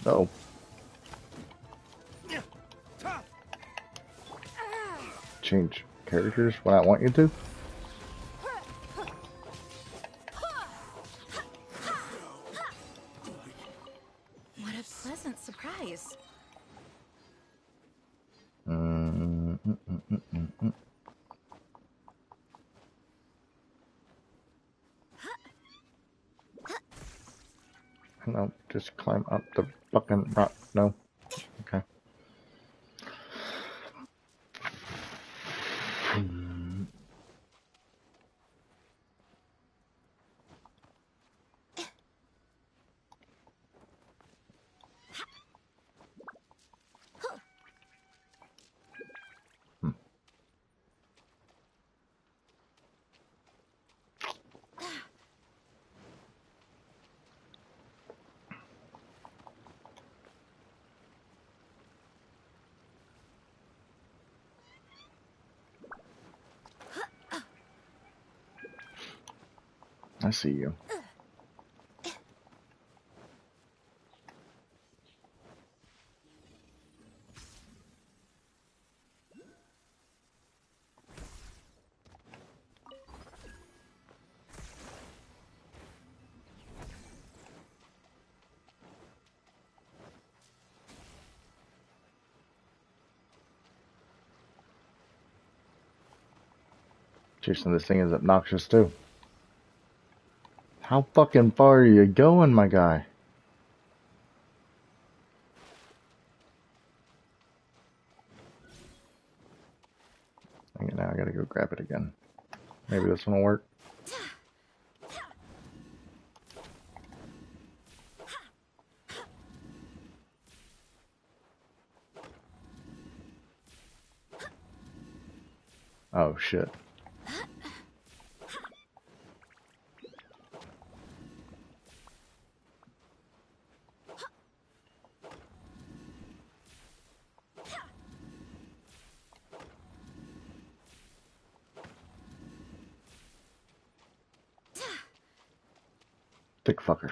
No. Change characters when I want you to? What a pleasant surprise. No, just climb up the fucking rock. No. Okay. I see you. Jason, this thing is obnoxious too. How fucking far are you going, my guy? Okay, now I gotta go grab it again. Maybe this one will work. Oh shit. Thick fucker.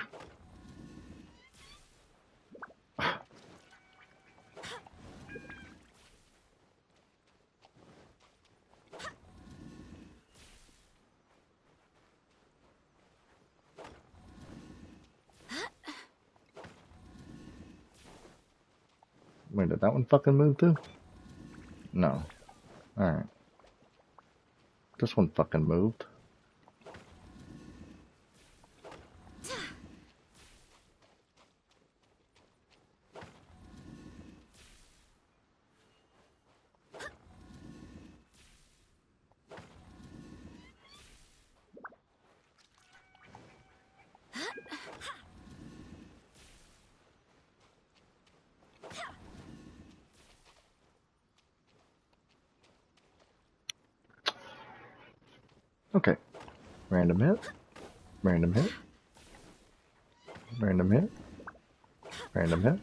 Wait, did that one fucking move too? No. Alright. This one fucking moved. Okay. Random hit. Random hit. Random hit. Random hit.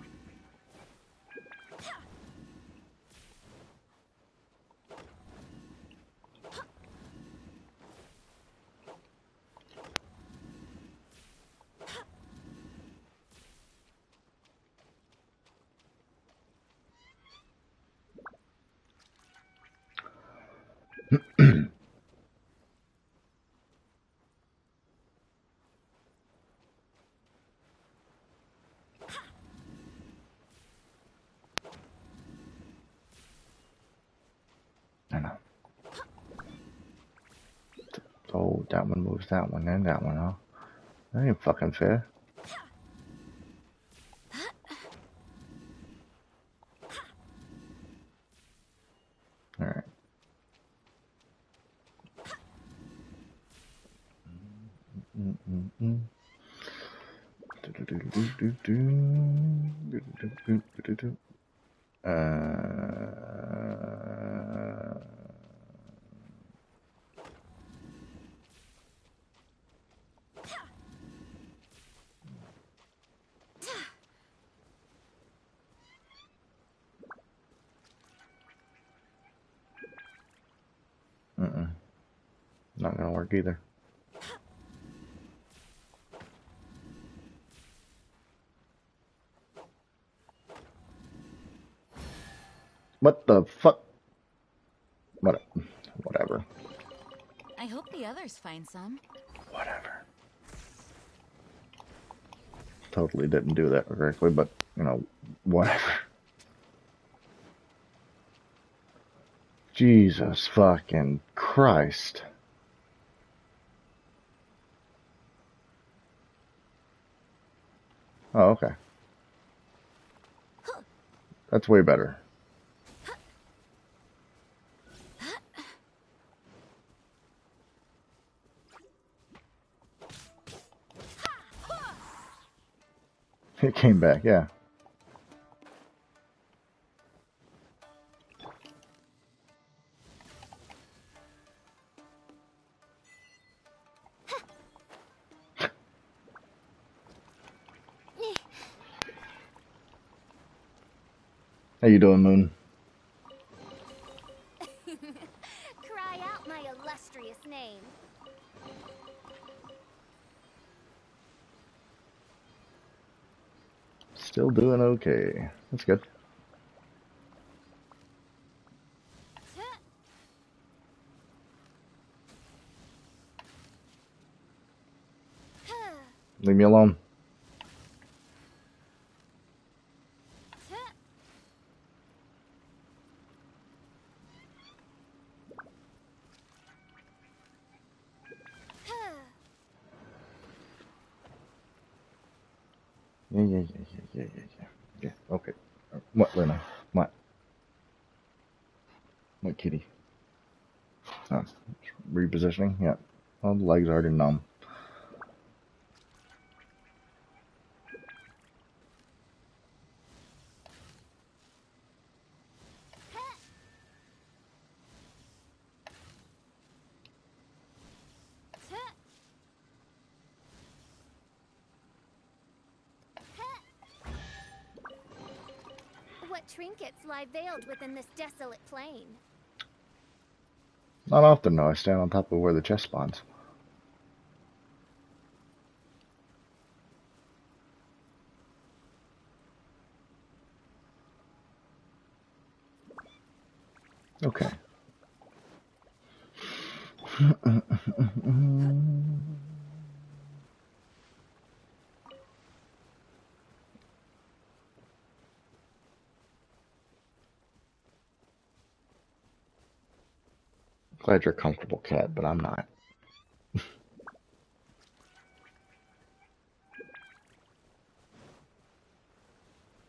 I know. Oh, that one moves that one and that one, huh? That ain't fucking fair. Alright. Not gonna work either. What the fuck? Whatever. I hope the others find some. Whatever. Totally didn't do that correctly, but, you know, whatever. Jesus fucking Christ. Oh, okay. That's way better. It came back, yeah. How you doing, Moon? Cry out my illustrious name. Still doing okay. That's good. Leave me alone. Yeah. Okay. What, Lena? What? What, kitty? Oh, repositioning? Yeah. Well, the leg's already numb. What trinkets lie veiled within this desolate plain? Not often, though. I stand on top of where the chest spawns. Okay. Glad you're comfortable, cat, but I'm not.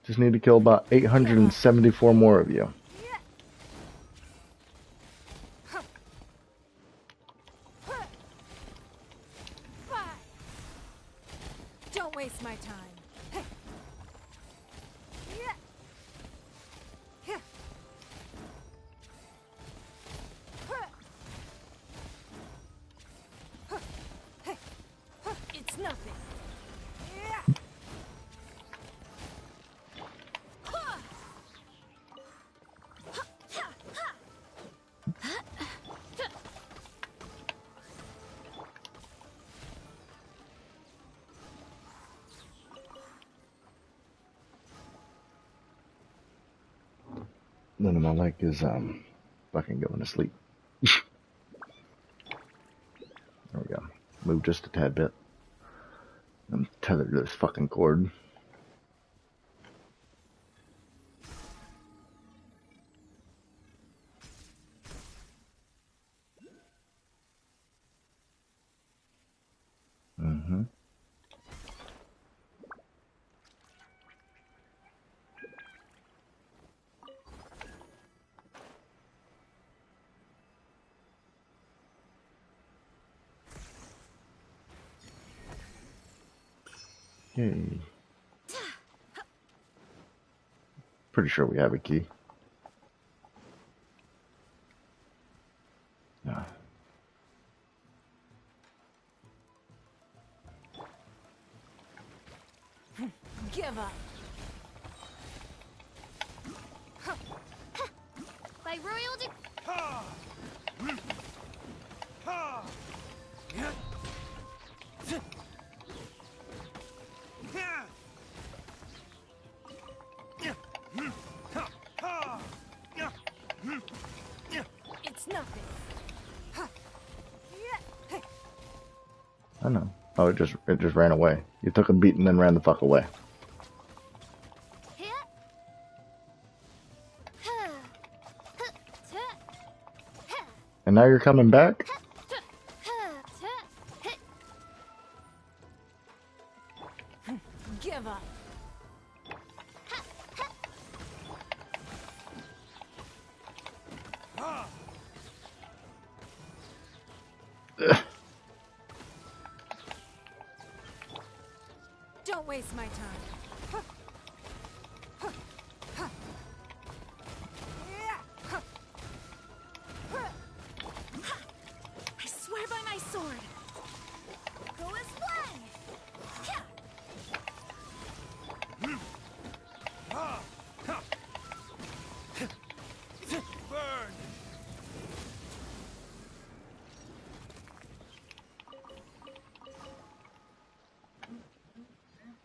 Just need to kill about 874 more of you. Don't waste my time. It's nothing. None of my leg is fucking going to sleep. There we go. Move just a tad bit. I'm tethered to this fucking cord. Mm-hmm. Yay. Pretty sure we have a key. Yeah. Give up. By royal It's nothing. I know. Oh, it just ran away. You took a beat and then ran the fuck away. And now you're coming back? Give up. Don't waste my time. I swear by my sword. Go as one. Burn!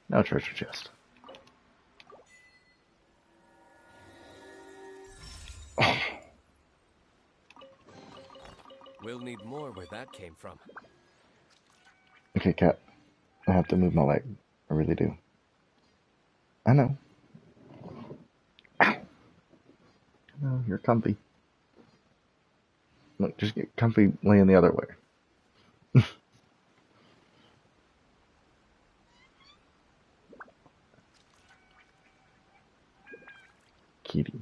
Now treasure chest. We'll need more where that came from. Okay, cat. I have to move my leg. I really do. I know. Ow. No, you're comfy. Look, just get comfy laying the other way. kitty.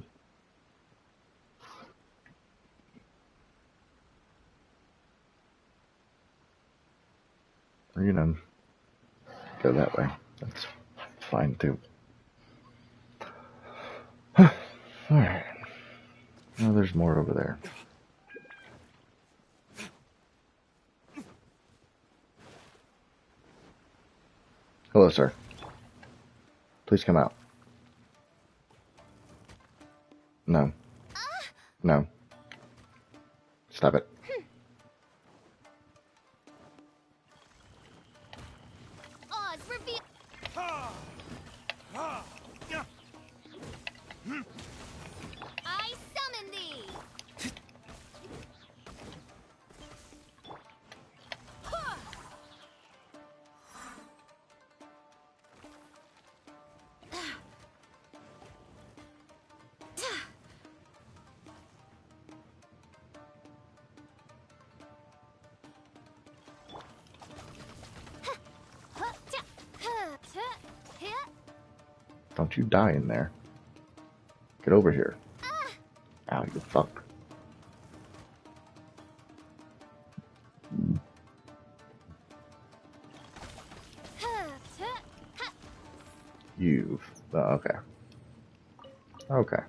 Or, you know, go that way. That's fine too. Alright. Oh, there's more over there. Hello, sir. Please come out. No. No. Stop it. Oz, reveal. I summon thee. Don't you die in there. Get over here. Ow, you fuck. You've... okay. Okay.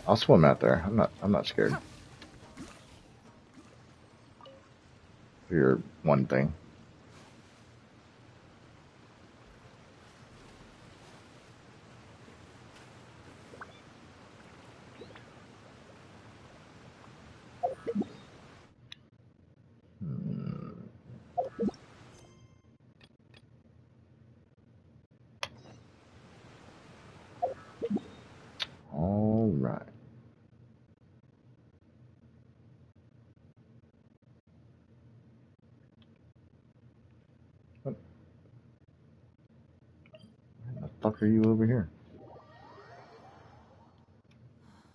I'll swim out there. I'm not scared. You're one thing. All right. What the fuck are you over here?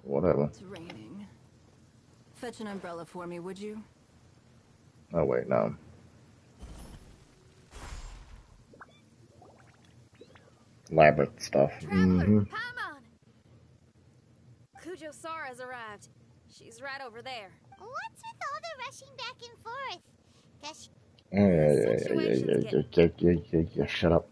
Whatever. It's raining. Fetch an umbrella for me, would you? Oh wait, no. Labyrinth stuff. Mm-hmm. Paimon! Kujo Sara's arrived. She's right over there. What's with all the rushing back and forth? Does Yeah, shut up.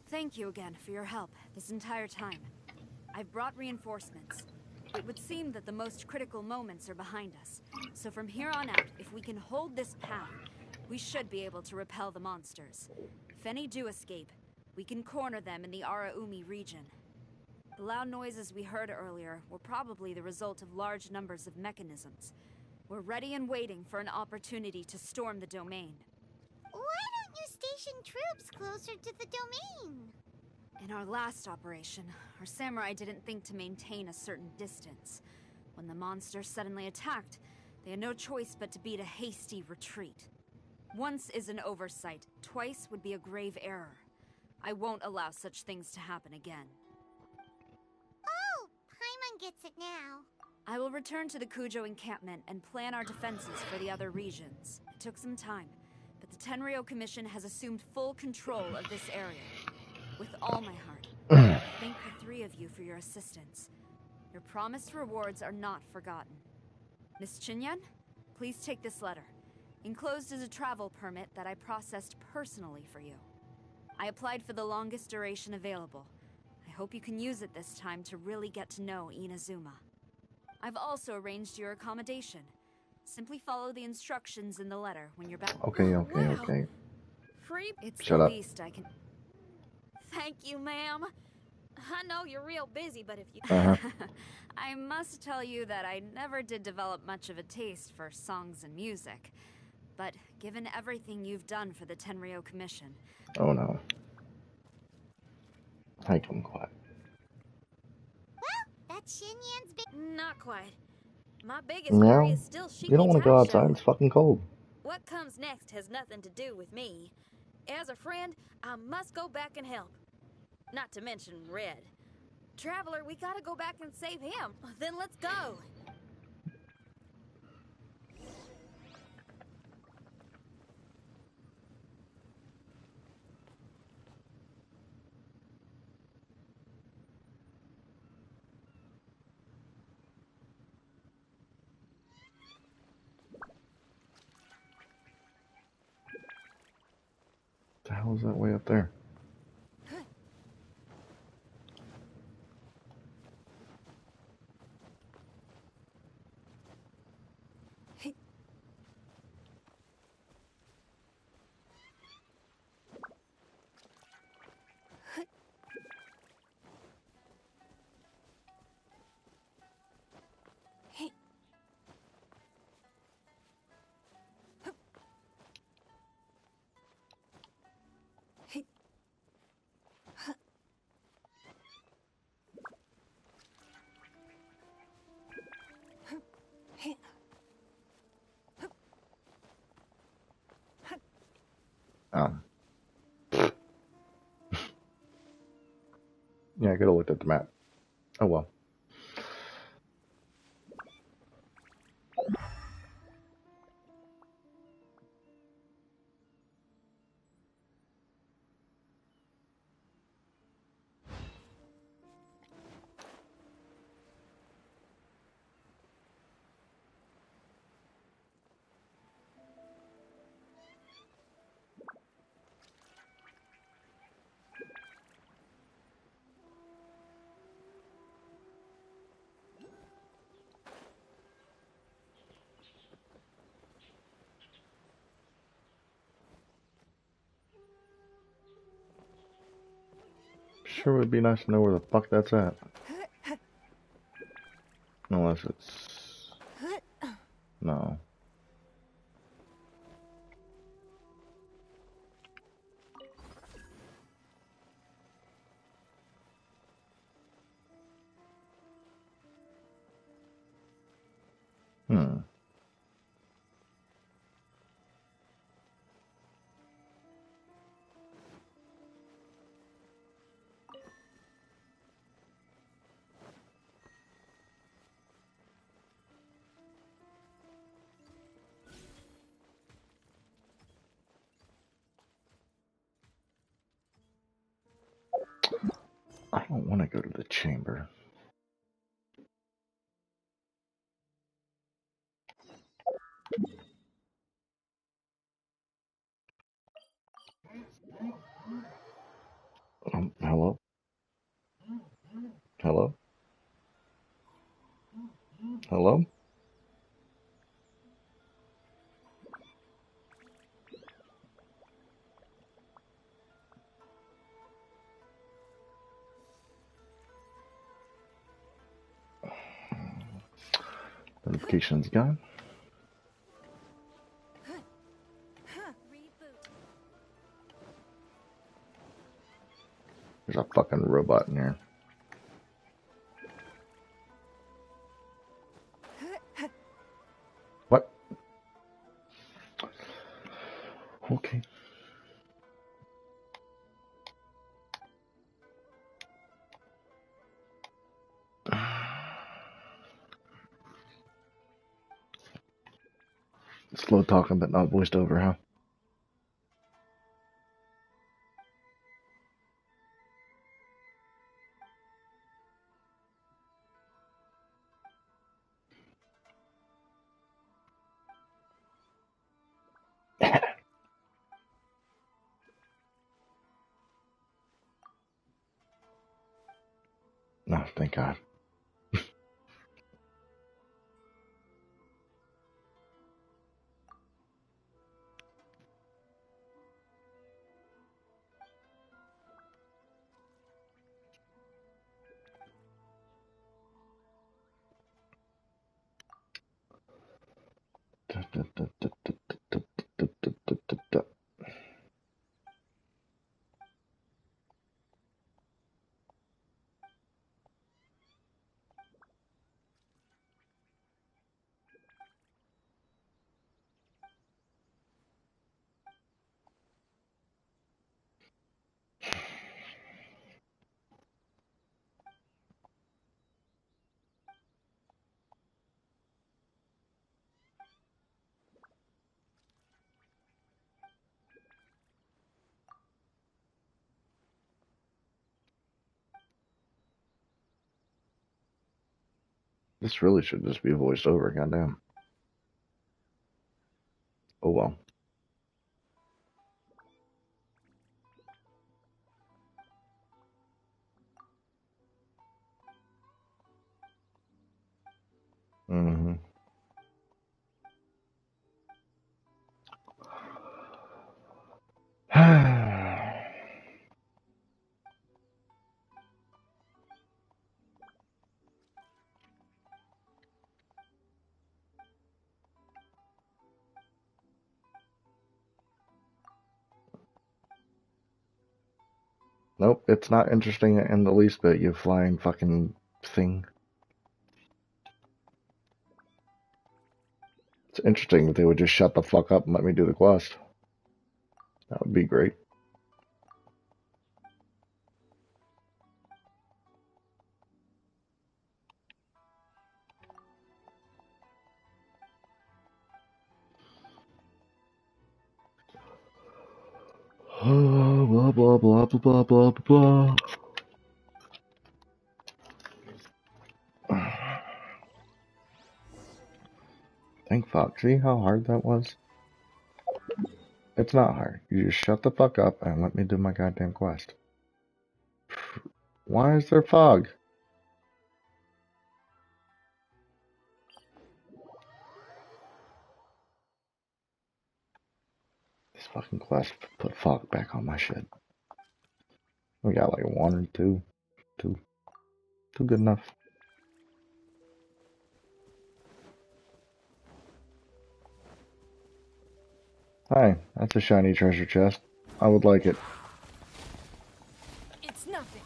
Thank you again for your help this entire time. I've brought reinforcements. It would seem that the most critical moments are behind us. So from here on out, if we can hold this path, we should be able to repel the monsters. If any do escape, we can corner them in the Araumi region. The loud noises we heard earlier were probably the result of large numbers of mechanisms. We're ready and waiting for an opportunity to storm the domain. Why don't you station troops closer to the domain? In our last operation, our samurai didn't think to maintain a certain distance. When the monsters suddenly attacked, they had no choice but to beat a hasty retreat. Once is an oversight, twice would be a grave error. I won't allow such things to happen again. Oh, Paimon gets it now. I will return to the Kujo encampment and plan our defenses for the other regions. It took some time, but the Tenryo Commission has assumed full control of this area. With all my heart, I thank the three of you for your assistance. Your promised rewards are not forgotten. Miss Chinyan, please take this letter. Enclosed is a travel permit that I processed personally for you. I applied for the longest duration available. I hope you can use it this time to really get to know Inazuma. I've also arranged your accommodation. Simply follow the instructions in the letter when you're back. Okay. Free? It's Shut the up. least I can... Thank you, ma'am. I know you're real busy, but if you... Uh-huh. I must tell you that I never did develop much of a taste for songs and music. But given everything you've done for the Tenryo Commission... Oh no. I come quiet. Well, that's Xinyan's big... Not quite. My biggest worry Meow. is still You don't Shiki want to go Taisho. outside. It's fucking cold. What comes next has nothing to do with me. As a friend, I must go back and help. Not to mention Red. Traveler, we gotta go back and save him. Then let's go. The hell is that way up there? Yeah, I could have looked at the map. Oh well. Sure would be nice to know where the fuck that's at. Unless it's... No. Hmm. I don't want to go to the chamber. Hello? Hello? Hello? Notifications gone. There's a fucking robot in here. What? Okay. Slow talking, but not voiced over, huh? No, thank God. This really should just be voiced over. Goddamn. Oh well. Mm-hmm. Nope, it's not interesting in the least bit, you flying fucking thing. It's interesting that they would just shut the fuck up and let me do the quest. That would be great. Blah, blah, blah, blah, blah, blah, blah. Thank fuck. See how hard that was? It's not hard. You just shut the fuck up and let me do my goddamn quest. Why is there fog? This fucking quest put fog back on my shit. We got like one or two. Two good enough. Hi, that's a shiny treasure chest. I would like it. It's nothing.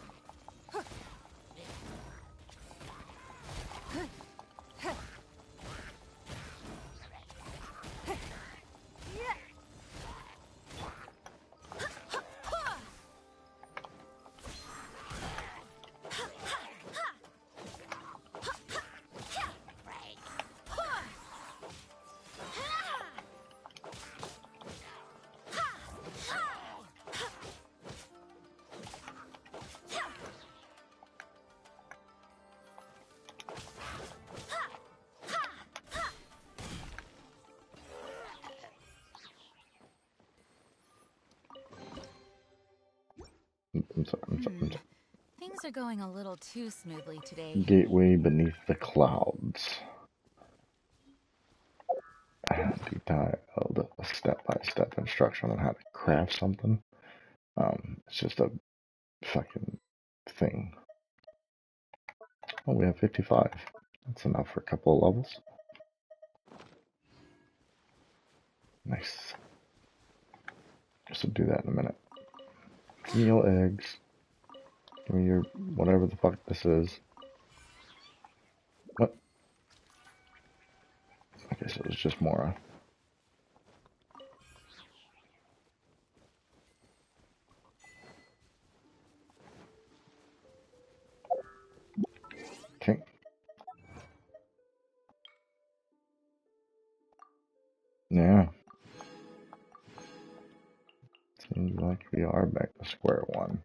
I'm sorry. Things are going a little too smoothly today. Gateway beneath the clouds. Detailed step-by-step instruction on how to craft something. It's just a fucking thing. Oh, we have 55. That's enough for a couple of levels. Nice. Just will do that in a minute. Give me your eggs. Give me your whatever the fuck this is. What? I guess it was just Mora. Okay. Yeah. Seems like we are back to square one.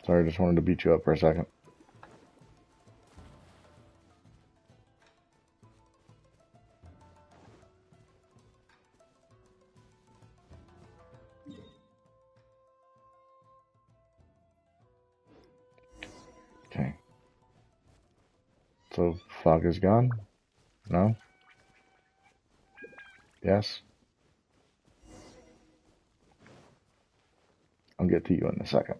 Sorry, I just wanted to beat you up for a second. Okay. So fog is gone? No? Yes? I'll get to you in a second.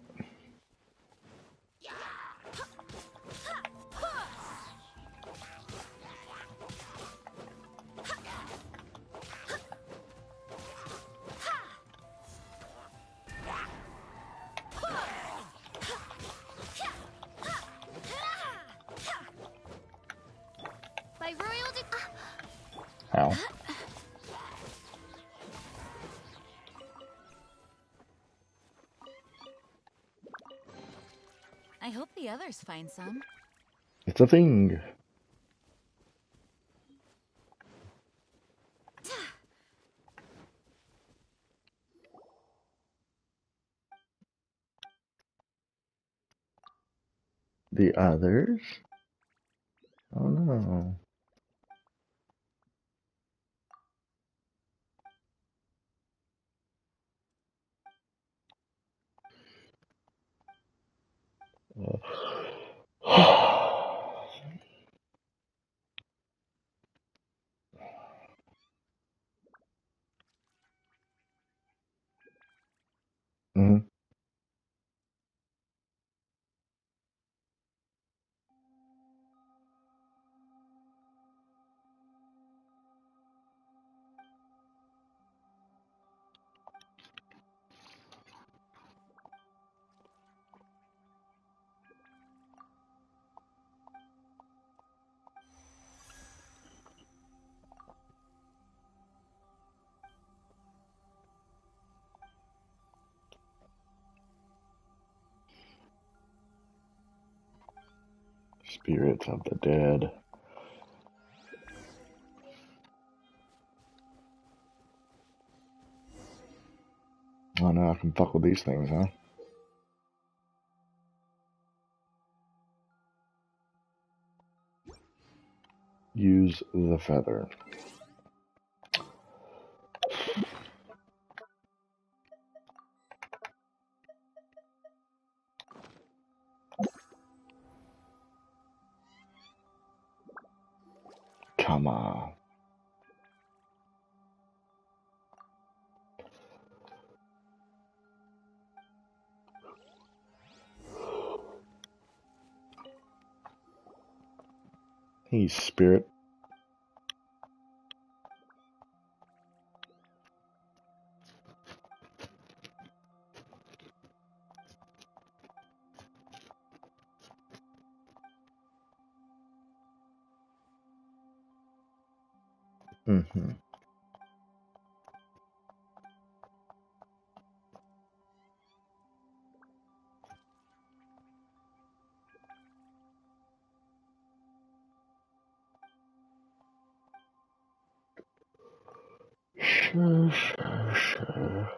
By royal How? I hope the others find some. It's a thing. The others? Oh no. Mm-hmm. Spirits of the dead. Oh no, I can fuck with these things, huh? Use the feather. Come on. Hey, spirit. Mm-hmm. Sure, sure, sure.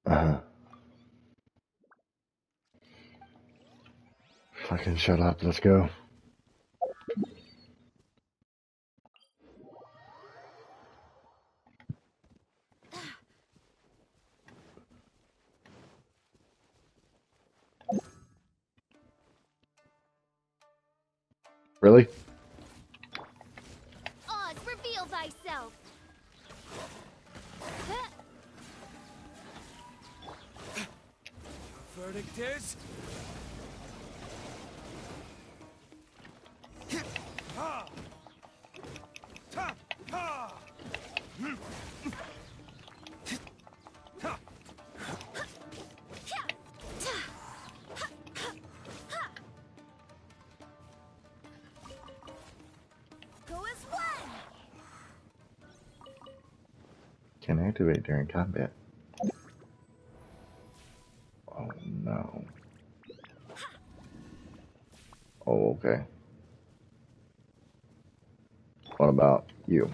Uh-huh. Fucking shut up. Let's go. Really? Oz, reveal thyself. Verdict is... Ha! Ta! Ha! Ha! Go as one. Can activate during combat. Oh no. Oh, okay. What about you?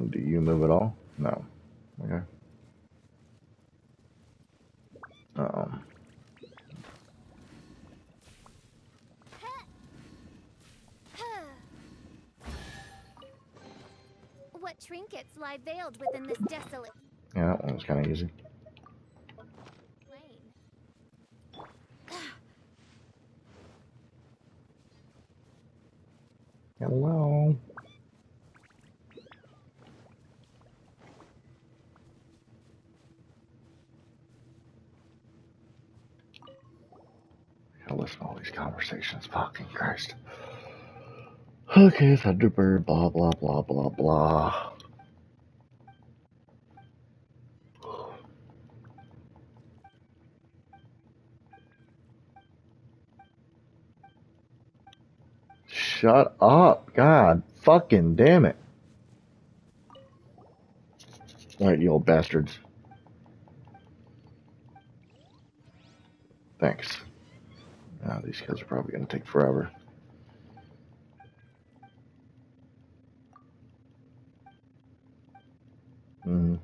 Do you move at all? No. Okay. What trinkets lie veiled within this desolate Yeah, that one was kind of easy. plain? Hello. Gotta listen to all these conversations. Fucking Christ. Okay, Thunderbird, blah, blah, blah, blah, blah. Shut up. God fucking damn it. Alright, you old bastards. Thanks. Now these guys are probably gonna take forever. Mm-hmm.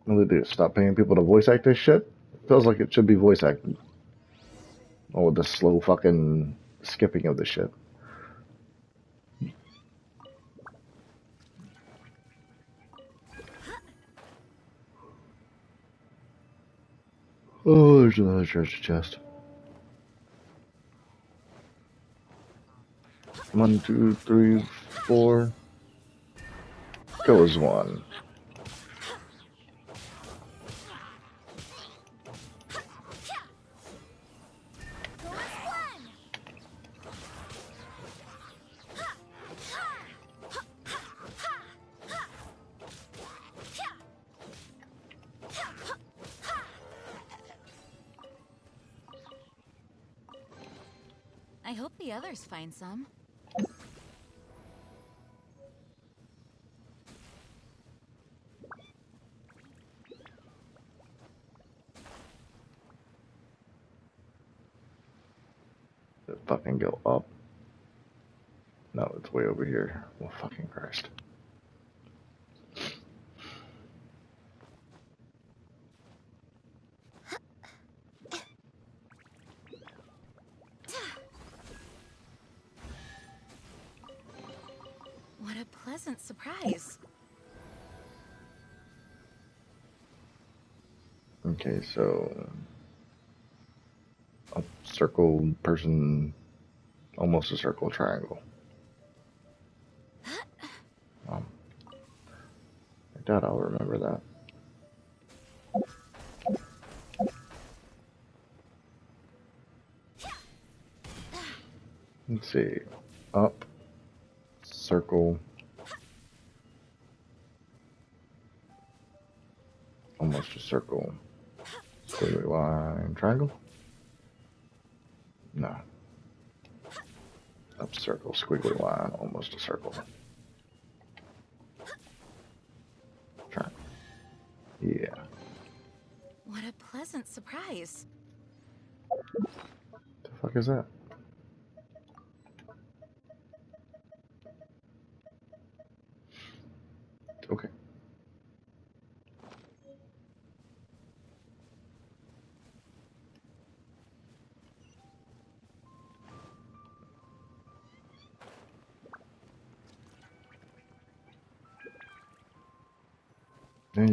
What do they do? Stop paying people to voice act this shit? Feels like it should be voice acted. Oh, with the slow fucking skipping of the shit. Oh, there's another treasure chest. 1, 2, 3, 4. Goes 1. I hope the others find some. Did it fucking go up? No, it's way over here. Oh, fucking Christ. What a pleasant surprise. Okay, so a circle person, almost a circle triangle. I doubt I'll remember that. Let's see. Up, circle, almost a circle, squiggly line, triangle? No. Up, circle, squiggly line, almost a circle. Triangle. Yeah. What a pleasant surprise. The fuck is that? Okay. Yeah.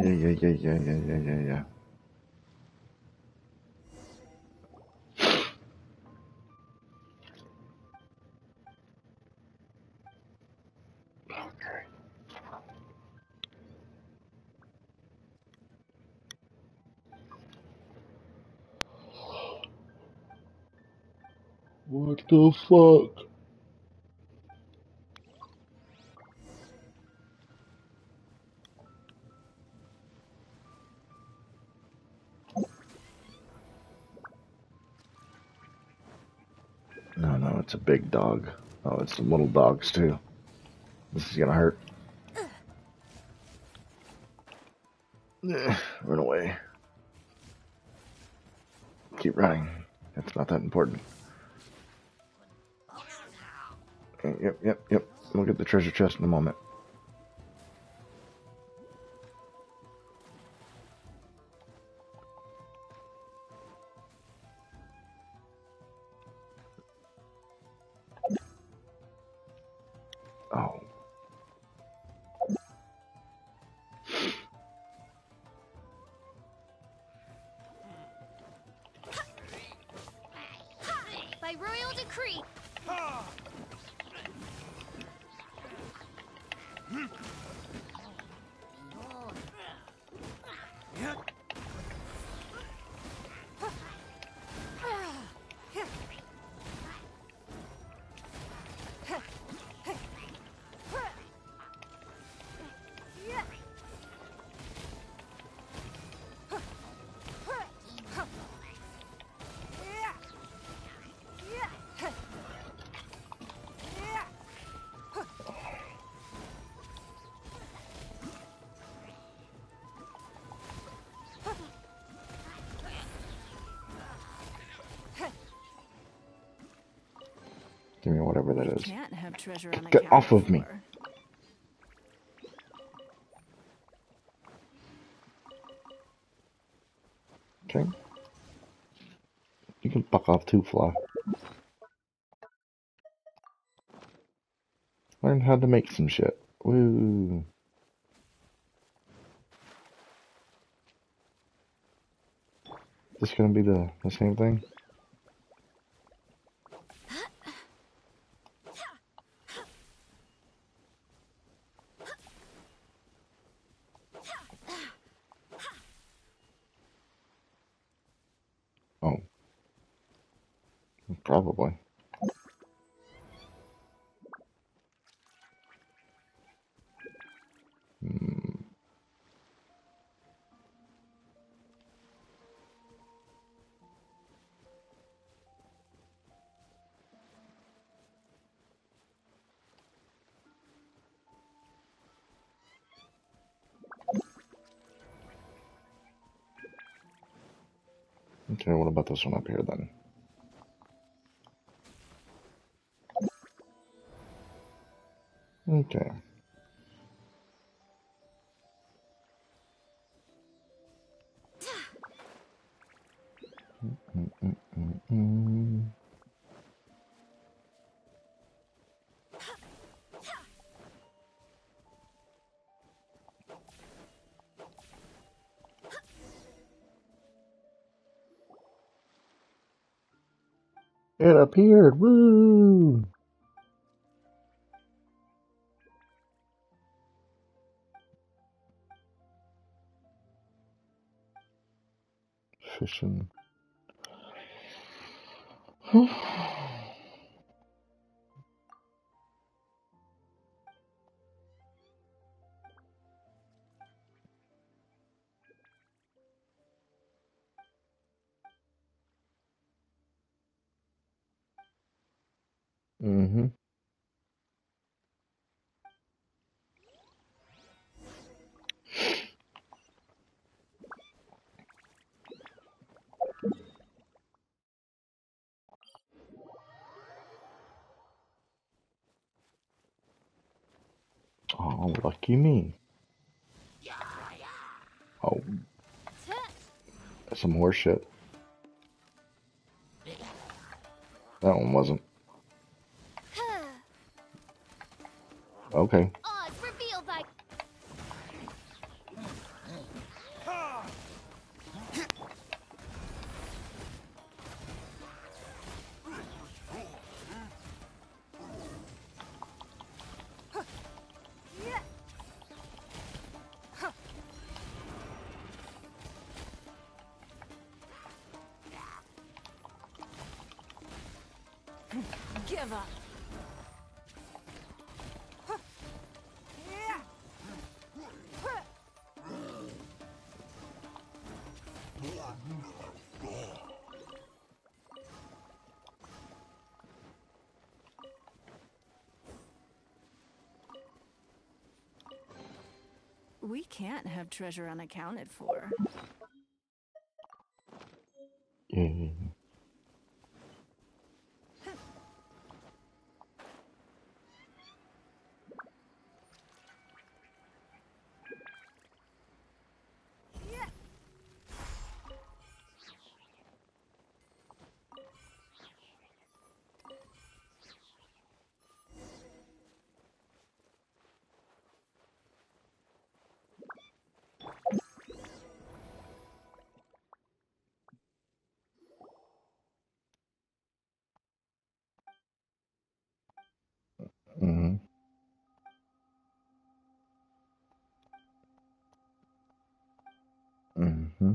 What the fuck? No, it's a big dog. Oh, it's some little dogs too. This is gonna hurt. Run away. Keep running. It's not that important. Yep. We'll get the treasure chest in a moment. Oh. By royal decree. Give me whatever that is. Can't have treasure on Get off of me. Okay. You can fuck off too, Fly. Learn how to make some shit. Woo. This gonna be the same thing? Oh. Probably. Okay, what about this one up here then? Okay. It appeared. Woo! Fishing. Mm-hmm. Oh, lucky me. Oh. That's some horse shit. That one wasn't. Okay. Odds revealed by. Give up. We can't have treasure unaccounted for. Yeah. Mm-hmm. Mm-hmm.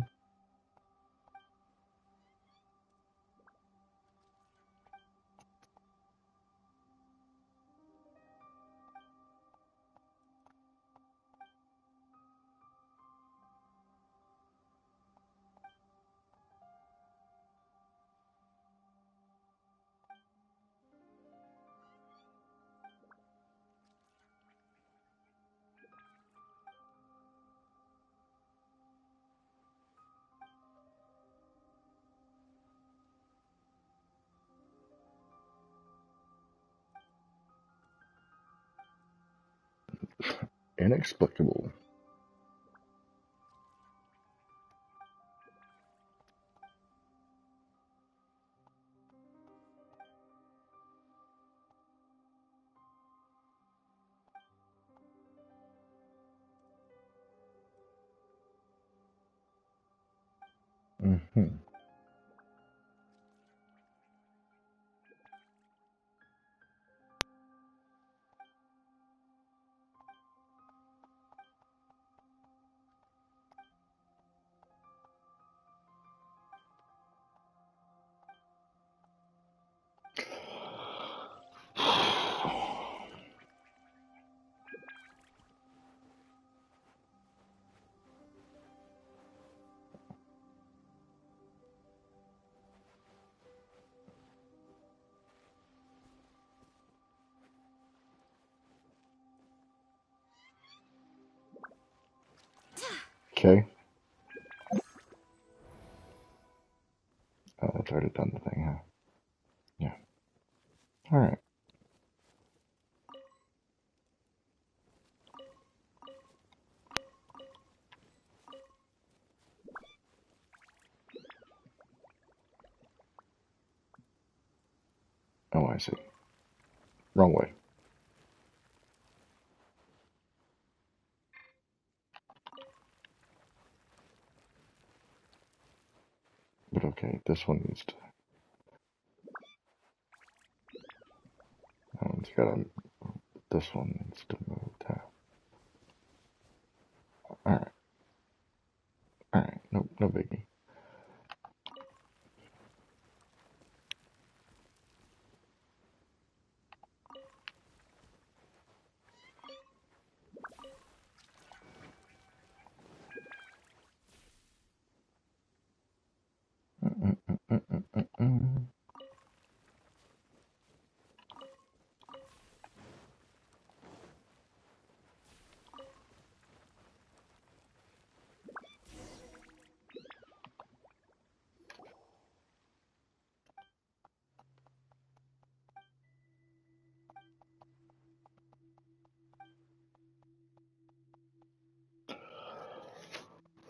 Inexplicable. Mm-hmm. Okay. Oh, that's already done the thing, huh? Yeah. All right. Oh, I see. Wrong way. But okay, this one needs to. That one's gotta. This one needs to move down. All right. All right. No, no biggie. Mm-mm-mm-mm-mm-mm.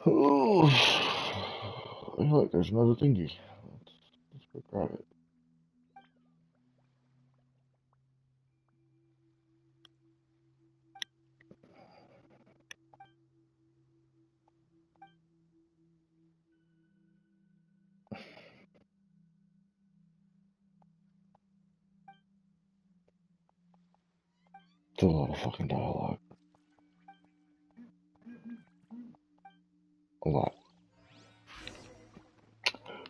Oh, hey, look, there's another thingy. Let's go grab it. It's a lot of fucking dialogue. A lot.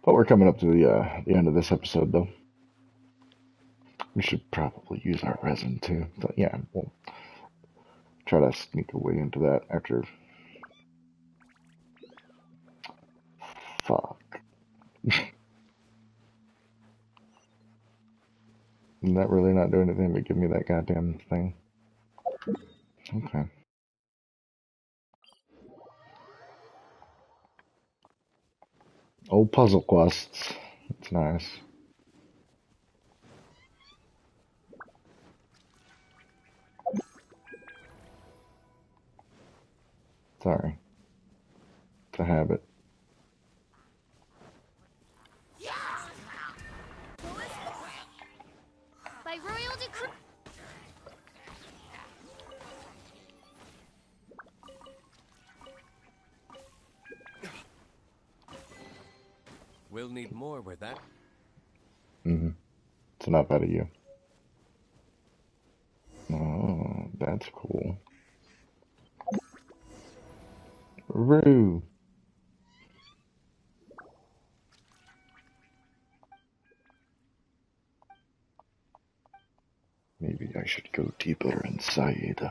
But we're coming up to the end of this episode, though. We should probably use our resin too. But yeah, we'll try to sneak away into that after. Fuck. Is that really not doing anything but give me that goddamn thing? Okay. Old puzzle quests. It's nice. Sorry. It's a habit. By royal decree. We'll need more with that. Mm-hmm. It's enough out of you. Oh, that's cool. Roo. Maybe I should go deeper inside.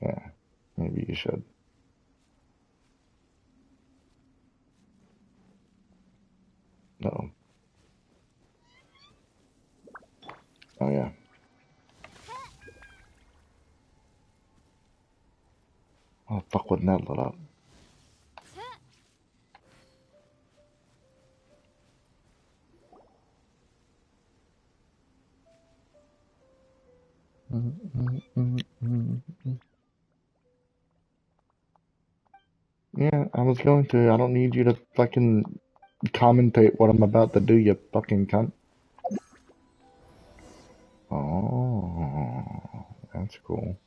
Yeah, maybe you should. No. Oh yeah. Oh fuck, wasn't that lit up? Yeah, I was going to. I don't need you to fucking commentate what I'm about to do, you fucking cunt. Oh, that's cool.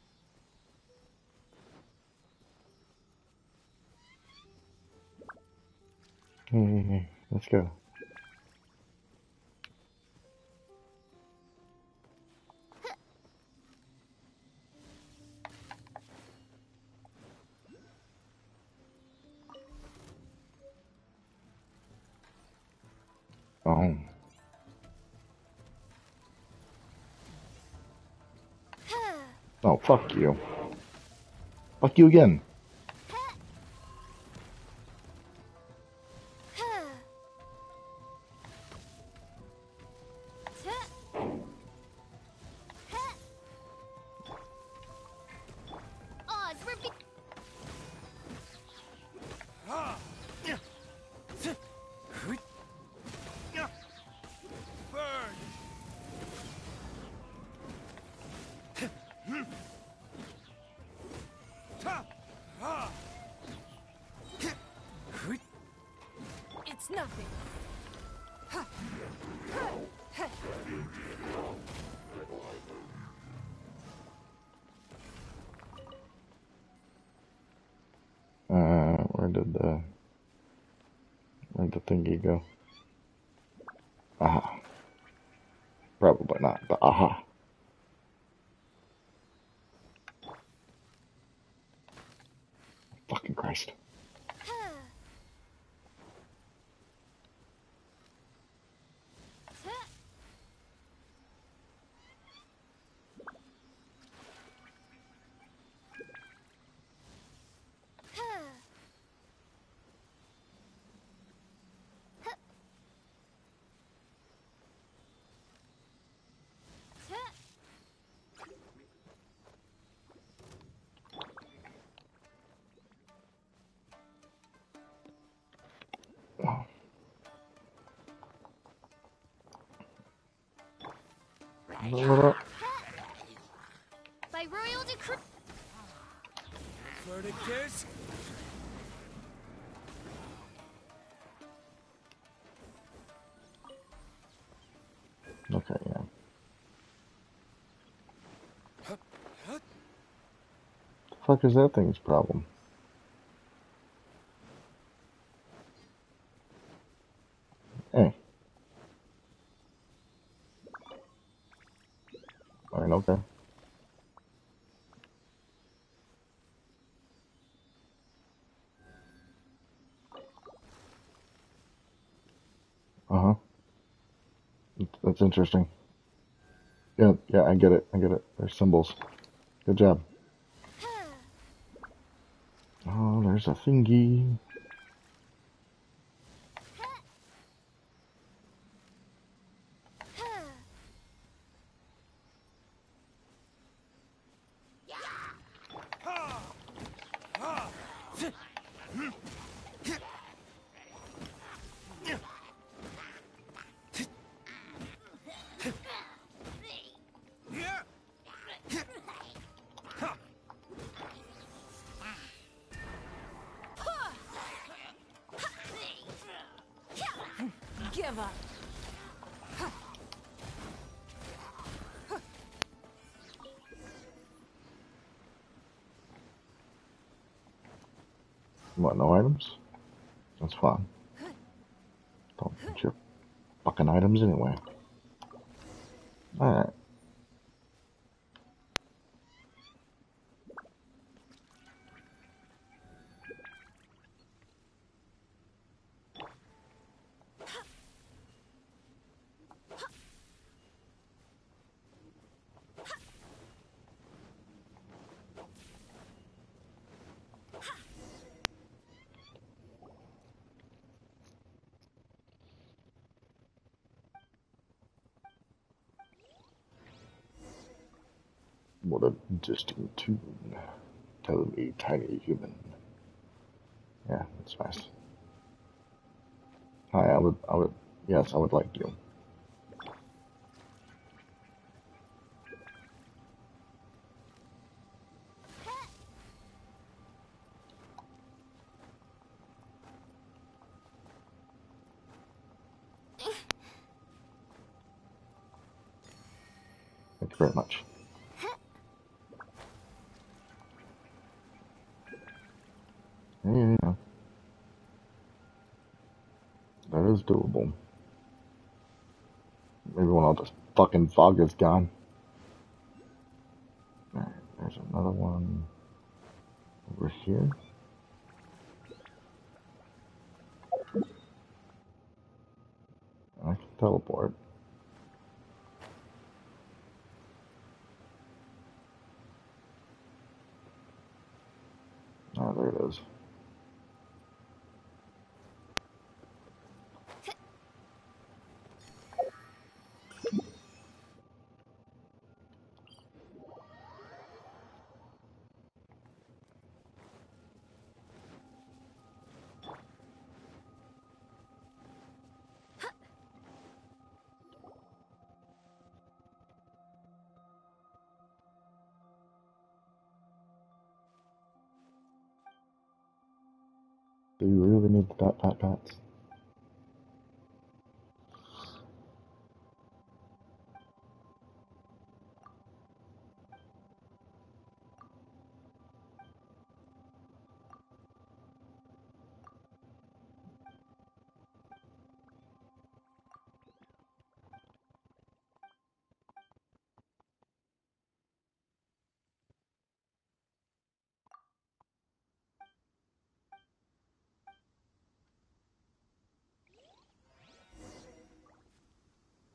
Hey, let's go. Oh. Oh, fuck you. Fuck you again. It's nothing. Where'd the thingy go? Aha. Probably not, but aha. Fucking Christ. By royal decree. Verdict is... Okay, yeah. The fuck is that thing's problem? Hey. Alright, okay. Uh-huh. That's interesting. Yeah, yeah, I get it. I get it. There's symbols. Good job. Oh, there's a thingy. Teyvat. What, no items? That's fine. Don't need your fucking items anyway. Alright. What a distant tune. Tell me, tiny human. Yeah, that's nice. Hi, yes, I would like you. Thank you very much. Yeah, that is doable. Maybe when all this fucking fog is gone. Alright, there's another one over here. I can teleport. Ah, there it is. Do you really need the dots?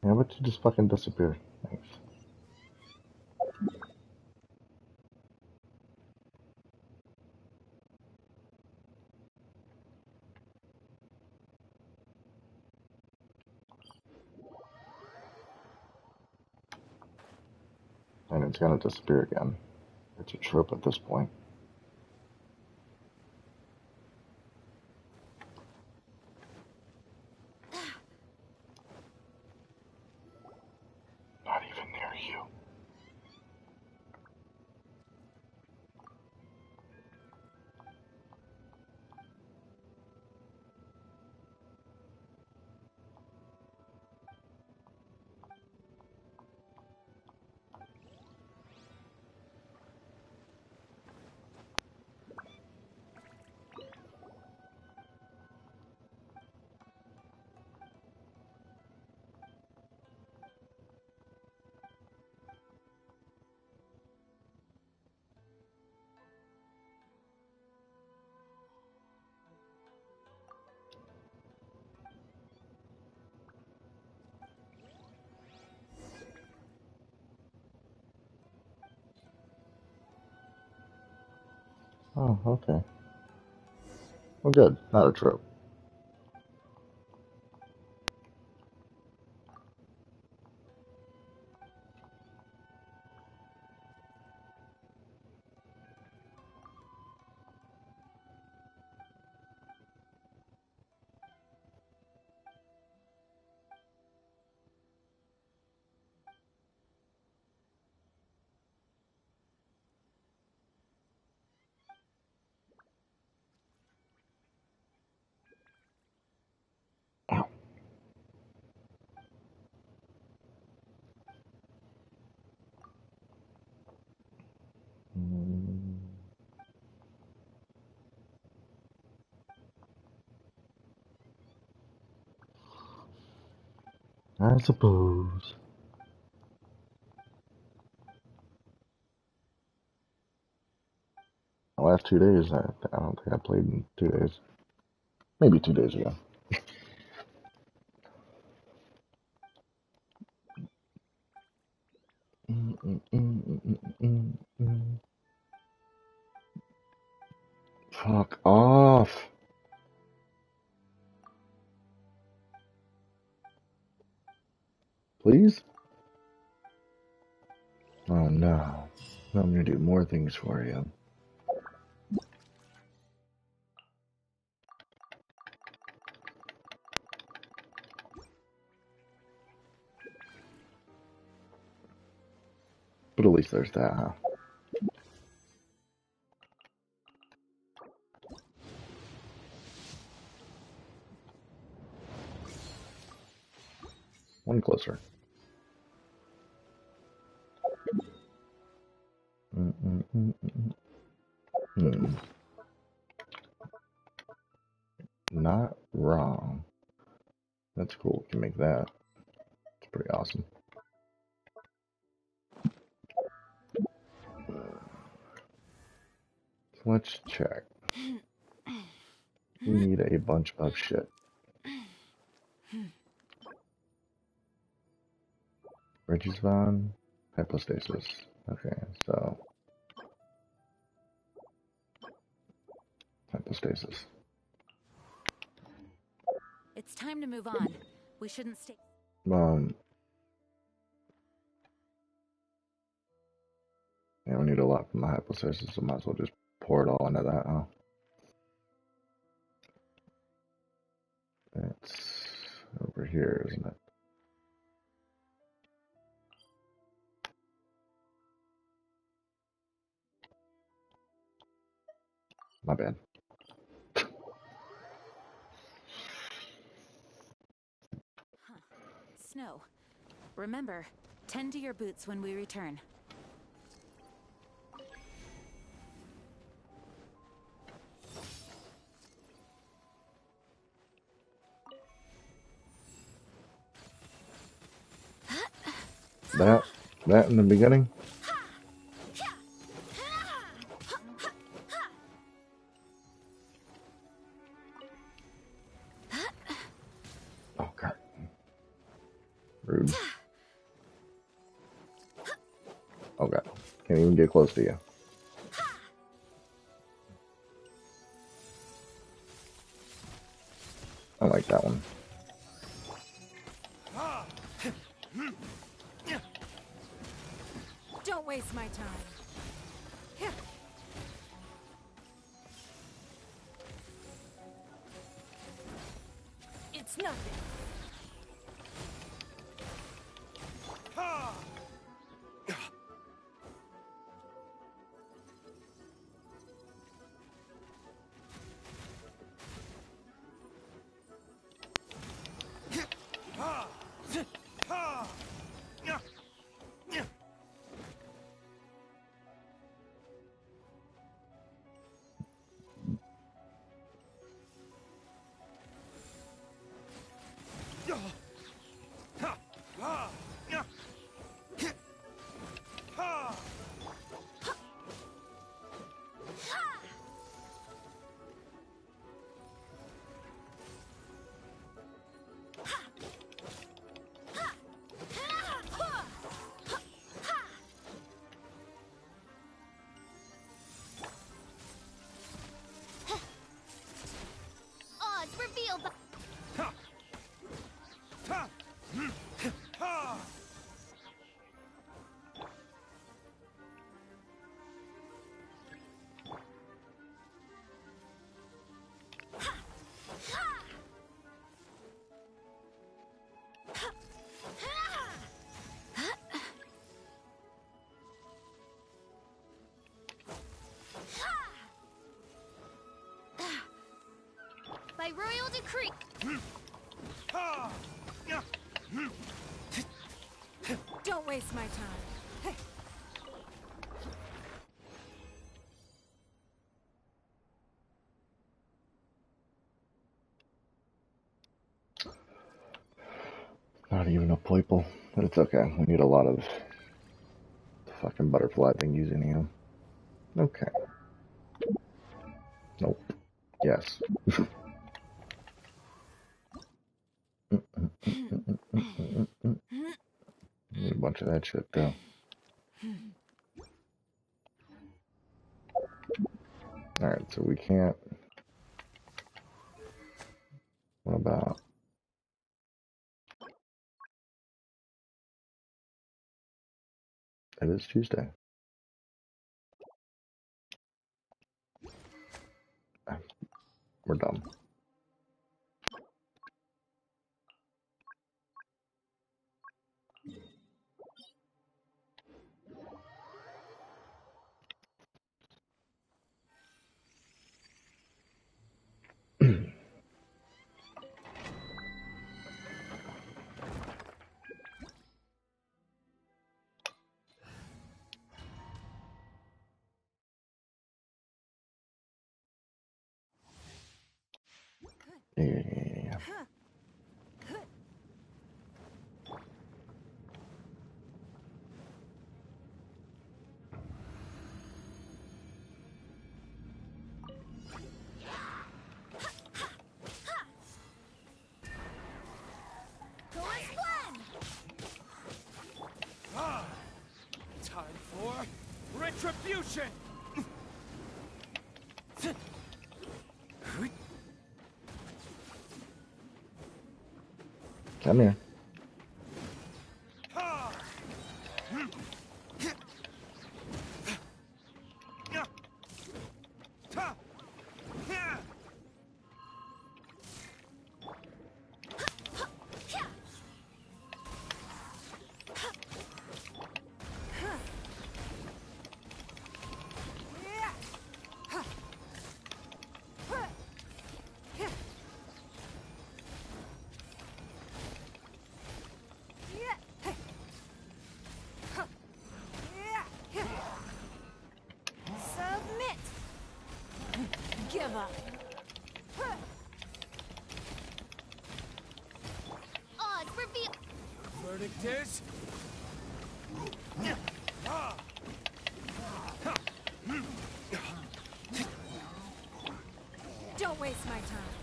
Yeah, but you just fucking disappeared. Thanks. And it's gonna disappear again. It's a trope at this point. Not even near you. Oh, okay. Well, good. Not a trope. I suppose. The last 2 days, I don't think I played in 2 days. Maybe 2 days ago. Fuck off. Please? Oh no. I'm gonna do more things for you. But at least there's that, huh? One closer. Hmm. Not wrong. That's cool. We can make that. It's pretty awesome. Let's check. We need a bunch of shit. Regisvon, hypostasis. Okay, so hypostasis. It's time to move on. We shouldn't stay. Yeah, we need a lot from the hypostasis, so might as well just pour it all into that, huh? It's over here, isn't it? My bad. Snow. Remember, tend to your boots when we return. That in the beginning? Oh, God. Rude. Oh, God. Can't even get close to you. I like that one. Don't waste my time. It's nothing. Odds revealed by... By royal decree. Don't waste my time. Not even a purple, but it's okay. We need a lot of fucking butterfly thing using him. Okay. Nope. Yes. Need a bunch of that shit though. Alright, so we can't. What about? It is Tuesday. We're done. Yeah. Time for retribution! Come here. Submit! Give up. Odds reveal. Verdict is... Don't waste my time.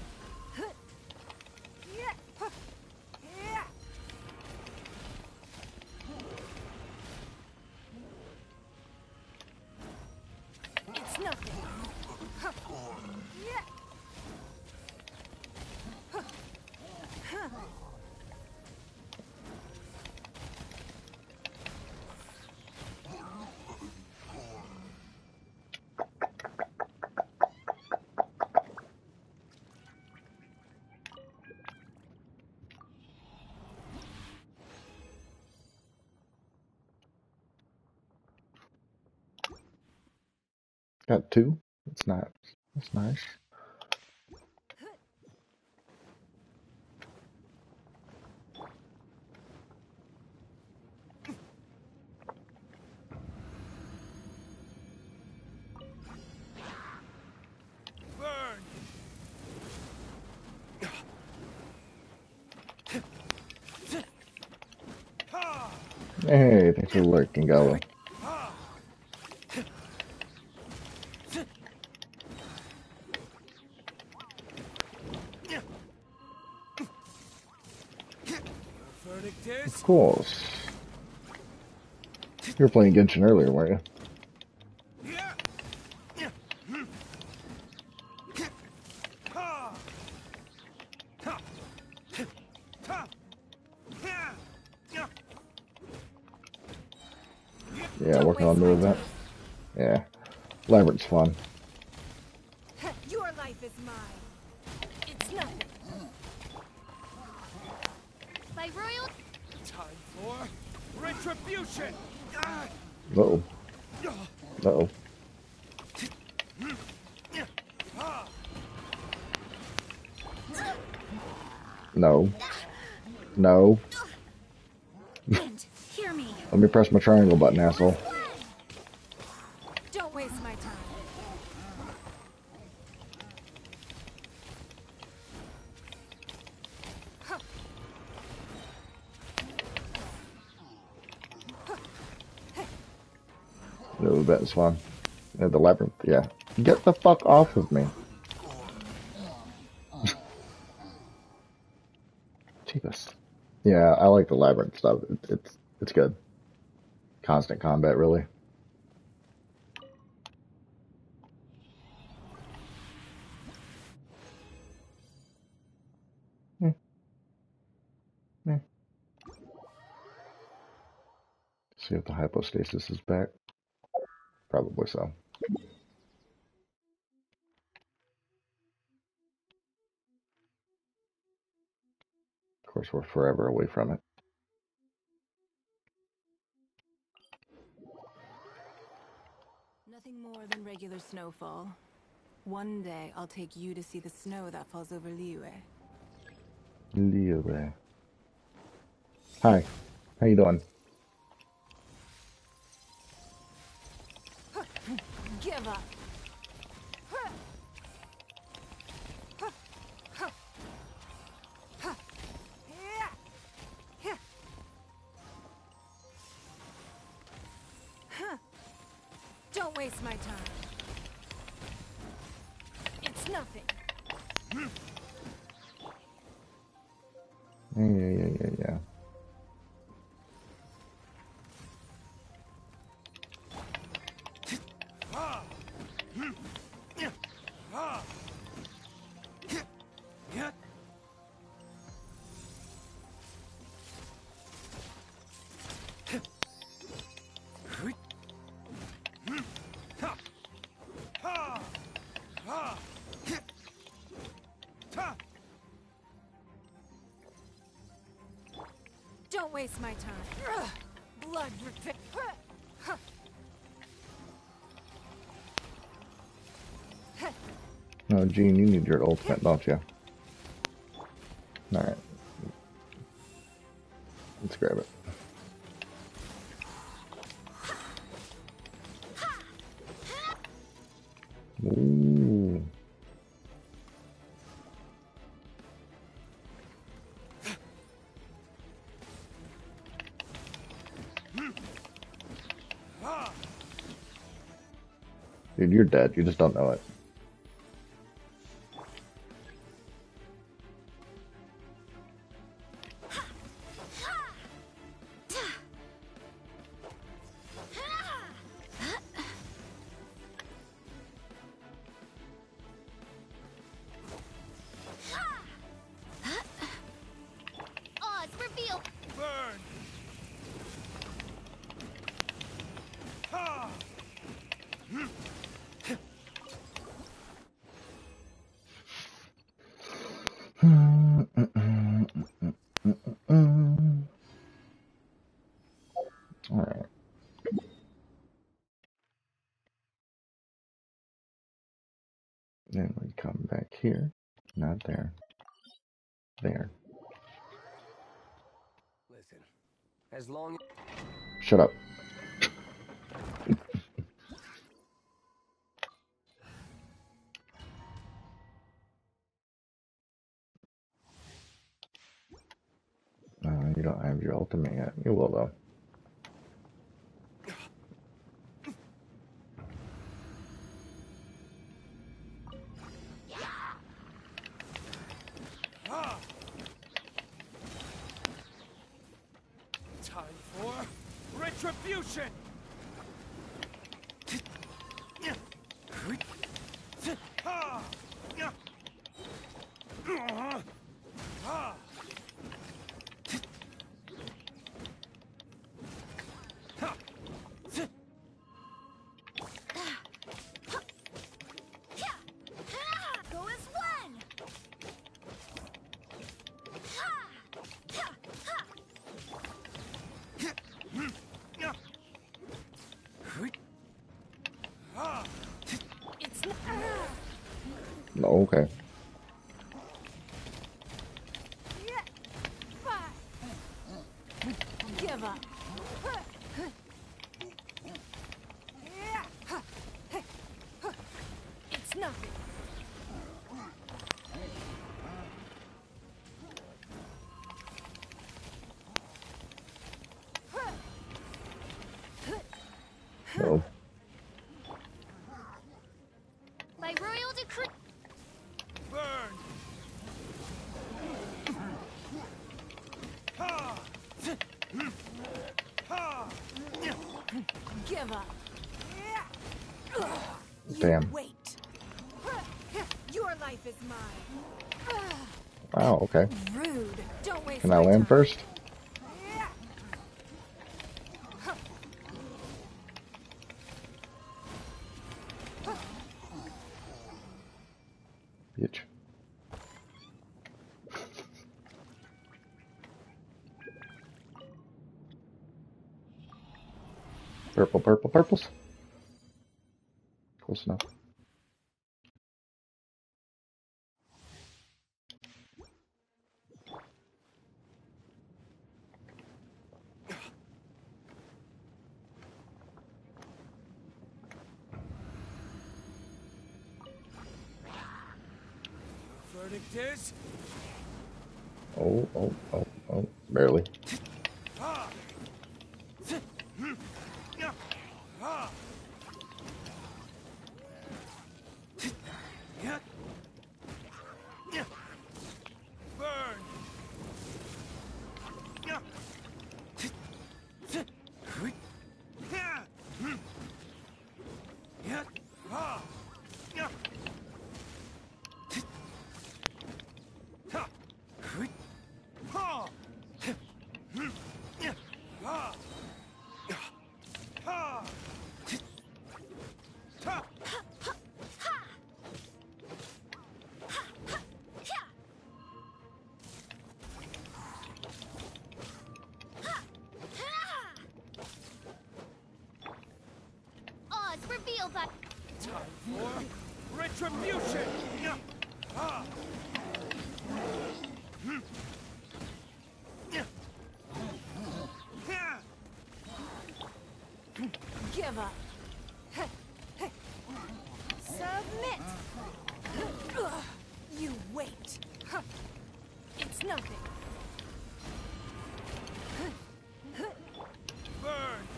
It's nothing. Got two. That's not. That's nice. Burn! Hey, thanks for lurking, Gala. Verdict is... Of course. You were playing Genshin earlier, weren't you? Yeah, working on the new event. Yeah. Labyrinth's fun. Your life is mine. It's nothing. By royal. Time for retribution! Uh-oh. Uh-oh. No. No. Wind, hear me. Let me press my triangle button, asshole. Don't waste my time. a bit. It's fun. Yeah, the labyrinth. Yeah. Get the fuck off of me. Jesus. Yeah, I like the labyrinth stuff. It's good. Constant combat, really. Hmm. Hmm. See if the hypostasis is back. Probably so. Of course, we're forever away from it. Nothing more than regular snowfall. One day, I'll take you to see the snow that falls over Liyue. Liyue. Hi. How you doing? Give up! Don't waste my time. It's nothing. Yeah. Don't waste my time. Blood dripping. No, Gene, you need your ultimate, don't you? Alright. Let's grab it. Ooh. Dude, you're dead. You just don't know it. Oz, reveal! Burn! Alright. Then we come back here. Not there. There. Listen, as long Shut up. You don't have your ultimate yet. You will, though. Time for retribution! Go as one! It's No, okay. Give up. It's nothing. No. Damn. Wait. Your life is mine. Wow, okay. Rude. Don't waste Can I my land time. first? Bitch. Purple, purple, purples. Close enough. Verdict is Oh, oh, oh, oh. Barely. burn. Oz, reveal that. Time for retribution. Give up. Submit. You wait. It's nothing. Burn.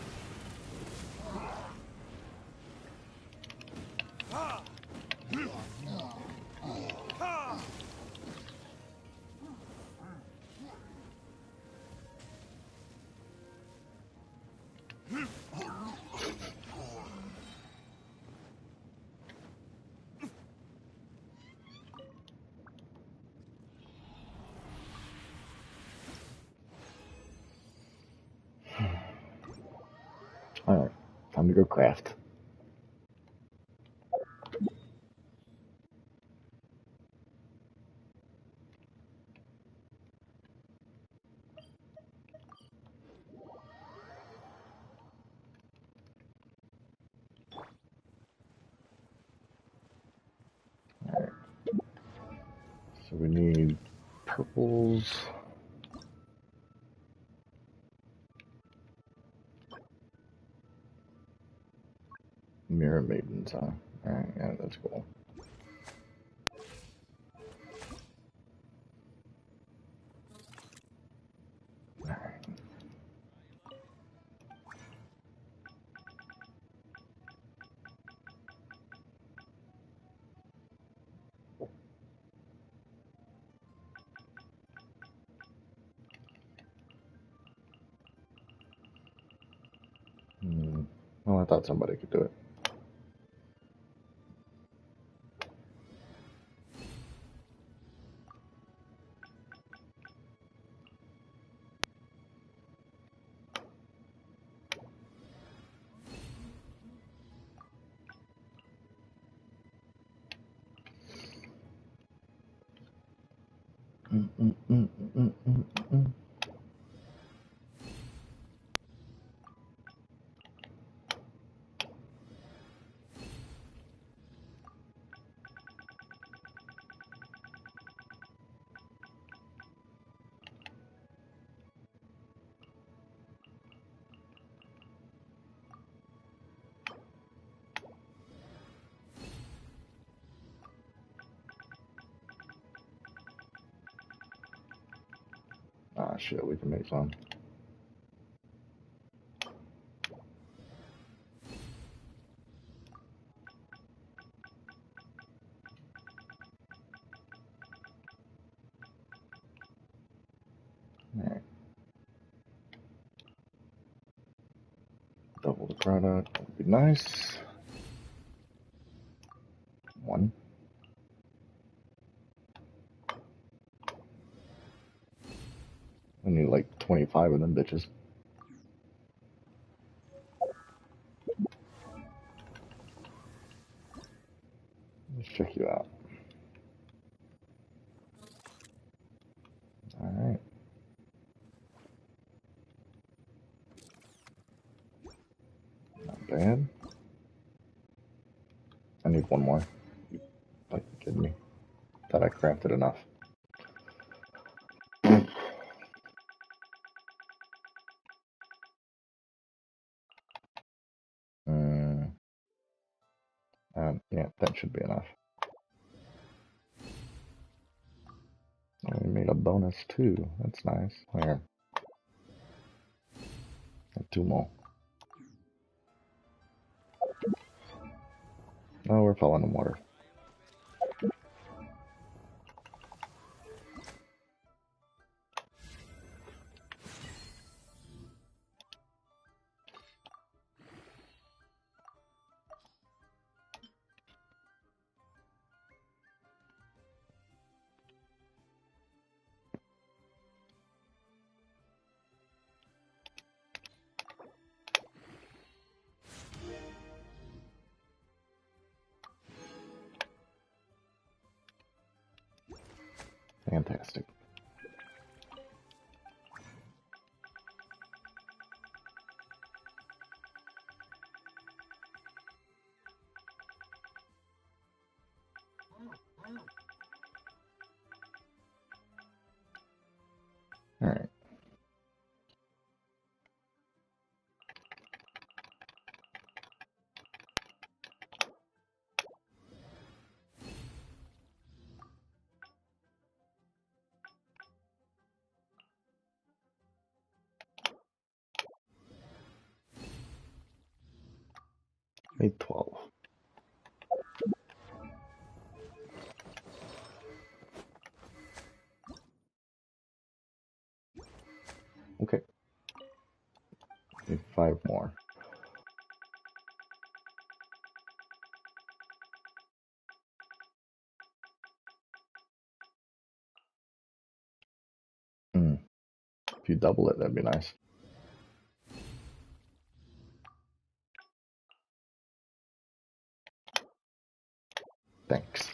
Alright. Time to go craft. Alright. So we need purples. Mirror maidens, huh? Alright, yeah, that's cool. Alright. Well, I thought somebody could do it. Ah, shit, we can make some. Alright. Double the product, that would be nice. I need like 25 of them bitches. Let's check you out. Alright. Not bad. I need one more. Like, you kidding me? Thought I crafted enough. Yeah, that should be enough. We made a bonus too. That's nice. Where? Two more. Oh, we're falling in water. Fantastic. All right. Made 12. Okay. Need 5 more. If you double it, that'd be nice. Thanks.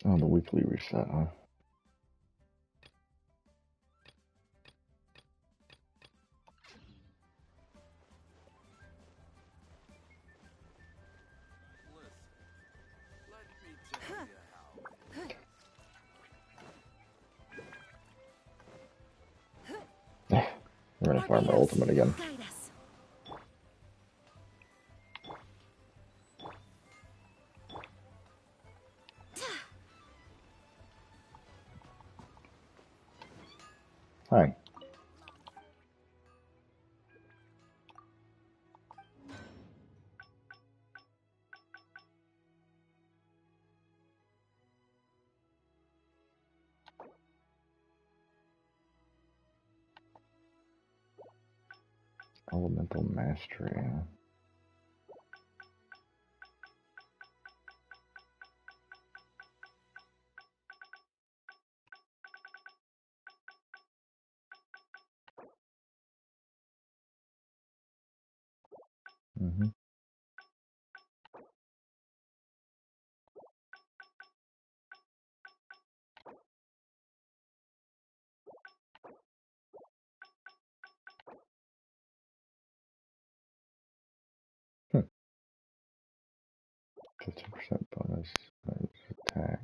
Oh, the weekly reset, huh? We're gonna farm our ultimate again. Hi. Elemental mastery. Huh? Mm-hmm. Hmm. 50% bonus attack.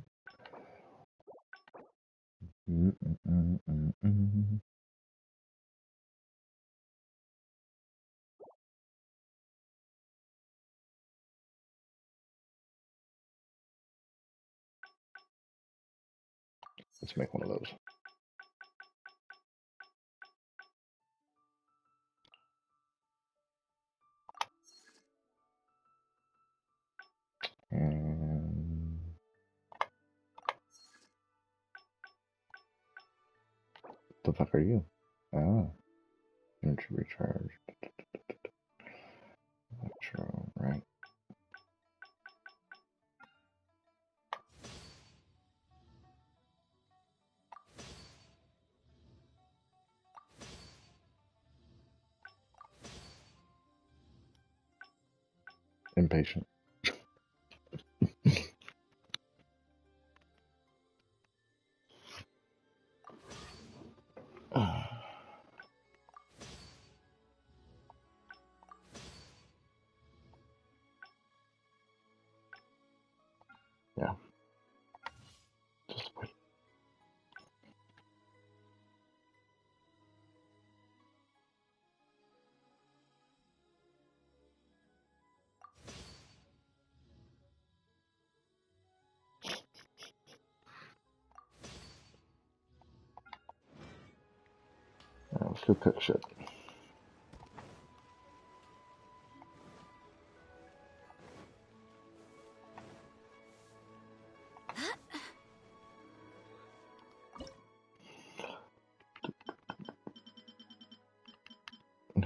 Let's make one of those. And fuck are you? Oh. Energy recharge. Electro, right. Impatient. Yeah. Just wait. Alright, let's go cook shit.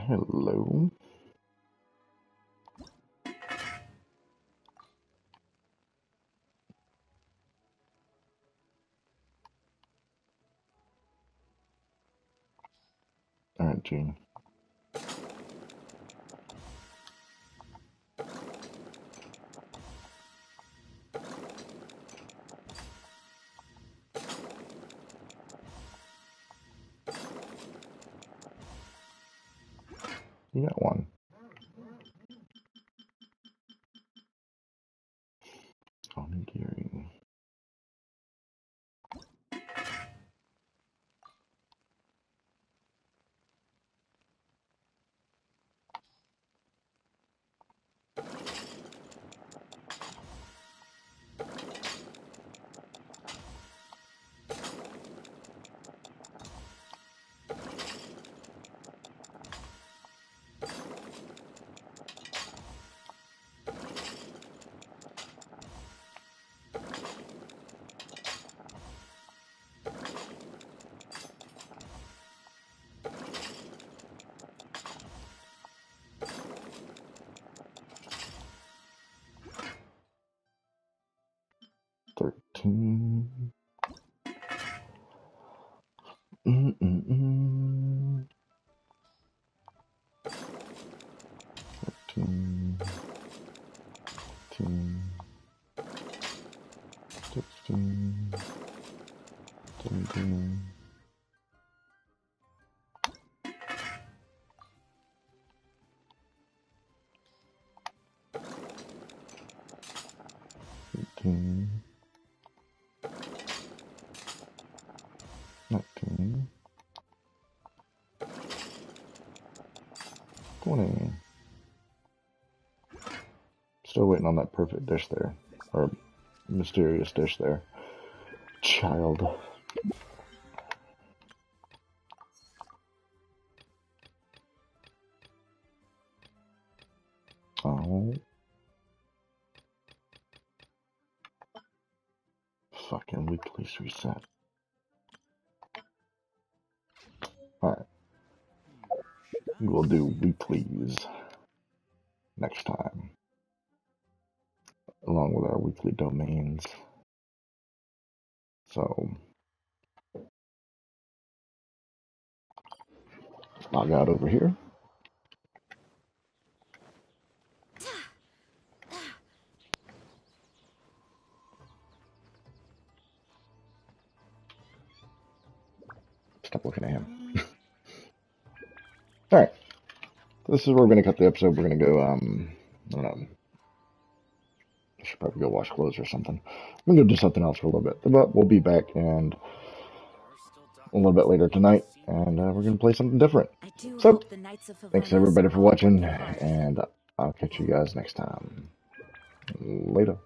Hello. Alright, Gene. You got one. Onigiri. $13. Mm-mm-mm. 14, 15, 16, 17, 18, 19, 20. Still waiting on that perfect dish there. Or mysterious dish there. Child. Oh. Fucking weekly's reset. Alright. We'll do weeklies next time. Along with our weekly domains. So, log out over here. Stop looking at him. Alright. This is where we're going to cut the episode. We're going to go, I don't know. I should probably go wash clothes or something. I'm going to go do something else for a little bit. But we'll be back and a little bit later tonight. And we're going to play something different. So, thanks everybody for watching. And I'll catch you guys next time. Later.